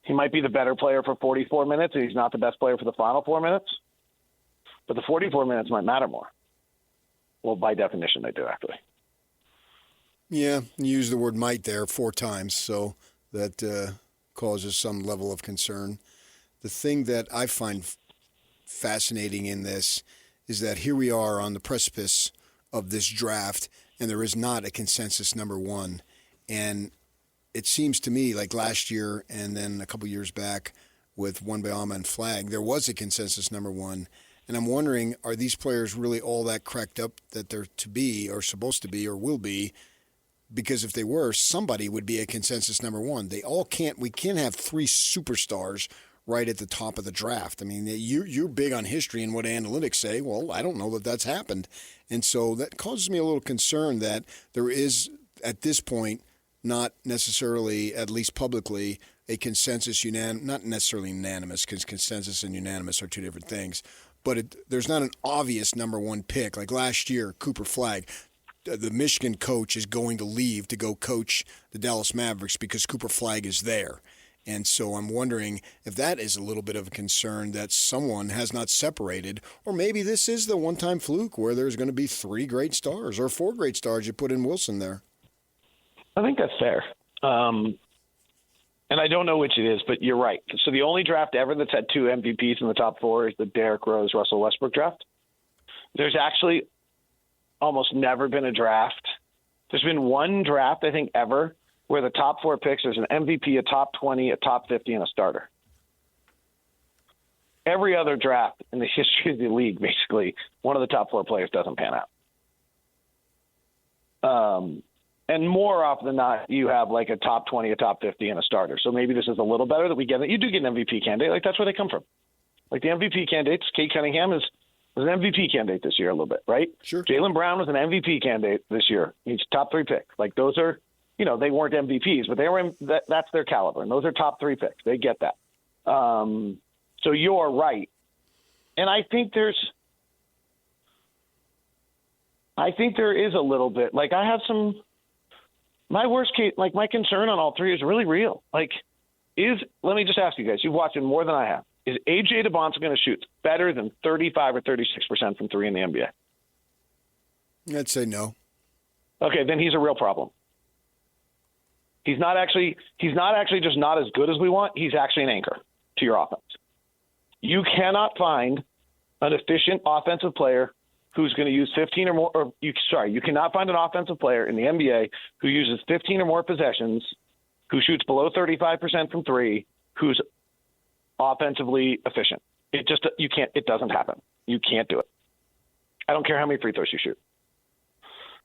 He might be the better player for 44 minutes, and he's not the best player for the final 4 minutes. But the 44 minutes might matter more. Well, by definition, they do, actually. Yeah, you use the word might there 4 times, so that causes some level of concern. The thing that I find fascinating in this is that here we are on the precipice of this draft, and there is not a consensus number one. And it seems to me like last year and then a couple years back with Wembanyama and Flag, there was a consensus number one. And I'm wondering, are these players really all that cracked up that they're to be or supposed to be or will be? Because if they were, somebody would be a consensus number one. We can't have 3 superstars right at the top of the draft. I mean, you're big on history and what analytics say. Well, I don't know that that's happened. And so that causes me a little concern that there is, at this point, not necessarily, at least publicly, a consensus, not necessarily unanimous, because consensus and unanimous are 2 different things, but there's not an obvious number one pick. Like last year, Cooper Flag, the Michigan coach is going to leave to go coach the Dallas Mavericks because Cooper Flag is there. And so I'm wondering if that is a little bit of a concern that someone has not separated, or maybe this is the one-time fluke where there's going to be 3 great stars or 4 great stars. You put in Wilson there. I think that's fair. And I don't know which it is, but you're right. So the only draft ever that's had 2 MVPs in the top 4 is the Derrick Rose, Russell Westbrook draft. There's actually almost never been a draft. There's been one draft, I think, ever where the top 4 picks, there's an MVP, a top 20, a top 50, and a starter. Every other draft in the history of the league, basically, one of the top 4 players doesn't pan out. And more often than not, you have like a top 20, a top 50, and a starter. So maybe this is a little better that we get it. You do get an MVP candidate. Like, that's where they come from. Like, the MVP candidates, Cade Cunningham was an MVP candidate this year a little bit, right? Sure. Jaylen Brown was an MVP candidate this year. He's top 3 pick. Like, those are, they weren't MVPs, but they were that's their caliber. And those are top 3 picks. They get that. So you're right. And I think there is a little bit. Like, I have my worst case, like, my concern on all 3 is really real. Like, let me just ask you guys, you've watched it more than I have. Is A.J. DeBonta going to shoot better than 35 or 36% from 3 in the NBA? I'd say no. Okay, then he's a real problem. He's not actually just not as good as we want. He's actually an anchor to your offense. You cannot find an efficient offensive player who's going to use 15 or more, you cannot find an offensive player in the NBA who uses 15 or more possessions, who shoots below 35% from 3, who's offensively efficient. It doesn't happen. You can't do it. I don't care how many free throws you shoot.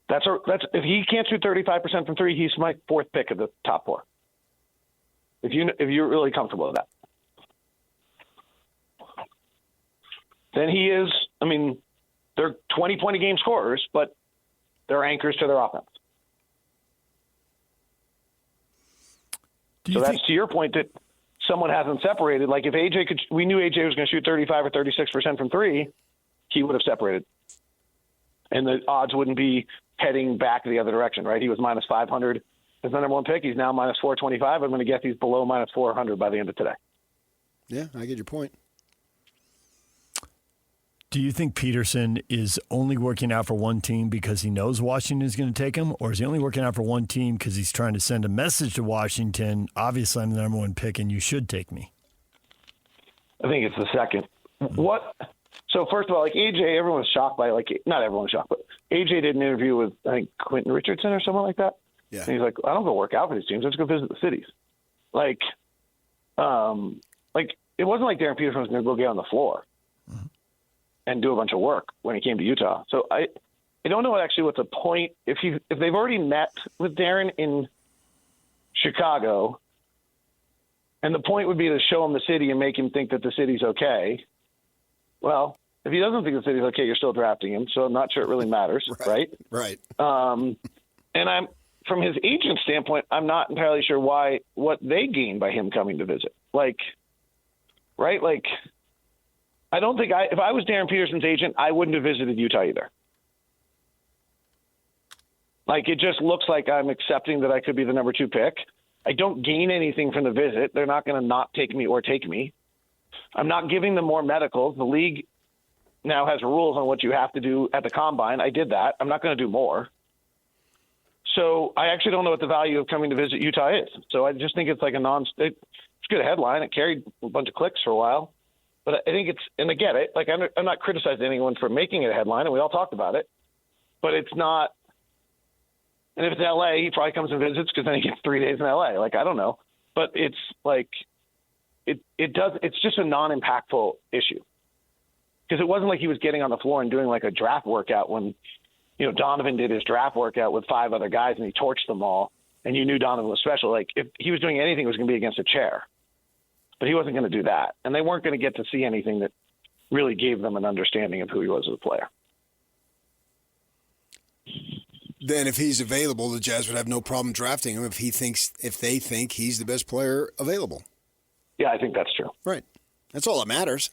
If he can't shoot 35% from 3, he's my 4th pick of the top 4. If you're really comfortable with that. Then he is, they're 20-point a game scorers, but they're anchors to their offense. That's to your point that someone hasn't separated. Like, if we knew AJ was going to shoot 35 or 36% from 3, he would have separated. And the odds wouldn't be heading back the other direction, right? He was minus 500 as the number 1 pick. He's now minus 425. I'm going to guess he's below minus 400 by the end of today. Yeah, I get your point. Do you think Peterson is only working out for one team because he knows Washington is going to take him, or is he only working out for one team because he's trying to send a message to Washington, obviously I'm the number 1 pick and you should take me? I think it's the second. So first of all, like, AJ, everyone's shocked by, like, not everyone's shocked, but AJ did an interview with, I think, Quentin Richardson or someone like that. Yeah. And he's like, I don't go work out for these teams. I just go visit the cities. Like, it wasn't like Darren Peterson was going to go get on the floor. and do a bunch of work when he came to Utah. So I don't know actually what the point, if they've already met with Darren in Chicago, and the point would be to show him the city and make him think that the city's okay. Well, if he doesn't think the city's okay, you're still drafting him. So I'm not sure it really matters, right? Right. And from his agent standpoint, I'm not entirely sure what they gain by him coming to visit. Like, right? Like, I don't think if I was Darren Peterson's agent, I wouldn't have visited Utah either. Like, it just looks like I'm accepting that I could be the number 2 pick. I don't gain anything from the visit. They're not going to not take me or take me. I'm not giving them more medicals. The league now has rules on what you have to do at the combine. I did that. I'm not going to do more. So I actually don't know what the value of coming to visit Utah is. So I just think it's like it's a good headline. It carried a bunch of clicks for a while. But I think and I get it. Like, I'm not criticizing anyone for making it a headline, and we all talked about it. But it's not. And if it's LA, he probably comes and visits because then he gets 3 days in LA. Like, I don't know. But it's like, it's just a non-impactful issue. Because it wasn't like he was getting on the floor and doing like a draft workout when, Donovan did his draft workout with 5 other guys and he torched them all. And you knew Donovan was special. Like, if he was doing anything, it was going to be against a chair. But he wasn't going to do that. And they weren't going to get to see anything that really gave them an understanding of who he was as a player. Then if he's available, the Jazz would have no problem drafting him if they think he's the best player available. Yeah, I think that's true. Right. That's all that matters.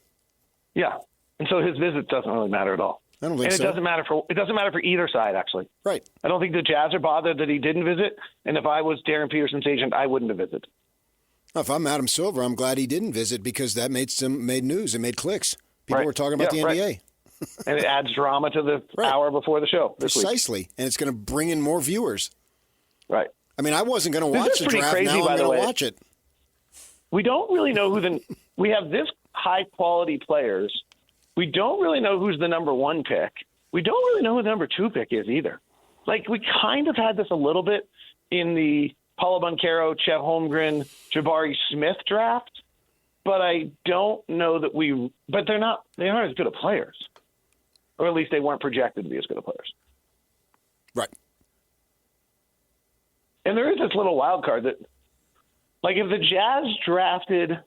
Yeah. And so his visit doesn't really matter at all. I don't think so. It doesn't matter for either side, actually. Right. I don't think the Jazz are bothered that he didn't visit. And if I was Darren Peterson's agent, I wouldn't have visited. If I'm Adam Silver, I'm glad he didn't visit because that made news. It made clicks. People were talking about the NBA. Right. And it adds drama to the hour before the show this Precisely. week. And it's going to bring in more viewers. Right. I mean, I wasn't going to watch the draft. Crazy, now I'm going to watch it. We don't really know we have this high-quality players. We don't really know who's the number 1 pick. We don't really know who the number 2 pick is either. Like, we kind of had this a little bit in the Paulo Banchero, Chet Holmgren, Jabari Smith draft, but I don't know that but they aren't as good of players. Or at least they weren't projected to be as good of players. Right. And there is this little wild card that, like, if the Jazz drafted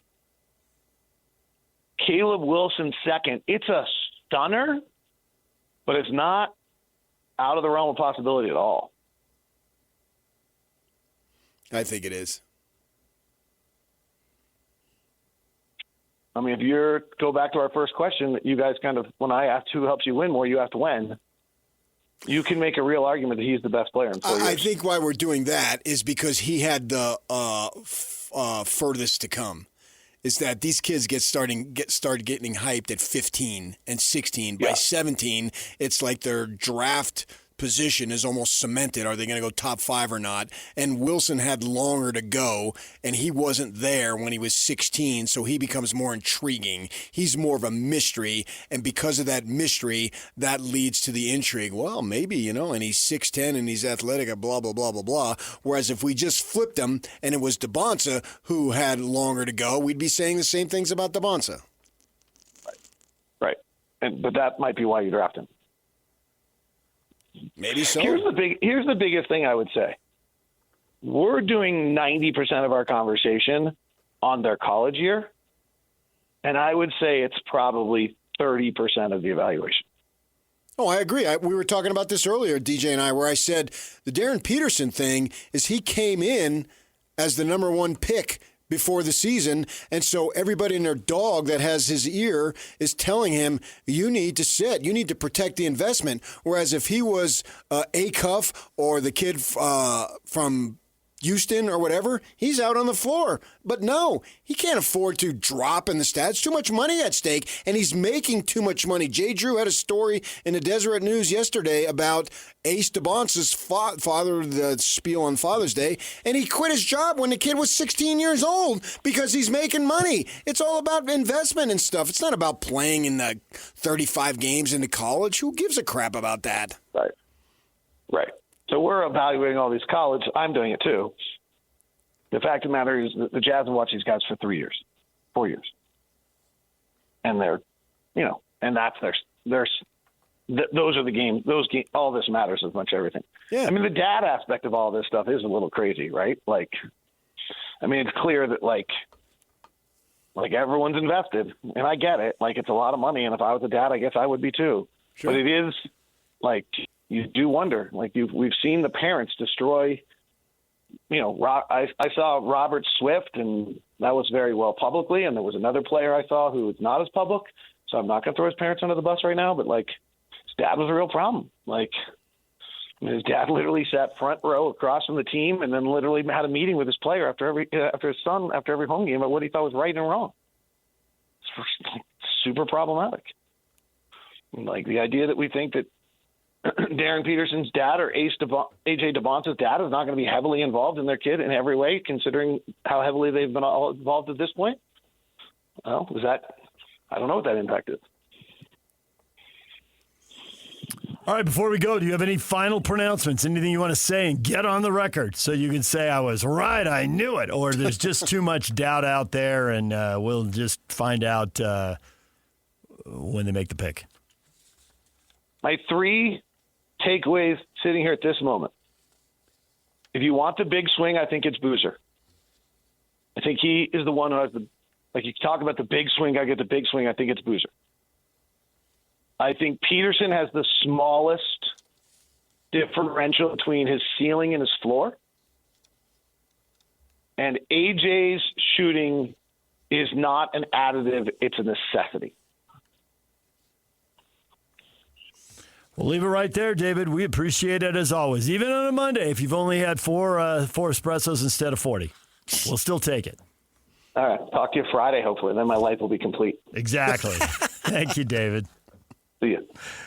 Caleb Wilson second, it's a stunner, but it's not out of the realm of possibility at all. I think it is. I mean, if go back to our first question that you guys when I asked who helps you win more, you have to win. You can make a real argument that he's the best player in 4 years. I think why we're doing that is because he had the furthest to come. Is that these kids started getting hyped at 15 and 16. By 17, it's like their draft position is almost cemented. Are they going to go top 5 or not? And Wilson had longer to go, and he wasn't there when he was 16, so he becomes more intriguing. He's more of a mystery, and because of that mystery, that leads to the intrigue. Well, maybe, and he's 6'10", and he's athletic, and blah, blah, blah, blah, blah. Whereas if we just flipped him, and it was Dunseth who had longer to go, we'd be saying the same things about Dunseth. Right. But that might be why you draft him. Maybe so. Here's the biggest thing I would say. We're doing 90% of our conversation on their college year, and I would say it's probably 30% of the evaluation. Oh, I agree. We were talking about this earlier, DJ and I, where I said the Darren Peterson thing is he came in as the number 1 pick before the season, and so everybody and their dog that has his ear is telling him, you need to sit, you need to protect the investment. Whereas if he was Acuff or the kid from Houston or whatever, he's out on the floor. But no, he can't afford to drop in the stats. Too much money at stake, and he's making too much money. Jay Drew had a story in the Deseret News yesterday about Ace Dunseth's father, the spiel on Father's Day, and he quit his job when the kid was 16 years old because he's making money. It's all about investment and stuff. It's not about playing in the 35 games into college. Who gives a crap about that? Right. So we're evaluating all these college. I'm doing it too. The fact of the matter is that the Jazz have watched these guys for 4 years. And they're, and that's those are the games. All this matters as much as everything. Yeah. I mean, the dad aspect of all this stuff is a little crazy, right? Like, I mean, it's clear that like everyone's invested, and I get it. Like, it's a lot of money, and if I was a dad, I guess I would be too. Sure. But it is like you do wonder. Like we've seen the parents destroy. You know, I saw Robert Swift, and that was very well publicly. And there was another player I saw who was not as public. So I'm not going to throw his parents under the bus right now. But like, his dad was a real problem. Like, his dad literally sat front row across from the team, and then literally had a meeting with his player after every home game about what he thought was right and wrong. It's super problematic. Like the idea that we think that Darren Peterson's dad or AJ DeBonce's dad is not going to be heavily involved in their kid in every way, considering how heavily they've been all involved at this point. Well, I don't know what that impact is. All right, before we go, do you have any final pronouncements? Anything you want to say and get on the record so you can say I was right, I knew it, or there's just too much doubt out there and we'll just find out when they make the pick? My 3 takeaways sitting here at this moment. If you want the big swing, I think it's Boozer. I think he is the one who has like you talk about the big swing, I get the big swing, I think it's Boozer. I think Peterson has the smallest differential between his ceiling and his floor. And AJ's shooting is not an additive, it's a necessity. We'll leave it right there, David. We appreciate it as always. Even on a Monday, if you've only had four espressos instead of 40, we'll still take it. All right. Talk to you Friday, hopefully. Then my life will be complete. Exactly. Thank you, David. See ya.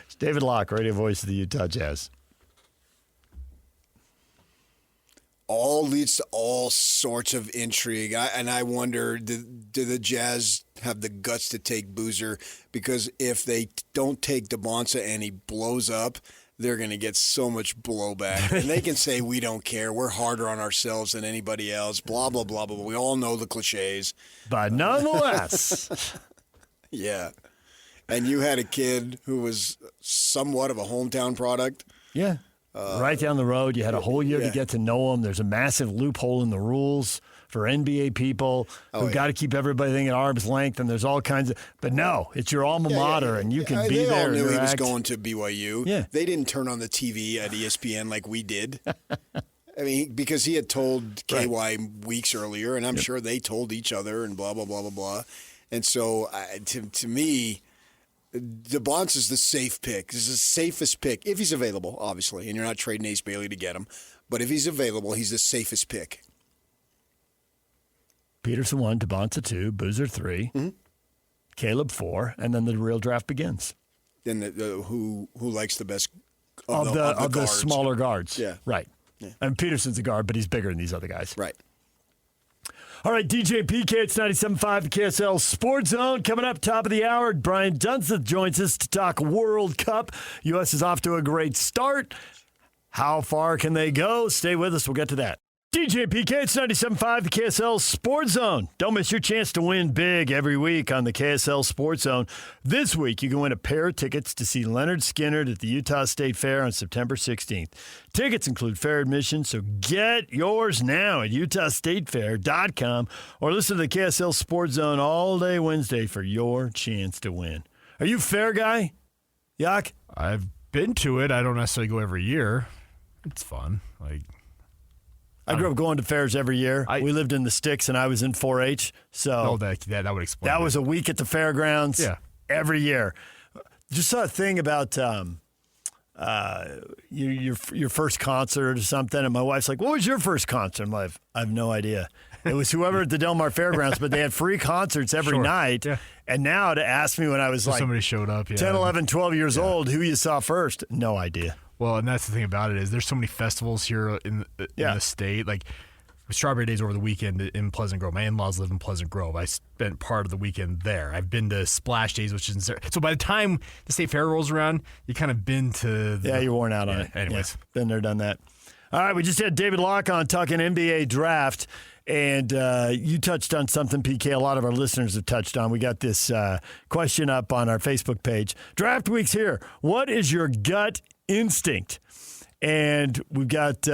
It's David Locke, radio voice of the Utah Jazz. All leads to all sorts of intrigue. I wonder, do the Jazz have the guts to take Boozer? Because if they don't take DeBonce and he blows up, they're going to get so much blowback. And they can say, we don't care. We're harder on ourselves than anybody else, blah, blah, blah, blah. We all know the cliches. But nonetheless. Yeah. And you had a kid who was somewhat of a hometown product. Yeah. Right down the road. You had a whole year to get to know him. There's a massive loophole in the rules for NBA people who've got to keep everything at arm's length, and there's all kinds of – but no, it's your alma mater, and you can be there. They all knew he was interact. going to BYU. Yeah. They didn't turn on the TV at ESPN like we did. I mean, because he had told KY weeks earlier, and I'm sure they told each other and blah, blah, blah, blah, blah. And so, to me – DeBonce is the safe pick. This is the safest pick, if he's available, obviously, and you're not trading Ace Bailey to get him. But if he's available, he's the safest pick. Peterson 1, DeBonce 2, Boozer 3, Caleb 4, and then the real draft begins. Then who likes the best of the guards. smaller guards? Yeah. Right. Yeah. And Peterson's a guard, but he's bigger than these other guys. Right. All right, DJ PK, it's 97.5, the KSL Sports Zone. Coming up, top of the hour, Brian Dunseth joins us to talk World Cup. U.S. is off to a great start. How far can they go? Stay with us. We'll get to that. DJ PK, it's 97.5, the KSL Sports Zone. Don't miss your chance to win big every week on the KSL Sports Zone. This week, you can win a pair of tickets to see Leonard Skinner at the Utah State Fair on September 16th. Tickets include fair admission, so get yours now at utahstatefair.com or listen to the KSL Sports Zone all day Wednesday for your chance to win. Are you a fair guy, Yak? I've been to it. I don't necessarily go every year. It's fun. I grew up going to fairs every year. We lived in the sticks, and I was in 4-H. So that would explain. That was a week at the fairgrounds. Every year. Just saw a thing about your first concert or something, and my wife's like, "What was your first concert?" I'm like, "I have no idea." It was whoever at the Del Mar Fairgrounds, but they had free concerts every night. Yeah. And now to ask me when I was somebody showed up, 10, 11, 12 years old, who you saw first, no idea. Well, and that's the thing about it is there's so many festivals here in the state. Like Strawberry Days over the weekend in Pleasant Grove. My in-laws live in Pleasant Grove. I spent part of the weekend there. I've been to Splash Days, which is so by the time the state fair rolls around, you kind of been to you're worn out on it. Anyways, been there, done that. All right, we just had David Locke on talking NBA draft. And you touched on something, PK, a lot of our listeners have touched on. We got this question up on our Facebook page. Draft week's here. What is your gut instinct? And we've got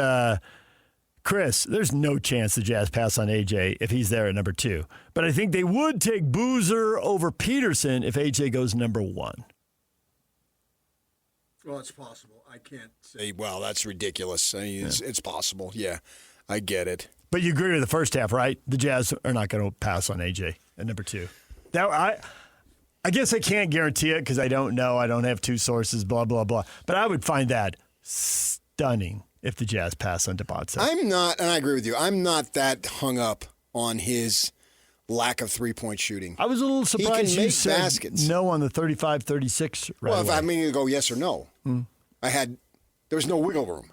Chris. There's no chance the Jazz pass on AJ if he's there at number 2. But I think they would take Boozer over Peterson if AJ goes number 1. Well, it's possible. I can't say, well, that's ridiculous. I mean, it's possible. Yeah, I get it. But you agree with the first half, right? The Jazz are not going to pass on AJ at number 2. I guess I can't guarantee it because I don't know. I don't have 2 sources, blah, blah, blah. But I would find that stunning if the Jazz pass on Dunseth. I'm not, and I agree with you, I'm not that hung up on his lack of three-point shooting. I was a little surprised he can you make said baskets. no on the 35-36 right Well, away. if I mean to go yes or no, there was no wiggle room.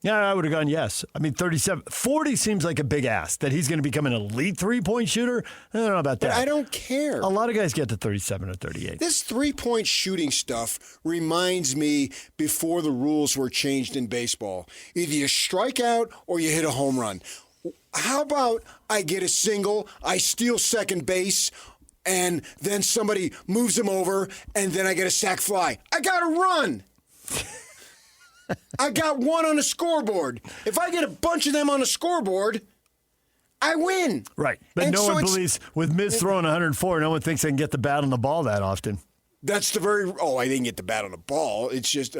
Yeah, I would have gone yes. I mean, 40 seems like a big ask. That he's going to become an elite three-point shooter? I don't know about that. But I don't care. A lot of guys get to 37 or 38. This three-point shooting stuff reminds me before the rules were changed in baseball. Either you strike out or you hit a home run. How about I get a single, I steal second base, and then somebody moves him over, and then I get a sac fly? I got to run. I got one on the scoreboard. If I get a bunch of them on the scoreboard, I win. Right. But And no so one it's- believes, with Miz throwing 104, no one thinks they can get the bat on the ball that often. That's the very. Oh, I didn't get the bat on the ball. It's just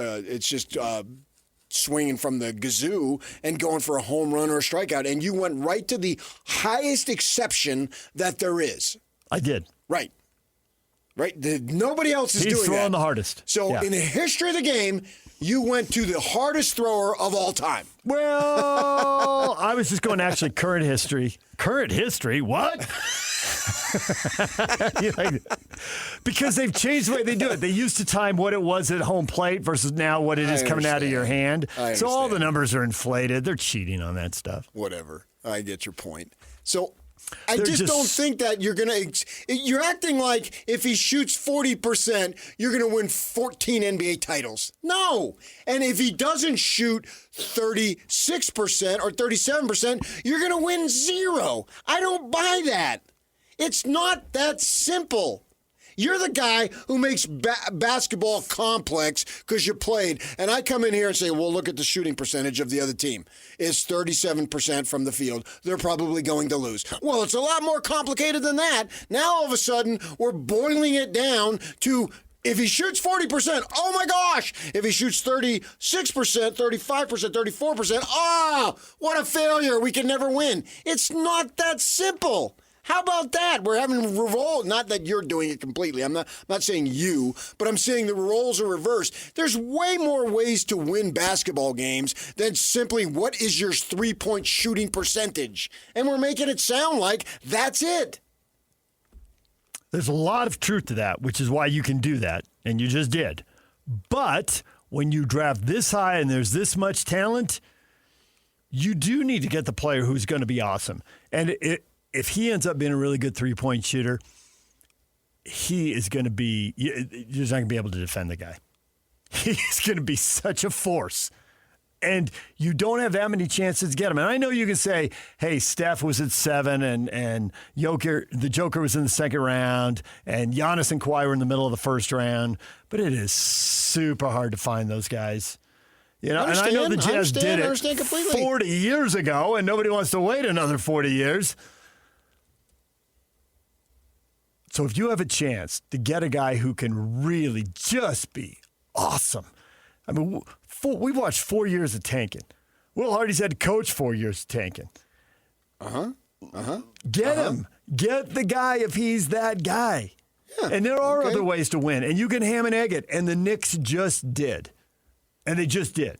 swinging from the gazoo and going for a home run or a strikeout. And you went right to the highest exception that there is. I did. Right. Nobody else is He's doing that. He's throwing the hardest. So Yeah. in the history of the game, you went to the hardest thrower of all time. Well, I was just going actually current history. Current history? What? Because they've changed the way they do it. They used to time what it was at home plate versus now what it is coming out of your hand. So all the numbers are inflated. They're cheating on that stuff. Whatever. I get your point. So I They're just don't think that you're acting like if he shoots 40%, you're going to win 14 NBA titles. No. And if he doesn't shoot 36% or 37%, you're going to win 0. I don't buy that. It's not that simple. You're the guy who makes basketball complex because you played. And I come in here and say, well, look at the shooting percentage of the other team. It's 37% from the field. They're probably going to lose. Well, it's a lot more complicated than that. Now, all of a sudden, we're boiling it down to if he shoots 40%, oh my gosh. If he shoots 36%, 35%, 34%, what a failure. We can never win. It's not that simple. How about that? We're having revolt. Not that you're doing it completely. I'm not saying you, but I'm saying the roles are reversed. There's way more ways to win basketball games than simply what is your three-point shooting percentage. And we're making it sound like that's it. There's a lot of truth to that, which is why you can do that, and you just did. But when you draft this high and there's this much talent, you do need to get the player who's going to be awesome. And if he ends up being a really good three-point shooter, he is going to be – you're not going to be able to defend the guy. He's going to be such a force. And you don't have that many chances to get him. And I know you can say, hey, Steph was at 7 and the Joker was in the second round and Giannis and Kawhi were in the middle of the first round. But it is super hard to find those guys. You know, and I know the Jazz did it 40 years ago, and nobody wants to wait another 40 years. So if you have a chance to get a guy who can really just be awesome. I mean, we watched 4 years of tanking. Will Hardy's head coach 4 years of tanking. Get him. Get the guy if he's that guy. Yeah, and there are other ways to win. And you can ham and egg it. And the Knicks just did. And they just did.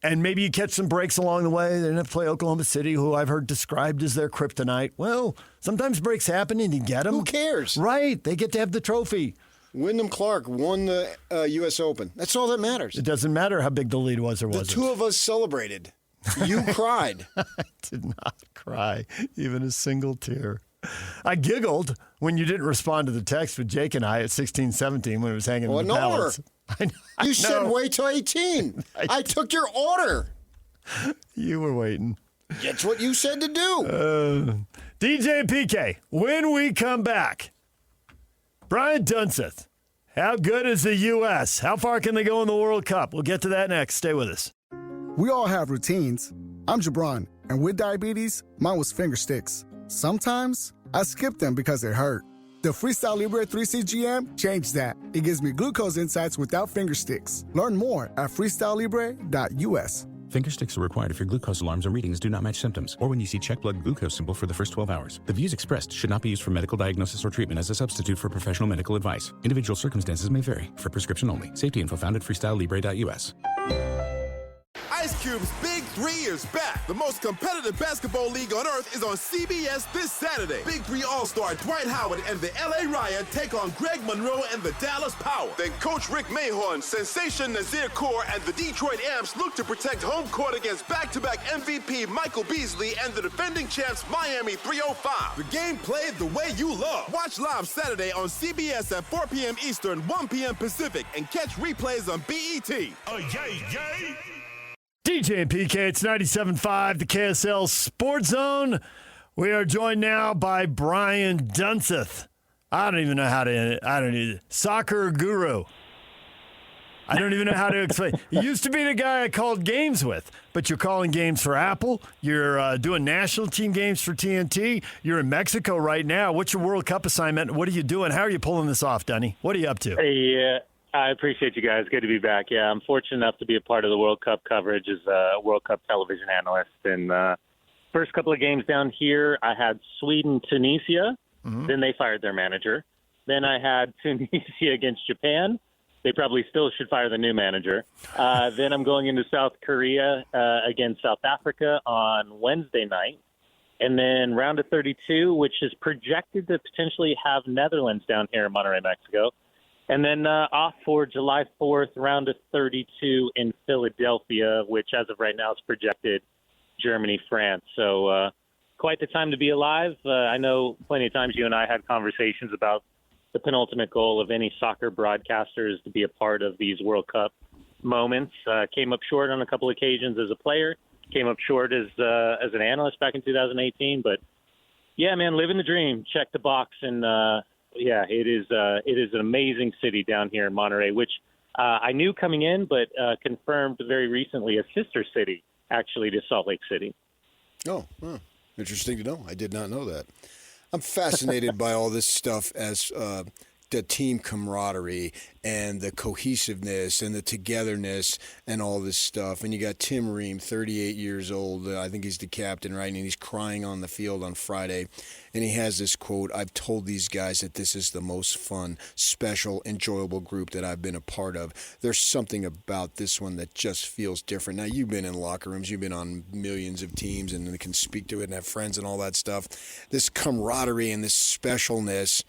And maybe you catch some breaks along the way. They're going to play Oklahoma City, who I've heard described as their kryptonite. Well, sometimes breaks happen and you get them. Who cares? Right. They get to have the trophy. Wyndham Clark won the U.S. Open. That's all that matters. It doesn't matter how big the lead was or wasn't. The two of us celebrated. You cried. I did not cry, even a single tear. I giggled when you didn't respond to the text with Jake and I at 16-17 when it was hanging in the pallets. You said wait till 18. I took your order. You were waiting. That's what you said to do. DJ and PK, when we come back, Brian Dunseth, how good is the U.S.? How far can they go in the World Cup? We'll get to that next. Stay with us. We all have routines. I'm Jabron, and with diabetes, mine was finger sticks. Sometimes I skip them because they hurt. The Freestyle Libre 3C GM changed that. It gives me glucose insights without finger sticks. Learn more at freestylelibre.us. Finger sticks are required if your glucose alarms or readings do not match symptoms, or when you see check blood glucose symbol for the first 12 hours. The views expressed should not be used for medical diagnosis or treatment as a substitute for professional medical advice. Individual circumstances may vary. For prescription only. Safety info found at freestylelibre.us. Ice Cube's Big 3 is back. The most competitive basketball league on earth is on CBS this Saturday. Big 3 All-Star Dwight Howard and the LA Riot take on Greg Monroe and the Dallas Power. Then Coach Rick Mahorn, Sensation Nazir Kaur, and the Detroit Amps look to protect home court against back-to-back MVP Michael Beasley and the defending champs Miami 305. The game played the way you love. Watch live Saturday on CBS at 4 p.m. Eastern, 1 p.m. Pacific, and catch replays on BET. Oh, yay, yay! DJ and PK, it's 97.5, the KSL Sports Zone. We are joined now by Brian Dunseth. Soccer guru. I don't even know how to explain. He used to be the guy I called games with, but you're calling games for Apple. You're doing national team games for TNT. You're in Mexico right now. What's your World Cup assignment? What are you doing? How are you pulling this off, Dunny? What are you up to? Hey, I appreciate you guys. Good to be back. Yeah, I'm fortunate enough to be a part of the World Cup coverage as a World Cup television analyst. And first couple of games down here, I had Sweden, Tunisia. Mm-hmm. Then they fired their manager. Then I had Tunisia against Japan. They probably still should fire the new manager. Then I'm going into South Korea against South Africa on Wednesday night. And then round of 32, which is projected to potentially have Netherlands down here in Monterrey, Mexico. And then off for July 4th, round of 32 in Philadelphia, which as of right now is projected Germany, France. So quite the time to be alive. I know plenty of times you and I had conversations about the penultimate goal of any soccer broadcaster is to be a part of these World Cup moments. Came up short on a couple occasions as a player. Came up short as an analyst back in 2018. But, yeah, man, living the dream. Check the box and yeah, it is an amazing city down here in Monterey, which I knew coming in, but confirmed very recently a sister city, actually, to Salt Lake City. Oh, interesting to know. I did not know that. I'm fascinated by all this stuff as the team camaraderie and the cohesiveness and the togetherness and all this stuff. And you got Tim Ream, 38 years old. I think he's the captain, right? And he's crying on the field on Friday. And he has this quote, "I've told these guys that this is the most fun, special, enjoyable group that I've been a part of. There's something about this one that just feels different." Now, you've been in locker rooms. You've been on millions of teams and can speak to it and have friends and all that stuff. This camaraderie and this specialness,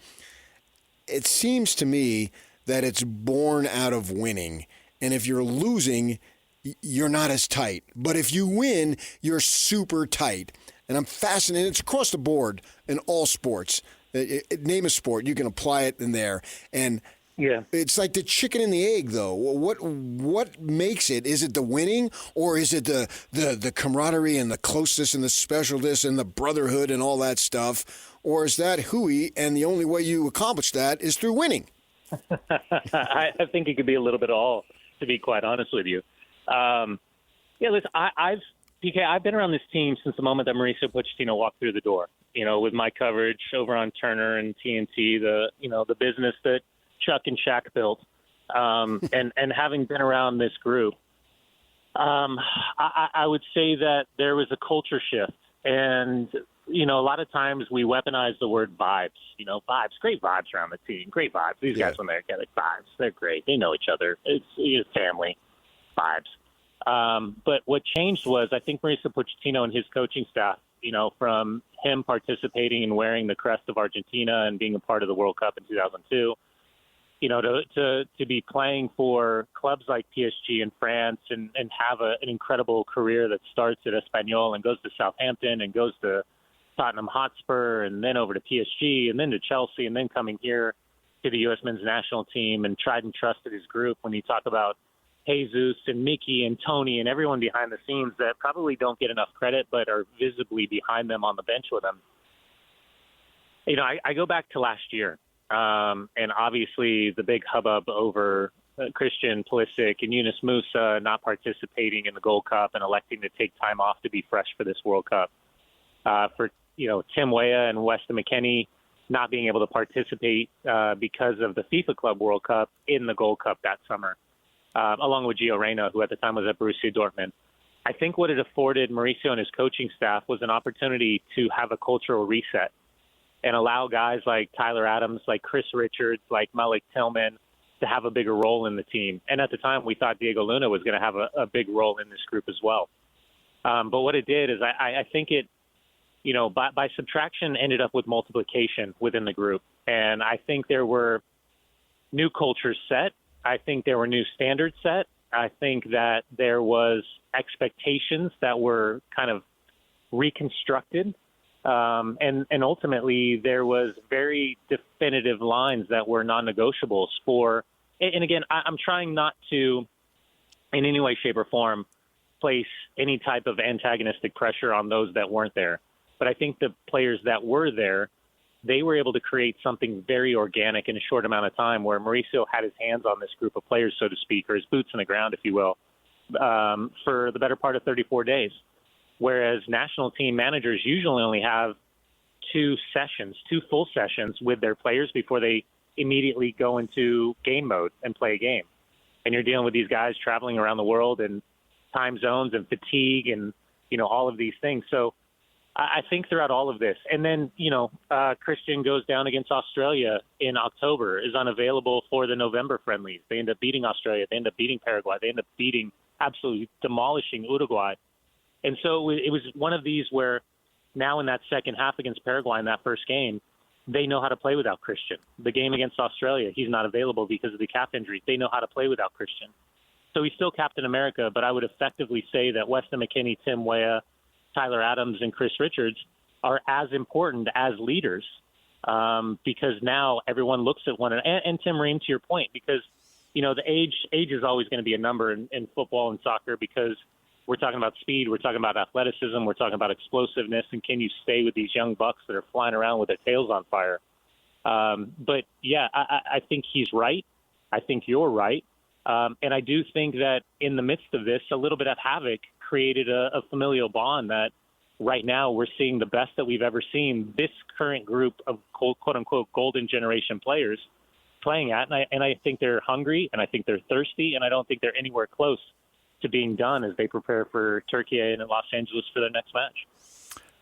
it seems to me that it's born out of winning. And if you're losing, you're not as tight. But if you win, you're super tight. And I'm fascinated. It's across the board in all sports. Name a sport, you can apply it in there. And yeah, it's like the chicken and the egg, though. What makes it? Is it the winning, or is it the camaraderie and the closeness and the specialness and the brotherhood and all that stuff? Or is that hooey, and the only way you accomplish that is through winning? I think it could be a little bit of all, to be quite honest with you. Yeah, listen, I've been around this team since the moment that Mauricio Pochettino walked through the door. You know, with my coverage over on Turner and TNT, the business that Chuck and Shaq built, and having been around this group, I would say that there was a culture shift. And, you know, a lot of times we weaponize the word vibes. You know, vibes, great vibes around the team, great vibes. These guys, when they're together, vibes, they're great. They know each other. It's family vibes. But what changed was, I think Mauricio Pochettino and his coaching staff, you know, from him participating and wearing the crest of Argentina and being a part of the World Cup in 2002, you know, to be playing for clubs like PSG in France and have an incredible career that starts at Espanyol and goes to Southampton and goes to Tottenham Hotspur and then over to PSG and then to Chelsea and then coming here to the U.S. men's national team and tried and trusted his group. When you talk about Jesus and Mickey and Tony and everyone behind the scenes that probably don't get enough credit but are visibly behind them on the bench with them. You know, I go back to last year, and obviously the big hubbub over Christian Pulisic and Yunus Musa not participating in the Gold Cup and electing to take time off to be fresh for this World Cup. For, Tim Weah and Weston McKennie not being able to participate because of the FIFA Club World Cup in the Gold Cup that summer, along with Gio Reyna, who at the time was at Borussia Dortmund. I think what it afforded Mauricio and his coaching staff was an opportunity to have a cultural reset and allow guys like Tyler Adams, like Chris Richards, like Malik Tillman to have a bigger role in the team. And at the time, we thought Diego Luna was going to have a big role in this group as well. But what it did is I think it, by subtraction ended up with multiplication within the group. And I think there were new cultures set. I think there were new standards set. I think that there was expectations that were kind of reconstructed. And ultimately there was very definitive lines that were non-negotiables for, and again, I'm trying not to in any way, shape or form place any type of antagonistic pressure on those that weren't there. But I think the players that were there, they were able to create something very organic in a short amount of time where Mauricio had his hands on this group of players, so to speak, or his boots on the ground, if you will, for the better part of 34 days. Whereas national team managers usually only have two full sessions with their players before they immediately go into game mode and play a game. And you're dealing with these guys traveling around the world and time zones and fatigue and, all of these things. So I think throughout all of this, and then, Christian goes down against Australia in October, is unavailable for the November friendlies. They end up beating Australia. They end up beating Paraguay. They end up absolutely demolishing Uruguay. And so it was one of these where now in that second half against Paraguay in that first game, they know how to play without Christian. The game against Australia, he's not available because of the calf injury. They know how to play without Christian. So he's still Captain America, but I would effectively say that Weston McKennie, Tim Weah, Tyler Adams, and Chris Richards are as important as leaders because now everyone looks at one another. And Tim Ream, to your point, because, the age is always going to be a number in football and soccer because we're talking about speed, we're talking about athleticism, we're talking about explosiveness, and can you stay with these young bucks that are flying around with their tails on fire? But, yeah, I think he's right. I think you're right. And I do think that in the midst of this, a little bit of havoc created a familial bond that right now we're seeing the best that we've ever seen this current group of quote-unquote golden generation players playing at. And I think they're hungry, and I think they're thirsty, and I don't think they're anywhere close to being done as they prepare for Turkey and Los Angeles for their next match.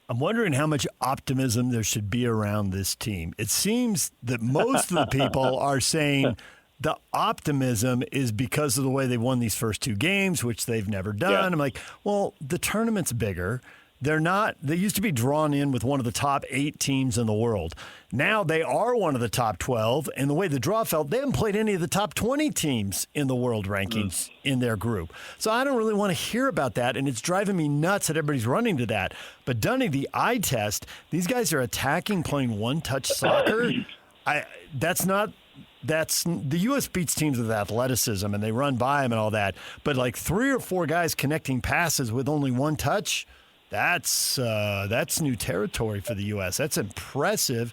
I'm wondering how much optimism there should be around this team. It seems that most of the people are saying the optimism is because of the way they won these first two games, which they've never done. Yeah. I'm like, well, the tournament's bigger. They used to be drawn in with one of the top 8 teams in the world. Now they are one of the top 12, and the way the draw felt, they haven't played any of the top 20 teams in the world rankings in their group. So I don't really want to hear about that, and it's driving me nuts that everybody's running to that. But Dunny, the eye test, these guys are attacking, playing one-touch soccer. That's the U.S. beats teams with athleticism, and they run by them and all that. But like 3 or 4 guys connecting passes with only one touch, that's new territory for the U.S. That's impressive.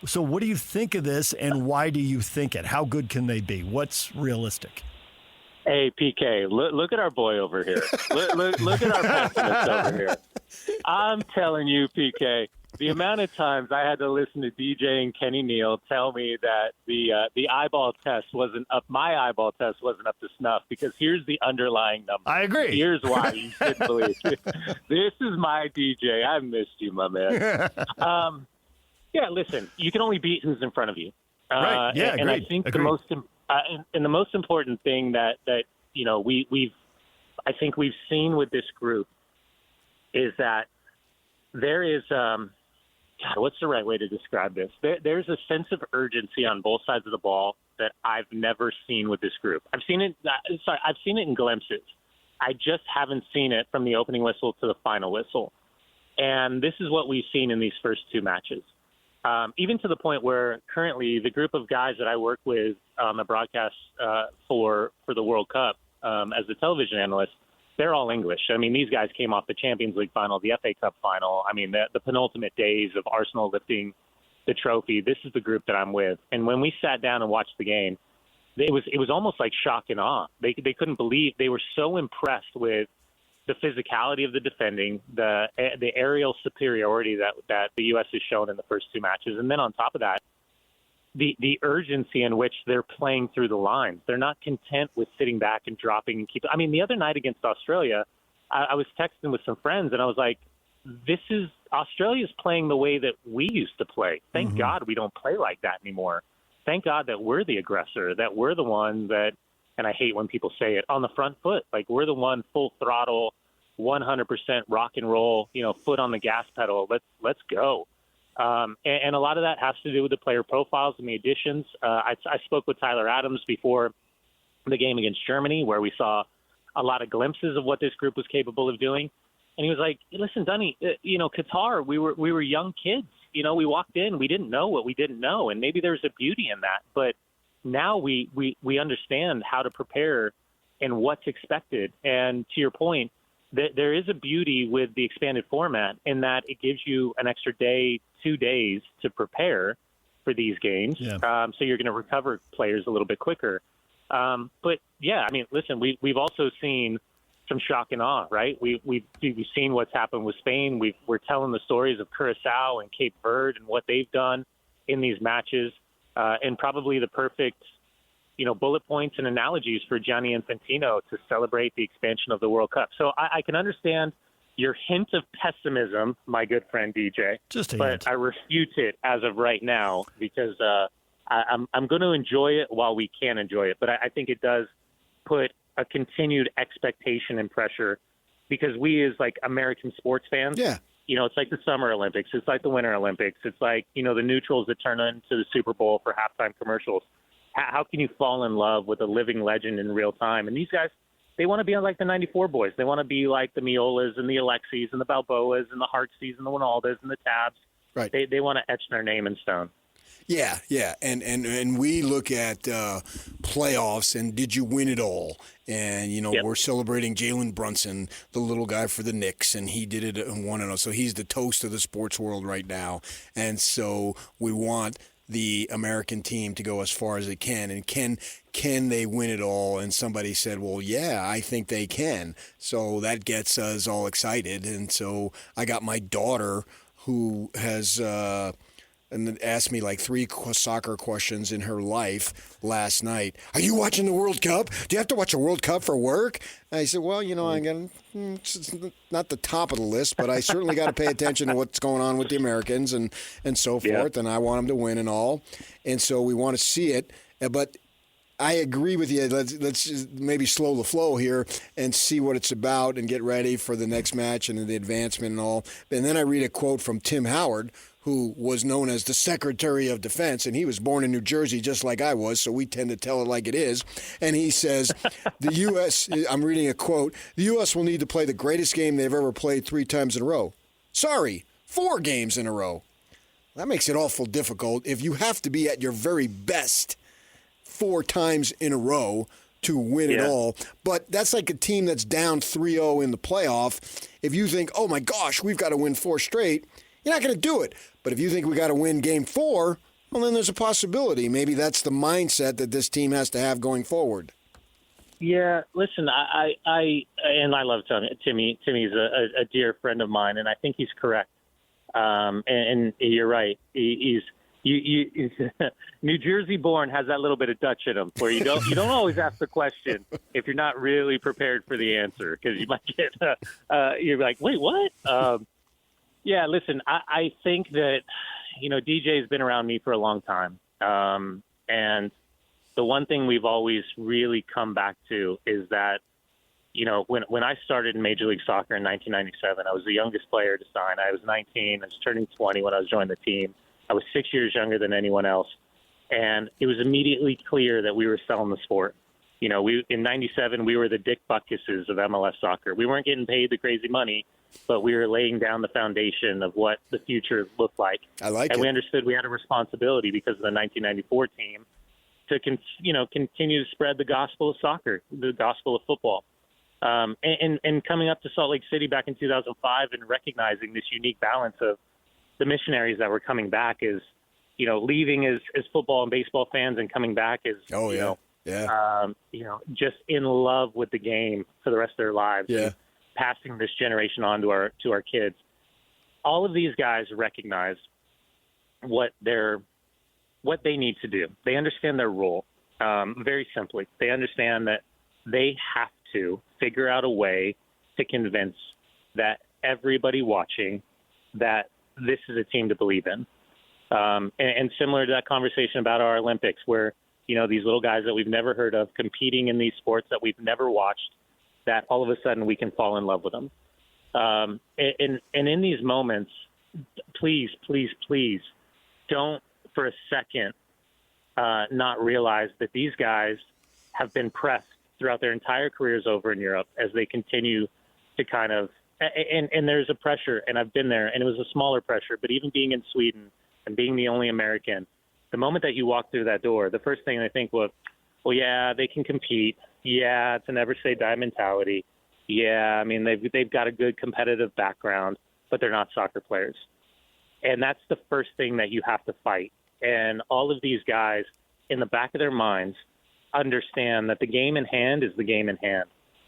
So what do you think of this, and why do you think it? How good can they be? What's realistic? Hey, PK, look at our boy over here. Look at our pessimist over here. I'm telling you, PK, the amount of times I had to listen to DJ and Kenny Neal tell me that the eyeball test wasn't up, my eyeball test wasn't up to snuff, because here's the underlying number. I agree. Here's why you shouldn't believe it. This is my DJ. I missed you, my man. Yeah, listen, you can only beat who's in front of you. Right. Yeah, and I think the most important thing that I think we've seen with this group is that there is what's the right way to describe this? There's a sense of urgency on both sides of the ball that I've never seen with this group. I've seen it in glimpses. I just haven't seen it from the opening whistle to the final whistle. And this is what we've seen in these first 2 matches. Even to the point where currently the group of guys that I work with on the broadcast for the World Cup, as a television analyst, they're all English. I mean, these guys came off the Champions League final, the FA Cup final. I mean, the penultimate days of Arsenal lifting the trophy. This is the group that I'm with. And when we sat down and watched the game, it was almost like shock and awe. They couldn't believe, they were so impressed with the physicality of the defending, the aerial superiority that the U.S. has shown in the first two matches. And then on top of that, the urgency in which they're playing through the lines. They're not content with sitting back and dropping and keep. I mean, the other night against Australia, I was texting with some friends, and I was like, Australia's playing the way that we used to play. Thank God we don't play like that anymore. Thank God that we're the aggressor, that we're the one that, and I hate when people say it, on the front foot. Like, we're the one full throttle, 100% rock and roll, foot on the gas pedal. Let's go. And a lot of that has to do with the player profiles and the additions. I spoke with Tyler Adams before the game against Germany, where we saw a lot of glimpses of what this group was capable of doing. And he was like, listen, Dunny, Qatar, we were young kids. We walked in, we didn't know what we didn't know. And maybe there's a beauty in that. But now we understand how to prepare and what's expected. And to your point, there is a beauty with the expanded format in that it gives you an extra day, 2 days to prepare for these games. Yeah. So you're going to recover players a little bit quicker. But yeah, I mean, listen, we've also seen some shock and awe, right? We've seen what's happened with Spain. We're telling the stories of Curacao and Cape Verde and what they've done in these matches, and probably the perfect, bullet points and analogies for Gianni Infantino to celebrate the expansion of the World Cup. So I can understand your hint of pessimism, my good friend DJ, but I refute it as of right now because I'm going to enjoy it while we can enjoy it. But I think it does put a continued expectation and pressure because we as like American sports fans, it's like the Summer Olympics. It's like the Winter Olympics. It's like, the neutrals that turn into the Super Bowl for halftime commercials. How can you fall in love with a living legend in real time? And these guys, they want to be like the 94 boys. They want to be like the Miolas and the Alexis and the Balboas and the Hartseys and the Winaldas and the Tabs. Right. They want to etch their name in stone. Yeah. And we look at playoffs and did you win it all? And, we're celebrating Jalen Brunson, the little guy for the Knicks, and he did it and won it all. So he's the toast of the sports world right now. And so we want the American team to go as far as they can. And can they win it all? And somebody said, well, yeah, I think they can. So that gets us all excited. And so I got my daughter who has and then asked me like 3 soccer questions in her life last night. Are you watching the World Cup? Do you have to watch a World Cup for work? And I said, well, it's not the top of the list, but I certainly got to pay attention to what's going on with the Americans and so forth, and I want them to win and all. And so we want to see it. But I agree with you. Let's maybe slow the flow here and see what it's about and get ready for the next match and the advancement and all. And then I read a quote from Tim Howard, who was known as the Secretary of Defense, and he was born in New Jersey just like I was, so we tend to tell it like it is. And he says, the U.S., I'm reading a quote, the U.S. will need to play the greatest game they've ever played 3 times in a row. Sorry, 4 games in a row. That makes it awful difficult if you have to be at your very best 4 times in a row to win it all. But that's like a team that's down 3-0 in the playoff. If you think, oh my gosh, we've got to win 4 straight, you're not going to do it. But if you think we got to win game 4, well, then there's a possibility. Maybe that's the mindset that this team has to have going forward. Yeah, listen, I love Timmy. Timmy's a dear friend of mine, and I think he's correct. And you're right. He's New Jersey born has that little bit of Dutch in him, where you don't always ask the question if you're not really prepared for the answer, because you might get you're like, wait, what? Yeah, listen, I think that, DJ's been around me for a long time. And the one thing we've always really come back to is that, when I started in Major League Soccer in 1997, I was the youngest player to sign. I was 19. I was turning 20 when I was joining the team. I was 6 years younger than anyone else. And it was immediately clear that we were selling the sport. In 97, we were the Dick Butkuses of MLS soccer. We weren't getting paid the crazy money, but we were laying down the foundation of what the future looked like. I like it. And we understood we had a responsibility because of the 1994 team to continue to spread the gospel of soccer, the gospel of football. And coming up to Salt Lake City back in 2005 and recognizing this unique balance of the missionaries that were coming back is, leaving as football and baseball fans and coming back as, just in love with the game for the rest of their lives. Yeah. Passing this generation on to our kids. All of these guys recognize what they need to do. They understand their role. Very simply, they understand that they have to figure out a way to convince that everybody watching that this is a team to believe in. And similar to that conversation about our Olympics, where these little guys that we've never heard of competing in these sports that we've never watched, that all of a sudden we can fall in love with them. And in these moments, please, please, please don't for a second not realize that these guys have been pressed throughout their entire careers over in Europe as they continue to kind of and there's a pressure, and I've been there, and it was a smaller pressure, but even being in Sweden and being the only American, the moment that you walk through that door, the first thing I think was, well, yeah, they can compete. Yeah, it's a never say die mentality. Yeah, I mean, they've got a good competitive background, but they're not soccer players. And that's the first thing that you have to fight. And all of these guys, in the back of their minds, understand that the game in hand is the game in hand.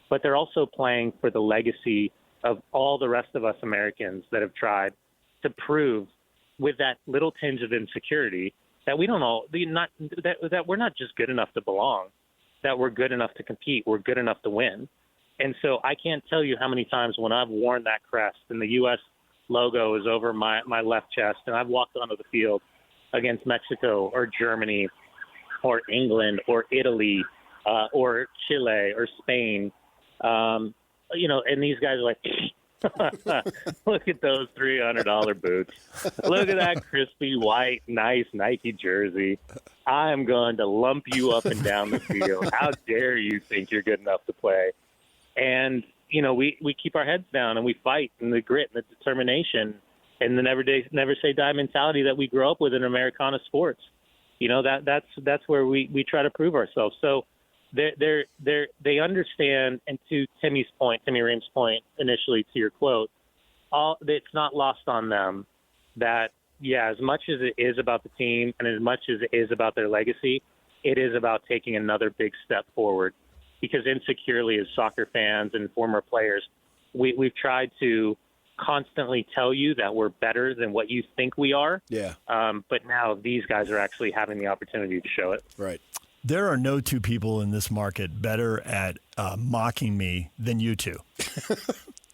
But they're also playing for the legacy of all the rest of us Americans that have tried to prove with that little tinge of insecurity that we don't all that we're not just good enough to belong, that we're good enough to compete, we're good enough to win. And so I can't tell you how many times when I've worn that crest and the U.S. logo is over my left chest and I've walked onto the field against Mexico or Germany or England or Italy or Chile or Spain, and these guys are like, look at those $300 boots. Look at that crispy, white, nice Nike jersey. I am going to lump you up and down the field. How dare you think you're good enough to play? And, we keep our heads down and we fight, and the grit and the determination and the never say die mentality that we grew up with in Americana sports. That's where we try to prove ourselves. So they understand, and to Timmy Ream's point initially to your quote, it's not lost on them that, as much as it is about the team and as much as it is about their legacy, it is about taking another big step forward. Because insecurely, as soccer fans and former players, we've tried to constantly tell you that we're better than what you think we are. Yeah. But now these guys are actually having the opportunity to show it. Right. There are no two people in this market better at mocking me than you two.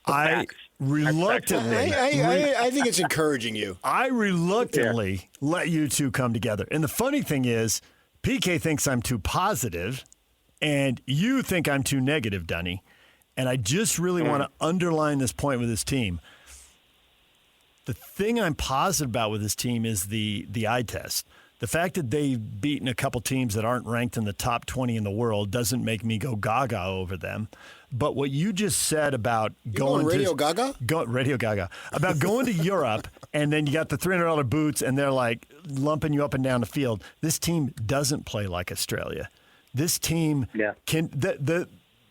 I reluctantly... I think it's encouraging you. I reluctantly let you two come together. And the funny thing is, PK thinks I'm too positive, and you think I'm too negative, Dunny. And I just really want to underline this point with this team. The thing I'm positive about with this team is the eye test. The fact that they've beaten a couple teams that aren't ranked in the top 20 in the world doesn't make me go gaga over them. But what you just said about going Radio Radio Gaga, about going to Europe, and then you got the $300 boots, and they're like lumping you up and down the field. This team doesn't play like Australia. This team can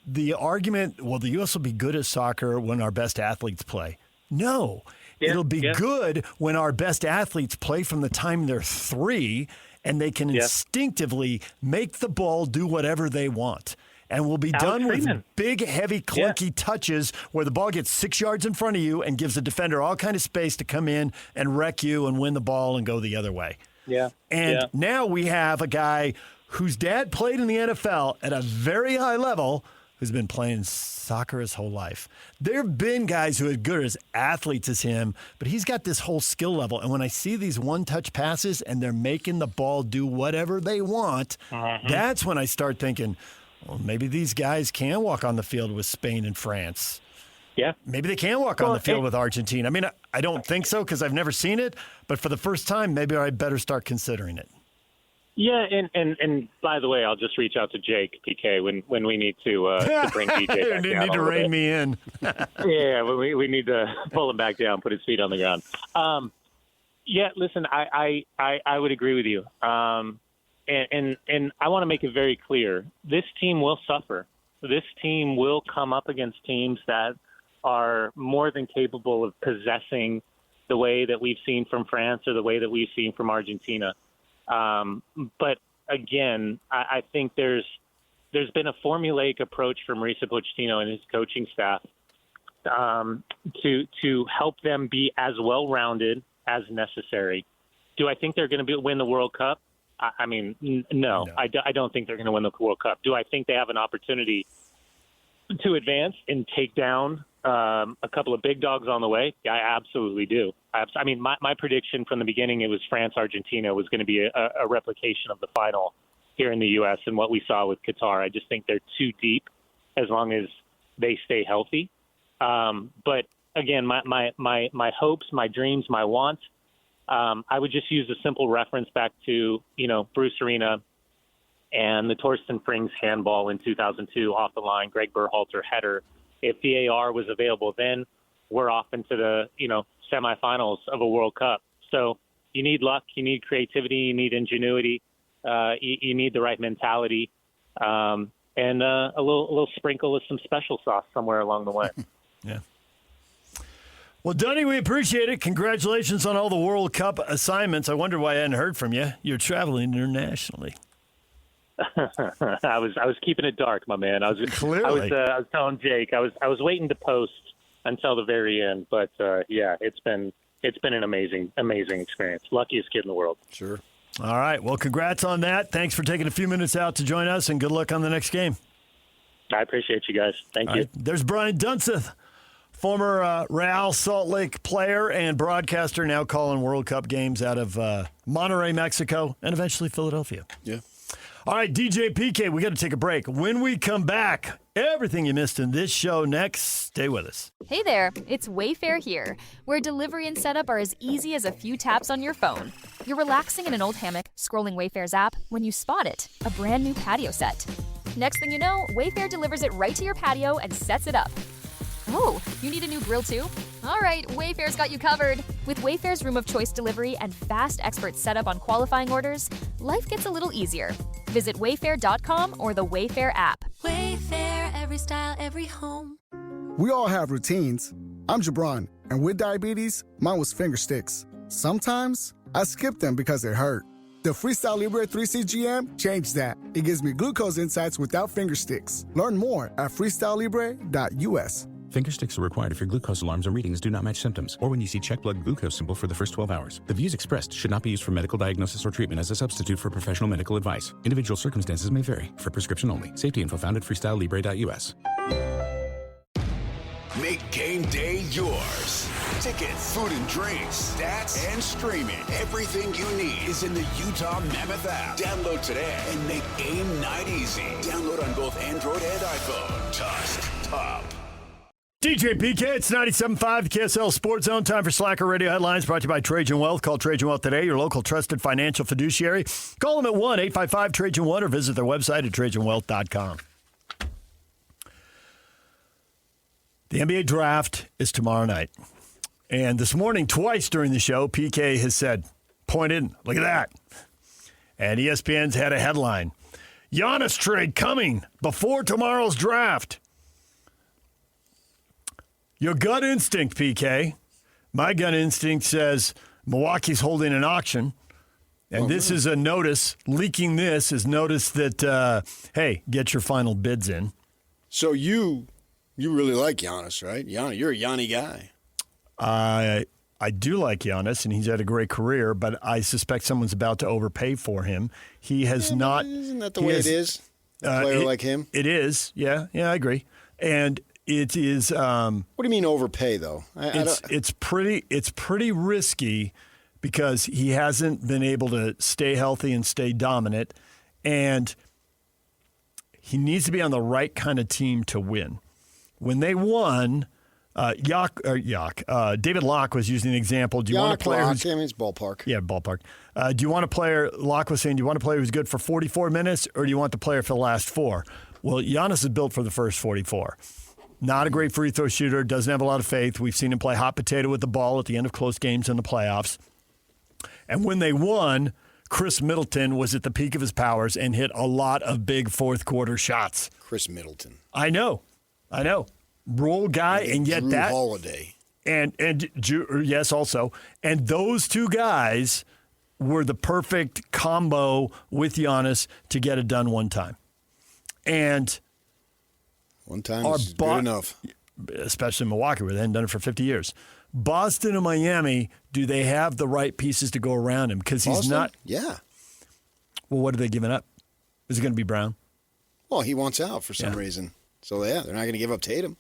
the argument, well, the U.S. will be good at soccer when our best athletes play. No. It'll be good when our best athletes play from the time they're 3 and they can instinctively make the ball do whatever they want. And we'll be done with big, heavy, clunky touches where the ball gets 6 yards in front of you and gives the defender all kind of space to come in and wreck you and win the ball and go the other way. Yeah. And now we have a guy whose dad played in the NFL at a very high level who's been playing soccer his whole life. There have been guys who are good as athletes as him, but he's got this whole skill level. And when I see these one-touch passes and they're making the ball do whatever they want, that's when I start thinking, well, maybe these guys can walk on the field with Spain and France. Yeah. Maybe they can walk on the field with Argentina. I mean, I don't think so because I've never seen it, but for the first time, maybe I better start considering it. Yeah, and by the way, I'll just reach out to Jake, PK, when we need to bring DJ back down. You need to rein me in. Yeah, we need to pull him back down, put his feet on the ground. Listen, I would agree with you. and I want to make it very clear, this team will suffer. This team will come up against teams that are more than capable of possessing the way that we've seen from France or the way that we've seen from Argentina. But again, I think there's been a formulaic approach from Mauricio Pochettino and his coaching staff to help them be as well-rounded as necessary. Do I think they're going to win the World Cup? I mean, no. I don't think they're going to win the World Cup. Do I think they have an opportunity to advance and take down a couple of big dogs on the way? Yeah, I absolutely do. I mean, my prediction from the beginning, it was France-Argentina was going to be a replication of the final here in the U.S. and what we saw with Qatar. I just think they're too deep as long as they stay healthy. But again, my hopes, my dreams, my wants, I would just use a simple reference back to, Bruce Arena and the Torsten Frings handball in 2002 off the line, Greg Berhalter header. If VAR was available then, we're off into the, semifinals of a World Cup. So you need luck, you need creativity, you need ingenuity, you need the right mentality, and a little sprinkle of some special sauce somewhere along the way. Yeah. Well, Dunny, we appreciate it. Congratulations on all the World Cup assignments. I wonder why I hadn't heard from you. You're traveling internationally. I was keeping it dark, my man. I was telling Jake I was waiting to post until the very end, but yeah, it's been an amazing experience. Luckiest kid in the world. Sure. All right. Well, congrats on that. Thanks for taking a few minutes out to join us, and good luck on the next game. I appreciate you guys. Thank you. Right. There's Brian Dunseth, former Real Salt Lake player and broadcaster, now calling World Cup games out of Monterrey, Mexico, and eventually Philadelphia. Yeah. All right, DJ PK, we got to take a break. When we come back, everything you missed in this show next. Stay with us. Hey there, it's Wayfair here, where delivery and setup are as easy as a few taps on your phone. You're relaxing in an old hammock, scrolling Wayfair's app, when you spot it, a brand new patio set. Next thing you know, Wayfair delivers it right to your patio and sets it up. Oh, you need a new grill too? All right, Wayfair's got you covered. With Wayfair's room of choice delivery and fast expert setup on qualifying orders, life gets a little easier. Visit wayfair.com or the Wayfair app. Wayfair, every style, every home. We all have routines. I'm Jabron, and with diabetes, mine was finger sticks. Sometimes I skip them because they hurt. The Freestyle Libre 3C GM changed that. It gives me glucose insights without finger sticks. Learn more at freestylelibre.us. Finger sticks are required if your glucose alarms or readings do not match symptoms, or when you see check blood glucose symbol for the first 12 hours. The views expressed should not be used for medical diagnosis or treatment as a substitute for professional medical advice. Individual circumstances may vary. For prescription only. Safety info found at freestylelibre.us. Make game day yours. Tickets, food and drinks, stats, and streaming. Everything you need is in the Utah Mammoth app. Download today and make game night easy. Download on both Android and iPhone. Tusk Top. DJ PK, it's 97.5, the KSL Sports Zone. Time for Slacker Radio Headlines brought to you by Trajan Wealth. Call Trajan Wealth today, your local trusted financial fiduciary. Call them at 1-855-TRAJAN1 or visit their website at TrajanWealth.com. The NBA draft is tomorrow night. And this morning, twice during the show, PK has said, pointed, look at that. And ESPN's had a headline, Giannis trade coming before tomorrow's draft. Your gut instinct, PK. My gut instinct says Milwaukee's holding an auction. And this is a notice. Leaking this is notice that, hey, get your final bids in. So you really like Giannis, right? You're a Yanni guy. I do like Giannis, and he's had a great career, but I suspect someone's about to overpay for him. He has not. Isn't that the way it is? A player like him? It is. Yeah, I agree. And it is. What do you mean overpay, though? It's pretty risky because he hasn't been able to stay healthy and stay dominant, and he needs to be on the right kind of team to win. When they won, David Locke was using an example. Do you want a player who's it's ballpark? Yeah, ballpark. Do you want a player? Locke was saying, do you want a player who's good for 44 minutes, or do you want the player for the last 4? Well, Giannis is built for the first 44. Not a great free throw shooter. Doesn't have a lot of faith. We've seen him play hot potato with the ball at the end of close games in the playoffs. And when they won, Chris Middleton was at the peak of his powers and hit a lot of big fourth-quarter shots. Chris Middleton. I know. Role guy, and yet Drew that Holiday. Yes, also. And those two guys were the perfect combo with Giannis to get it done one time. And one time is good enough. Especially in Milwaukee, where they hadn't done it for 50 years. Boston and Miami, do they have the right pieces to go around him? Because he's not. Yeah. Well, what are they giving up? Is it going to be Brown? Well, he wants out for some reason. So, they're not going to give up Tatum.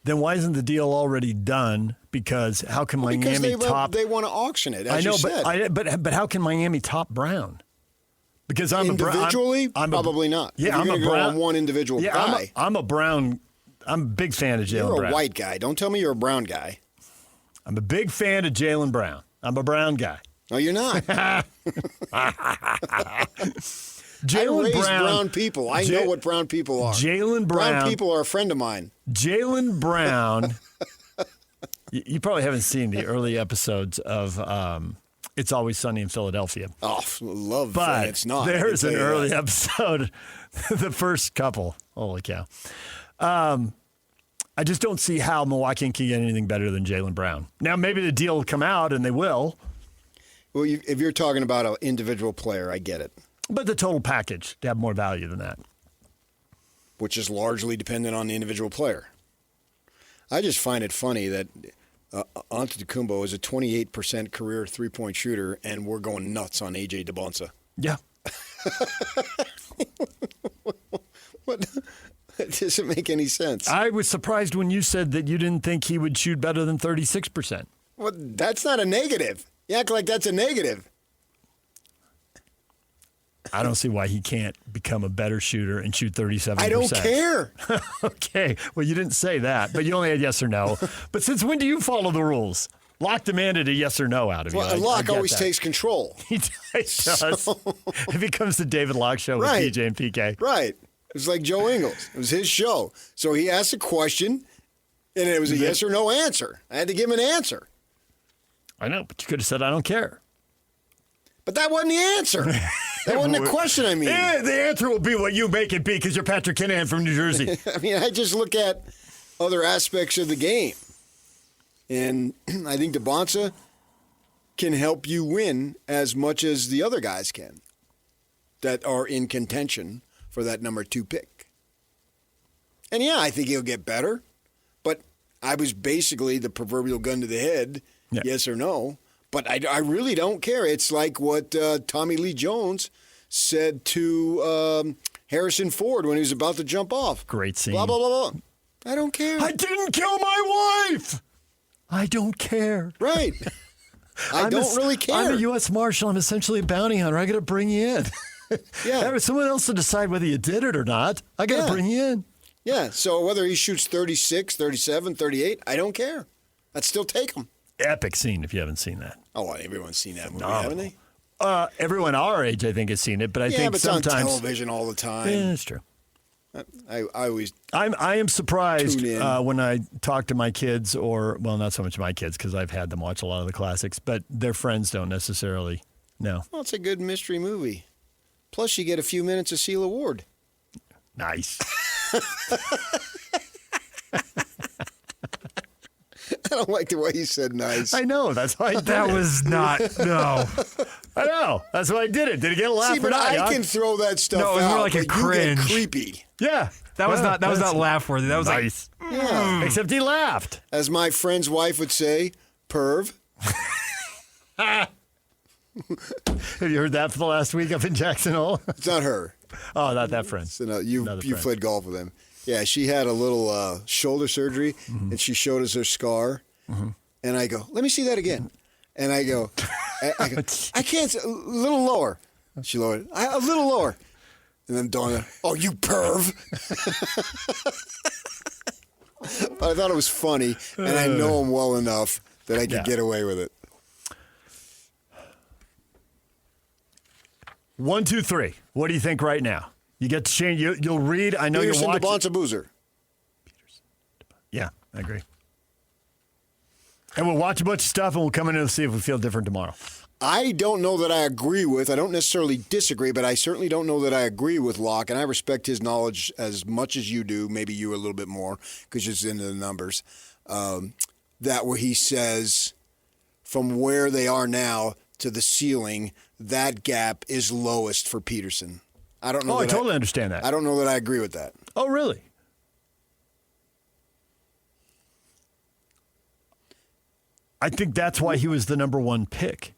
Then why isn't the deal already done? Because how can Miami top? They want to auction it. As I know, you said. but how can Miami top Brown? Because I'm individually, probably not. Yeah, I'm a Brown. On one individual guy. I'm a Brown. I'm a big fan of Jaylen Brown. You're a white guy. Don't tell me you're a brown guy. I'm a big fan of Jaylen Brown. I'm a brown guy. No, you're not. Jaylen brown people. I know what brown people are. Jaylen Brown. Brown people are a friend of mine. Jaylen Brown. You probably haven't seen the early episodes of It's Always Sunny in Philadelphia. Oh, love but it's not. There's an early episode, the first couple. Holy cow. I just don't see how Milwaukee can get anything better than Jaylen Brown. Now, maybe the deal will come out, and they will. Well, if you're talking about an individual player, I get it. But the total package to have more value than that. Which is largely dependent on the individual player. I just find it funny that Antetokounmpo is a 28% career three-point shooter, and we're going nuts on A.J. Dunseth. Yeah. What? It doesn't make any sense. I was surprised when you said that you didn't think he would shoot better than 36%. Well, that's not a negative. You act like that's a negative. I don't see why he can't become a better shooter and shoot 37%. I don't care. Okay. Well, you didn't say that, but you only had yes or no. But since when do you follow the rules? Locke demanded a yes or no out of you. Well, Locke always takes control. He does. So, it becomes the David Locke show with DJ and PK. Right. It was like Joe Ingles. It was his show. So he asked a question, and it was a yes or no answer. I had to give him an answer. I know, but you could have said, I don't care. But that wasn't the answer. That wasn't the question, I mean. Yeah, the answer will be what you make it be because you're Patrick Kinahan from New Jersey. I mean, I just look at other aspects of the game. And I think Dunseth can help you win as much as the other guys can that are in contention for that number 2 pick. And, yeah, I think he'll get better. But I was basically the proverbial gun to the head, yes or no. But I really don't care. It's like what Tommy Lee Jones said to Harrison Ford when he was about to jump off. Great scene. Blah, blah, blah, blah. I don't care. I didn't kill my wife. I don't care. Right. I don't really care. I'm a U.S. Marshal. I'm essentially a bounty hunter. I got to bring you in. Yeah. Someone else to decide whether you did it or not. I got to bring you in. Yeah. So whether he shoots 36, 37, 38, I don't care. I'd still take him. Epic scene if you haven't seen that. Oh, everyone's seen that movie, haven't they? Everyone our age, I think, has seen it, but I think but sometimes it's on television all the time. Yeah, that's true. I am surprised when I talk to my kids, or not so much my kids because I've had them watch a lot of the classics, but their friends don't necessarily know. Well, it's a good mystery movie. Plus, you get a few minutes of Sheila Ward. Nice. I don't like the way you said nice. I know. That's why I did That it. was not, no. I know. That's why I did it. Did it get a laugh or not? I can throw that stuff No, it was out, more like a but cringe. You get creepy. Yeah. That was not laugh worthy. That was nice. Yeah. Except he laughed. As my friend's wife would say, perv. Have you heard that for the last week up in Jackson Hole? It's not her. Oh, not that friend. So no, you played golf with him. Yeah, she had a little shoulder surgery, and she showed us her scar. Mm-hmm. And I go, let me see that again. And I go, I can't, a little lower. She lowered it. A little lower. And then Donna, oh, you perv. But I thought it was funny, and I know him well enough that I could get away with it. 1, 2, 3. What do you think right now? You get to change. You'll read. I know you're watching. Dunseth Boozer. Yeah, I agree. And we'll watch a bunch of stuff, and we'll come in and see if we feel different tomorrow. I don't know that I agree with. I don't necessarily disagree, but I certainly don't know that I agree with Locke, and I respect his knowledge as much as you do. Maybe you a little bit more because you're into the numbers. That where he says, from where they are now to the ceiling, that gap is lowest for Peterson. I don't know. I totally understand that. I don't know that I agree with that. Oh, really? I think that's why he was the number one pick.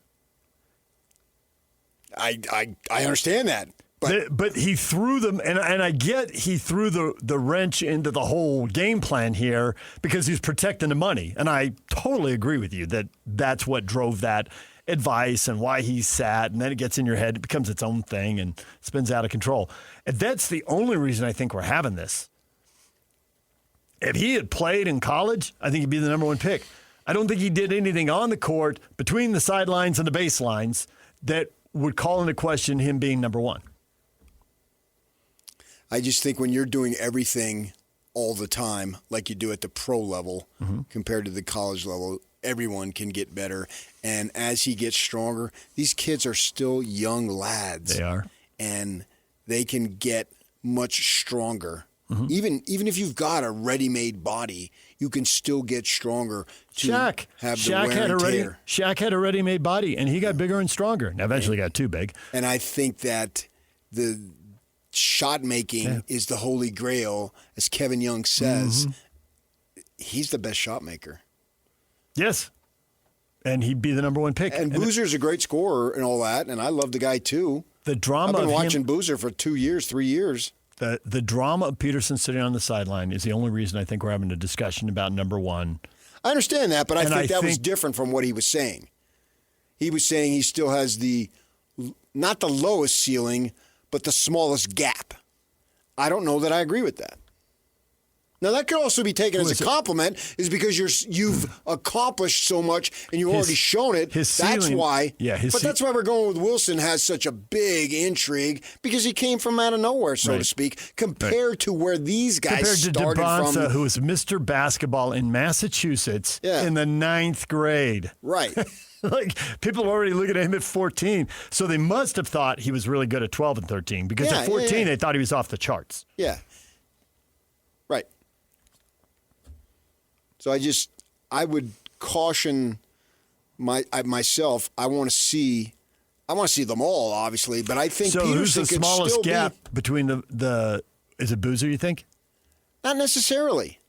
I understand that. But he threw them, and I get he threw the wrench into the whole game plan here because he's protecting the money. And I totally agree with you that that's what drove that advice and why he sat, and then it gets in your head. It becomes its own thing and spins out of control. And that's the only reason I think we're having this. If he had played in college, I think he'd be the number one pick. I don't think he did anything on the court between the sidelines and the baselines that would call into question him being number one. I just think when you're doing everything all the time, like you do at the pro level compared to the college level, everyone can get better. And as he gets stronger, these kids are still young lads. They are. And they can get much stronger. Even if you've got a ready-made body, you can still get stronger to have the wear and tear. Shaq had a ready-made body, and he got bigger and stronger. Now, eventually got too big. And I think that the shot making is the holy grail, as Kevin Young says. He's the best shot maker. Yes. And he'd be the number one pick. And Boozer's a great scorer and all that, and I love the guy too. The drama I've been watching Boozer for 2 years, 3 years. The drama of Peterson sitting on the sideline is the only reason I think we're having a discussion about number one. I understand that, but I think that was different from what he was saying. He was saying he still has not the lowest ceiling, but the smallest gap. I don't know that I agree with that. Now, that could also be taken as a compliment, is because you've accomplished so much and you've already shown it. That's why. But that's why we're going with Wilson has such a big intrigue, because he came from out of nowhere, so to speak, compared to where these guys started Dunseth, from. who was Mr. Basketball in Massachusetts in the 9th grade. Right. Like, people are already looking at him at 14. So they must have thought he was really good at 12 and 13, because at 14 they thought he was off the charts. Yeah. Right. So I would caution myself. I want to see them all, obviously, but I think Peterson who's the could smallest still gap between the is it Boozer, you think? Not necessarily.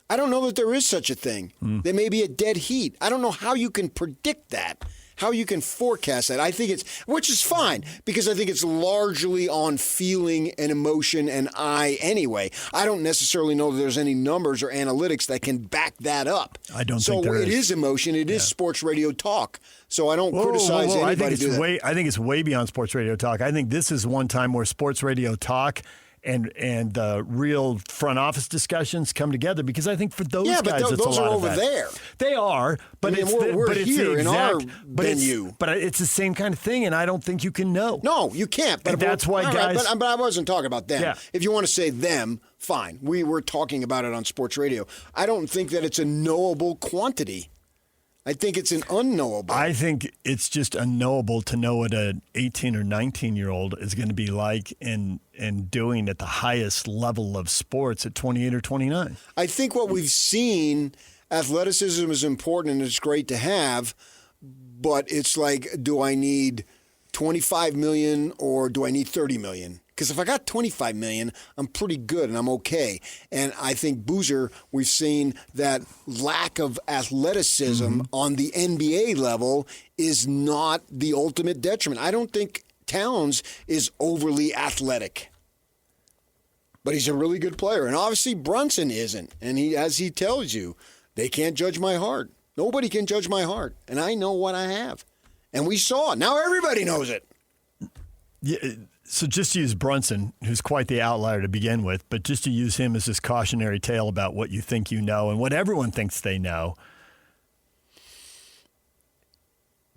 I don't know that there is such a thing. They may be a dead heat. I don't know how you can predict that, how you can forecast that. I think which is fine, because I think it's largely on feeling and emotion and eye anyway. I don't necessarily know that there's any numbers or analytics that can back that up. I don't think there is. So it is emotion. It is sports radio talk. So I don't criticize anybody do that. I think it's way beyond sports radio talk. I think this is one time where sports radio talk and the real front office discussions come together, because I think for those guys, it's those a lot are of over that. there. They are, but we're here in our venue. But it's the same kind of thing, and I don't think you can know. No, you can't. But that's why guys. But I wasn't talking about them. Yeah. If you want to say them, fine. We were talking about it on sports radio. I don't think that it's a knowable quantity. I think it's an unknowable. I think it's just unknowable to know what an 18 or 19-year-old is going to be like and doing at the highest level of sports at 28 or 29. I think what we've seen, athleticism is important and it's great to have, but it's like, do I need $25 million or do I need $30 million? Because if I got $25 million, I'm pretty good and I'm okay. And I think Boozer, we've seen that lack of athleticism on the NBA level is not the ultimate detriment. I don't think Towns is overly athletic, but he's a really good player. And obviously Brunson isn't. And as he tells you, they can't judge my heart. Nobody can judge my heart. And I know what I have. And we saw it. Now everybody knows it. Yeah. So just to use Brunson, who's quite the outlier to begin with, but just to use him as this cautionary tale about what you think you know and what everyone thinks they know.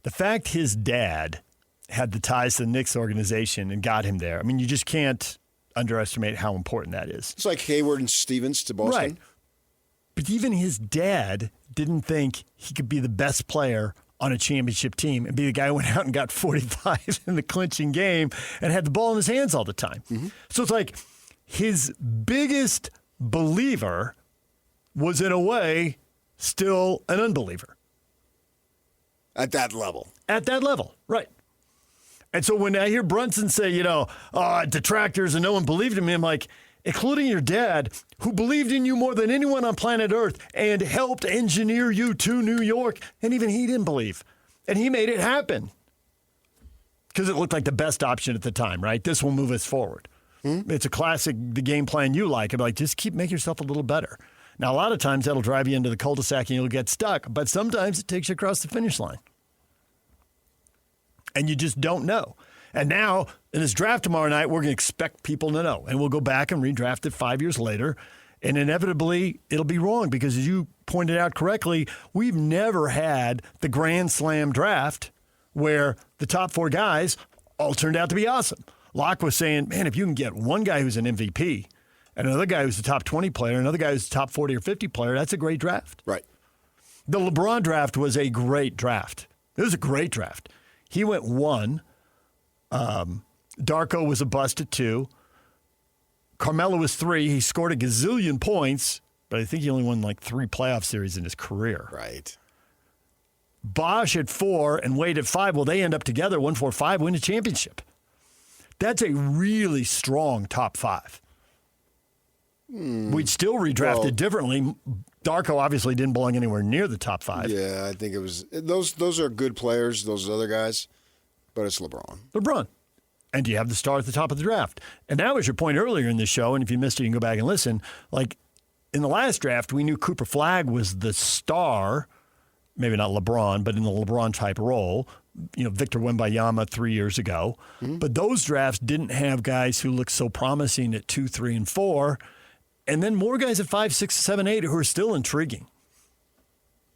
The fact his dad had the ties to the Knicks organization and got him there, I mean, you just can't underestimate how important that is. It's like Hayward and Stevens to Boston. Right. But even his dad didn't think he could be the best player on a championship team and be the guy who went out and got 45 in the clinching game and had the ball in his hands all the time. Mm-hmm. So it's like his biggest believer was, in a way, still an unbeliever. At that level. At that level, right. And so when I hear Brunson say, detractors and no one believed in me, I'm like, including your dad, who believed in you more than anyone on planet Earth and helped engineer you to New York, and even he didn't believe. And he made it happen. Because it looked like the best option at the time, right? This will move us forward. It's a classic, the game plan you like. I'm like, just keep making yourself a little better. Now, a lot of times that'll drive you into the cul-de-sac and you'll get stuck, but sometimes it takes you across the finish line. And you just don't know. And now, in this draft tomorrow night, we're going to expect people to know. And we'll go back and redraft it 5 years later. And inevitably, it'll be wrong because, as you pointed out correctly, we've never had the Grand Slam draft where the top 4 guys all turned out to be awesome. Locke was saying, man, if you can get one guy who's an MVP and another guy who's a top 20 player, another guy who's a top 40 or 50 player, that's a great draft. Right. The LeBron draft was a great draft. It was a great draft. He went 1. Darko was a bust at 2. Carmelo was 3. He scored a gazillion points, but I think he only won like 3 playoff series in his career. Right. Bosch at 4 and Wade at 5. Well, they end up together, 1-4-5, win a championship. That's a really strong top 5. We'd still redraft it differently. Darko obviously didn't belong anywhere near the top 5. Yeah, I think it was those are good players, those other guys, but it's LeBron. And you have the star at the top of the draft. And that was your point earlier in this show, and if you missed it, you can go back and listen. Like, in the last draft, we knew Cooper Flagg was the star, maybe not LeBron, but in the LeBron-type role. Victor Wembanyama 3 years ago. Mm-hmm. But those drafts didn't have guys who looked so promising at 2, 3, and 4. And then more guys at 5, 6, 7, 8 who are still intriguing.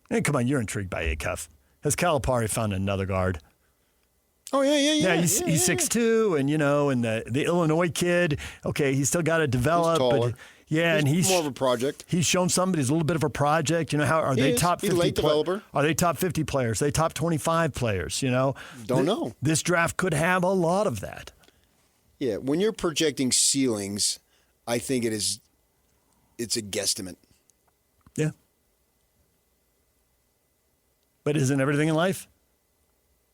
And come on, you're intrigued by Acuff. Has Calipari found another guard? Oh, yeah. He's 6'2", and, and the Illinois kid, okay, he's still got to develop. He's taller. But and he's more of a project. He's shown somebody's a little bit of a project. How are they top 50 late developer? Are they top 50 players? Are they top 25 players? Don't know. This draft could have a lot of that. Yeah, when you're projecting ceilings, I think it's a guesstimate. Yeah. But isn't everything in life?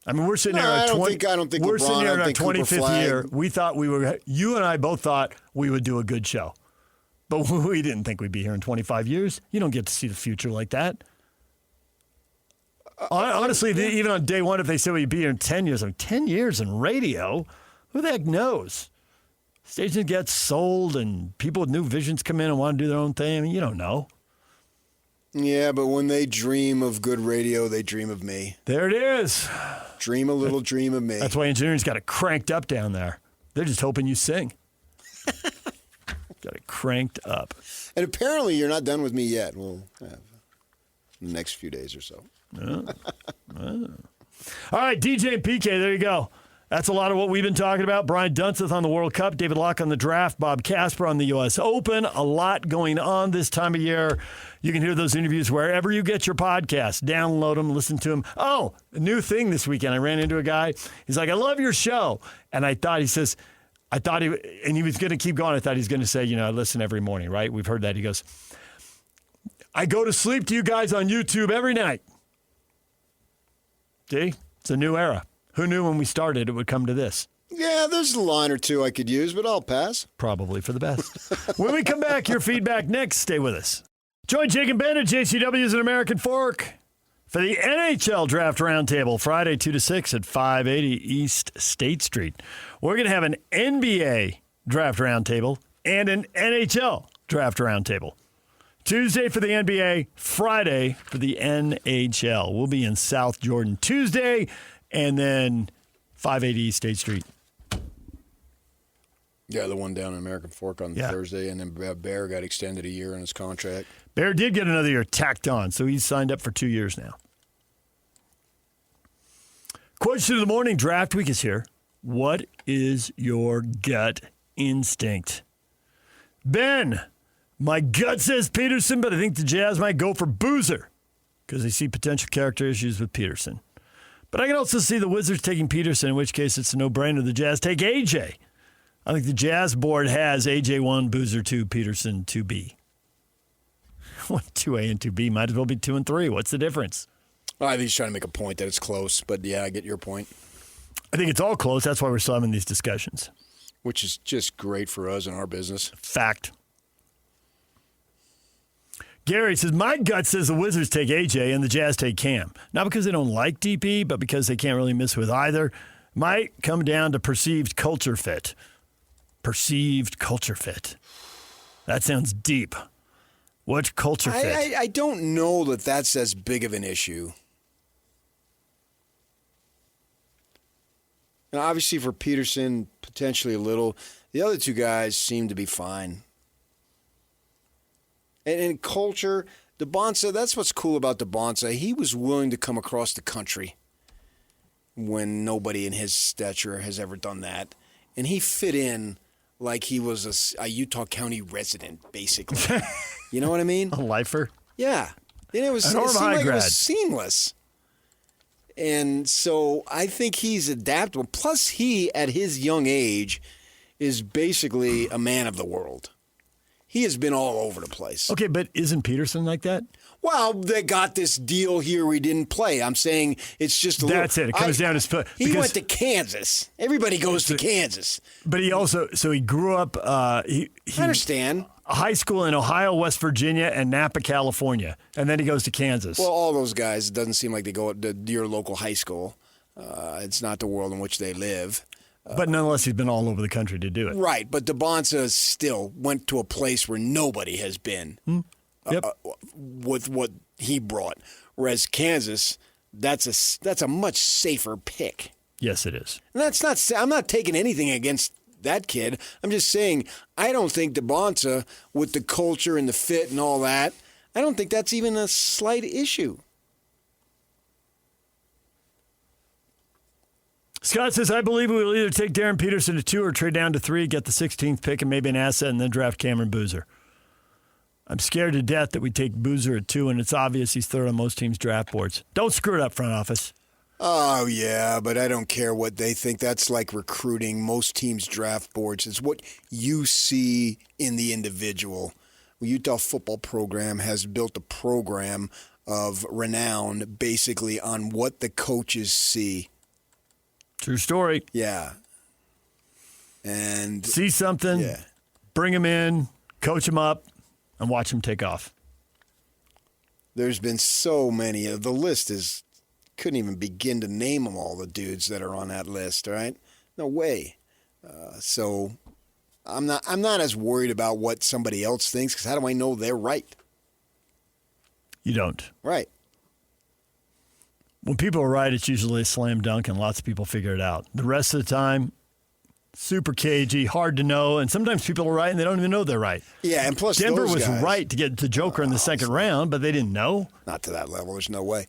I mean, we're sitting there at 20. I don't think we're LeBron, sitting there in our Cooper 25th Flagg. year. We thought you and I both thought we would do a good show. But we didn't think we'd be here in 25 years. You don't get to see the future like that. Honestly, even on day one, if they said we'd be here in 10 years, 10 years in radio, who the heck knows? Stations get sold and people with new visions come in and want to do their own thing. I mean, you don't know. Yeah, but when they dream of good radio, they dream of me. There it is. Dream a little dream of me. That's why engineering's got it cranked up down there. They're just hoping you sing. Got it cranked up. And apparently you're not done with me yet. We'll have the next few days or so. All right, DJ and PK, there you go. That's a lot of what we've been talking about. Brian Dunseth on the World Cup, David Locke on the draft, Bob Casper on the U.S. Open. A lot going on this time of year. You can hear those interviews wherever you get your podcasts. Download them, listen to them. Oh, a new thing this weekend. I ran into a guy. He's like, I love your show. And he was going to keep going. I thought he was going to say, I listen every morning, right? We've heard that. He goes, I go to sleep to you guys on YouTube every night. See? It's a new era. Who knew when we started it would come to this? Yeah, there's a line or two I could use, but I'll pass. Probably for the best. When we come back, your feedback next. Stay with us. Join Jake and Ben at JCW's and American Fork for the NHL Draft Roundtable, Friday 2 to 6 at 580 East State Street. We're going to have an NBA Draft Roundtable and an NHL Draft Roundtable. Tuesday for the NBA, Friday for the NHL. We'll be in South Jordan Tuesday, and then 580 East State Street. Yeah, the one down in American Fork on Thursday, and then Bear got extended a year on his contract. Bear did get another year tacked on, so he's signed up for 2 years now. Question of the morning, draft week is here. What is your gut instinct? Ben, My gut says Peterson, but I think the Jazz might go for Boozer because they see potential character issues with Peterson. But I can also see the Wizards taking Peterson, in which case it's a no-brainer. The Jazz take AJ. I think the Jazz board has AJ 1, Boozer 2, Peterson 2B. 2A and 2B might as well be 2 and 3. What's the difference? Well, I think he's trying to make a point that it's close, but yeah, I get your point. I think it's all close. That's why we're still having these discussions. Which is just great for us and our business. Fact. Gary says, my gut says the Wizards take AJ and the Jazz take Cam. Not because they don't like DP, but because they can't really miss with either. Might come down to perceived culture fit. Perceived culture fit. That sounds deep. What culture fit? I don't know that that's as big of an issue. And obviously for Peterson, potentially a little. The other two guys seem to be fine. And in culture, DeBonsa, that's what's cool about DeBonsa. He was willing to come across the country when nobody in his stature has ever done that. And he fit in like he was a Utah County resident, basically. You know what I mean? A lifer? Yeah. And it seemed like it was seamless. And so I think he's adaptable. Plus, he, at his young age, is basically a man of the world. He has been all over the place. Okay, but isn't Peterson like that? Well, they got this deal here we didn't play. I'm saying it's just a That's it. It comes down to he went to Kansas. Everybody goes to Kansas. But he also, so he grew up, I understand. High school in Ohio, West Virginia, and Napa, California. And then he goes to Kansas. Well, all those guys, it doesn't seem like they go to your local high school. It's not the world in which they live. But nonetheless, he's been all over the country to do it. Right, but DeBonsa still went to a place where nobody has been with what he brought. Whereas Kansas, that's a much safer pick. Yes, it is. And that's not. I'm not taking anything against that kid. I'm just saying I don't think DeBonsa, with the culture and the fit and all that, I don't think that's even a slight issue. Scott says, I believe we will either take Darren Peterson to 2 or trade down to 3, get the 16th pick and maybe an asset, and then draft Cameron Boozer. I'm scared to death that we take Boozer at 2, and it's obvious he's third on most teams' draft boards. Don't screw it up, front office. Oh, yeah, but I don't care what they think. That's like recruiting most teams' draft boards. It's what you see in the individual. The Utah football program has built a program of renown basically on what the coaches see. True story. Yeah. And see something, bring him in, coach him up, and watch him take off. There's been so many. The list is, couldn't even begin to name them all, the dudes that are on that list, right? No way. So I'm not as worried about what somebody else thinks, because how do I know they're right? You don't. Right. When people are right, it's usually a slam dunk, and lots of people figure it out. The rest of the time, super cagey, hard to know, and sometimes people are right and they don't even know they're right. Yeah, and plus Denver those was guys, right to get the Joker in the second round, but they didn't know. Not to that level. There's no way.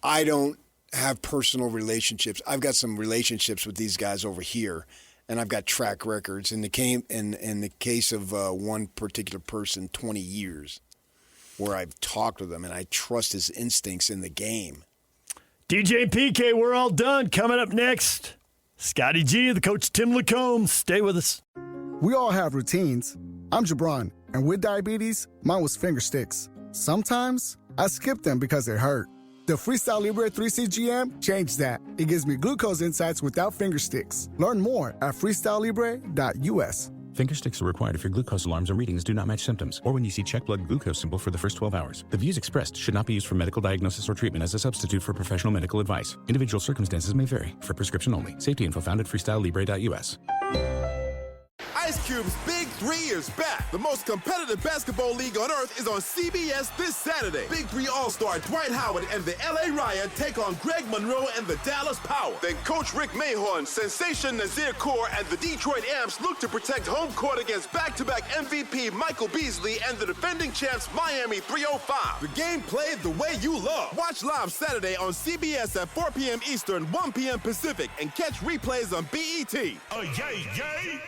I don't have personal relationships. I've got some relationships with these guys over here, and I've got track records. In the case of one particular person, 20 years, where I've talked with him, and I trust his instincts in the game. DJ PK, we're all done. Coming up next, Scotty G, the coach Tim Lacombe. Stay with us. We all have routines. I'm Jabron, and with diabetes, mine was finger sticks. Sometimes I skip them because they hurt. The Freestyle Libre 3C GM changed that. It gives me glucose insights without finger sticks. Learn more at freestylelibre.us. Finger sticks are required if your glucose alarms or readings do not match symptoms, or when you see check blood glucose symbol for the first 12 hours. The views expressed should not be used for medical diagnosis or treatment as a substitute for professional medical advice. Individual circumstances may vary. For prescription only. Safety info found at freestylelibre.us. Ice Cube's Big 3 is back. The most competitive basketball league on earth is on CBS this Saturday. Big 3 All-Star Dwight Howard and the LA Riot take on Greg Monroe and the Dallas Power. Then Coach Rick Mahorn, Sensation Nazir Kaur, and the Detroit Amps look to protect home court against back-to-back MVP Michael Beasley and the defending champs Miami 305. The game played the way you love. Watch live Saturday on CBS at 4 p.m. Eastern, 1 p.m. Pacific, and catch replays on BET. Oh, yay, yay!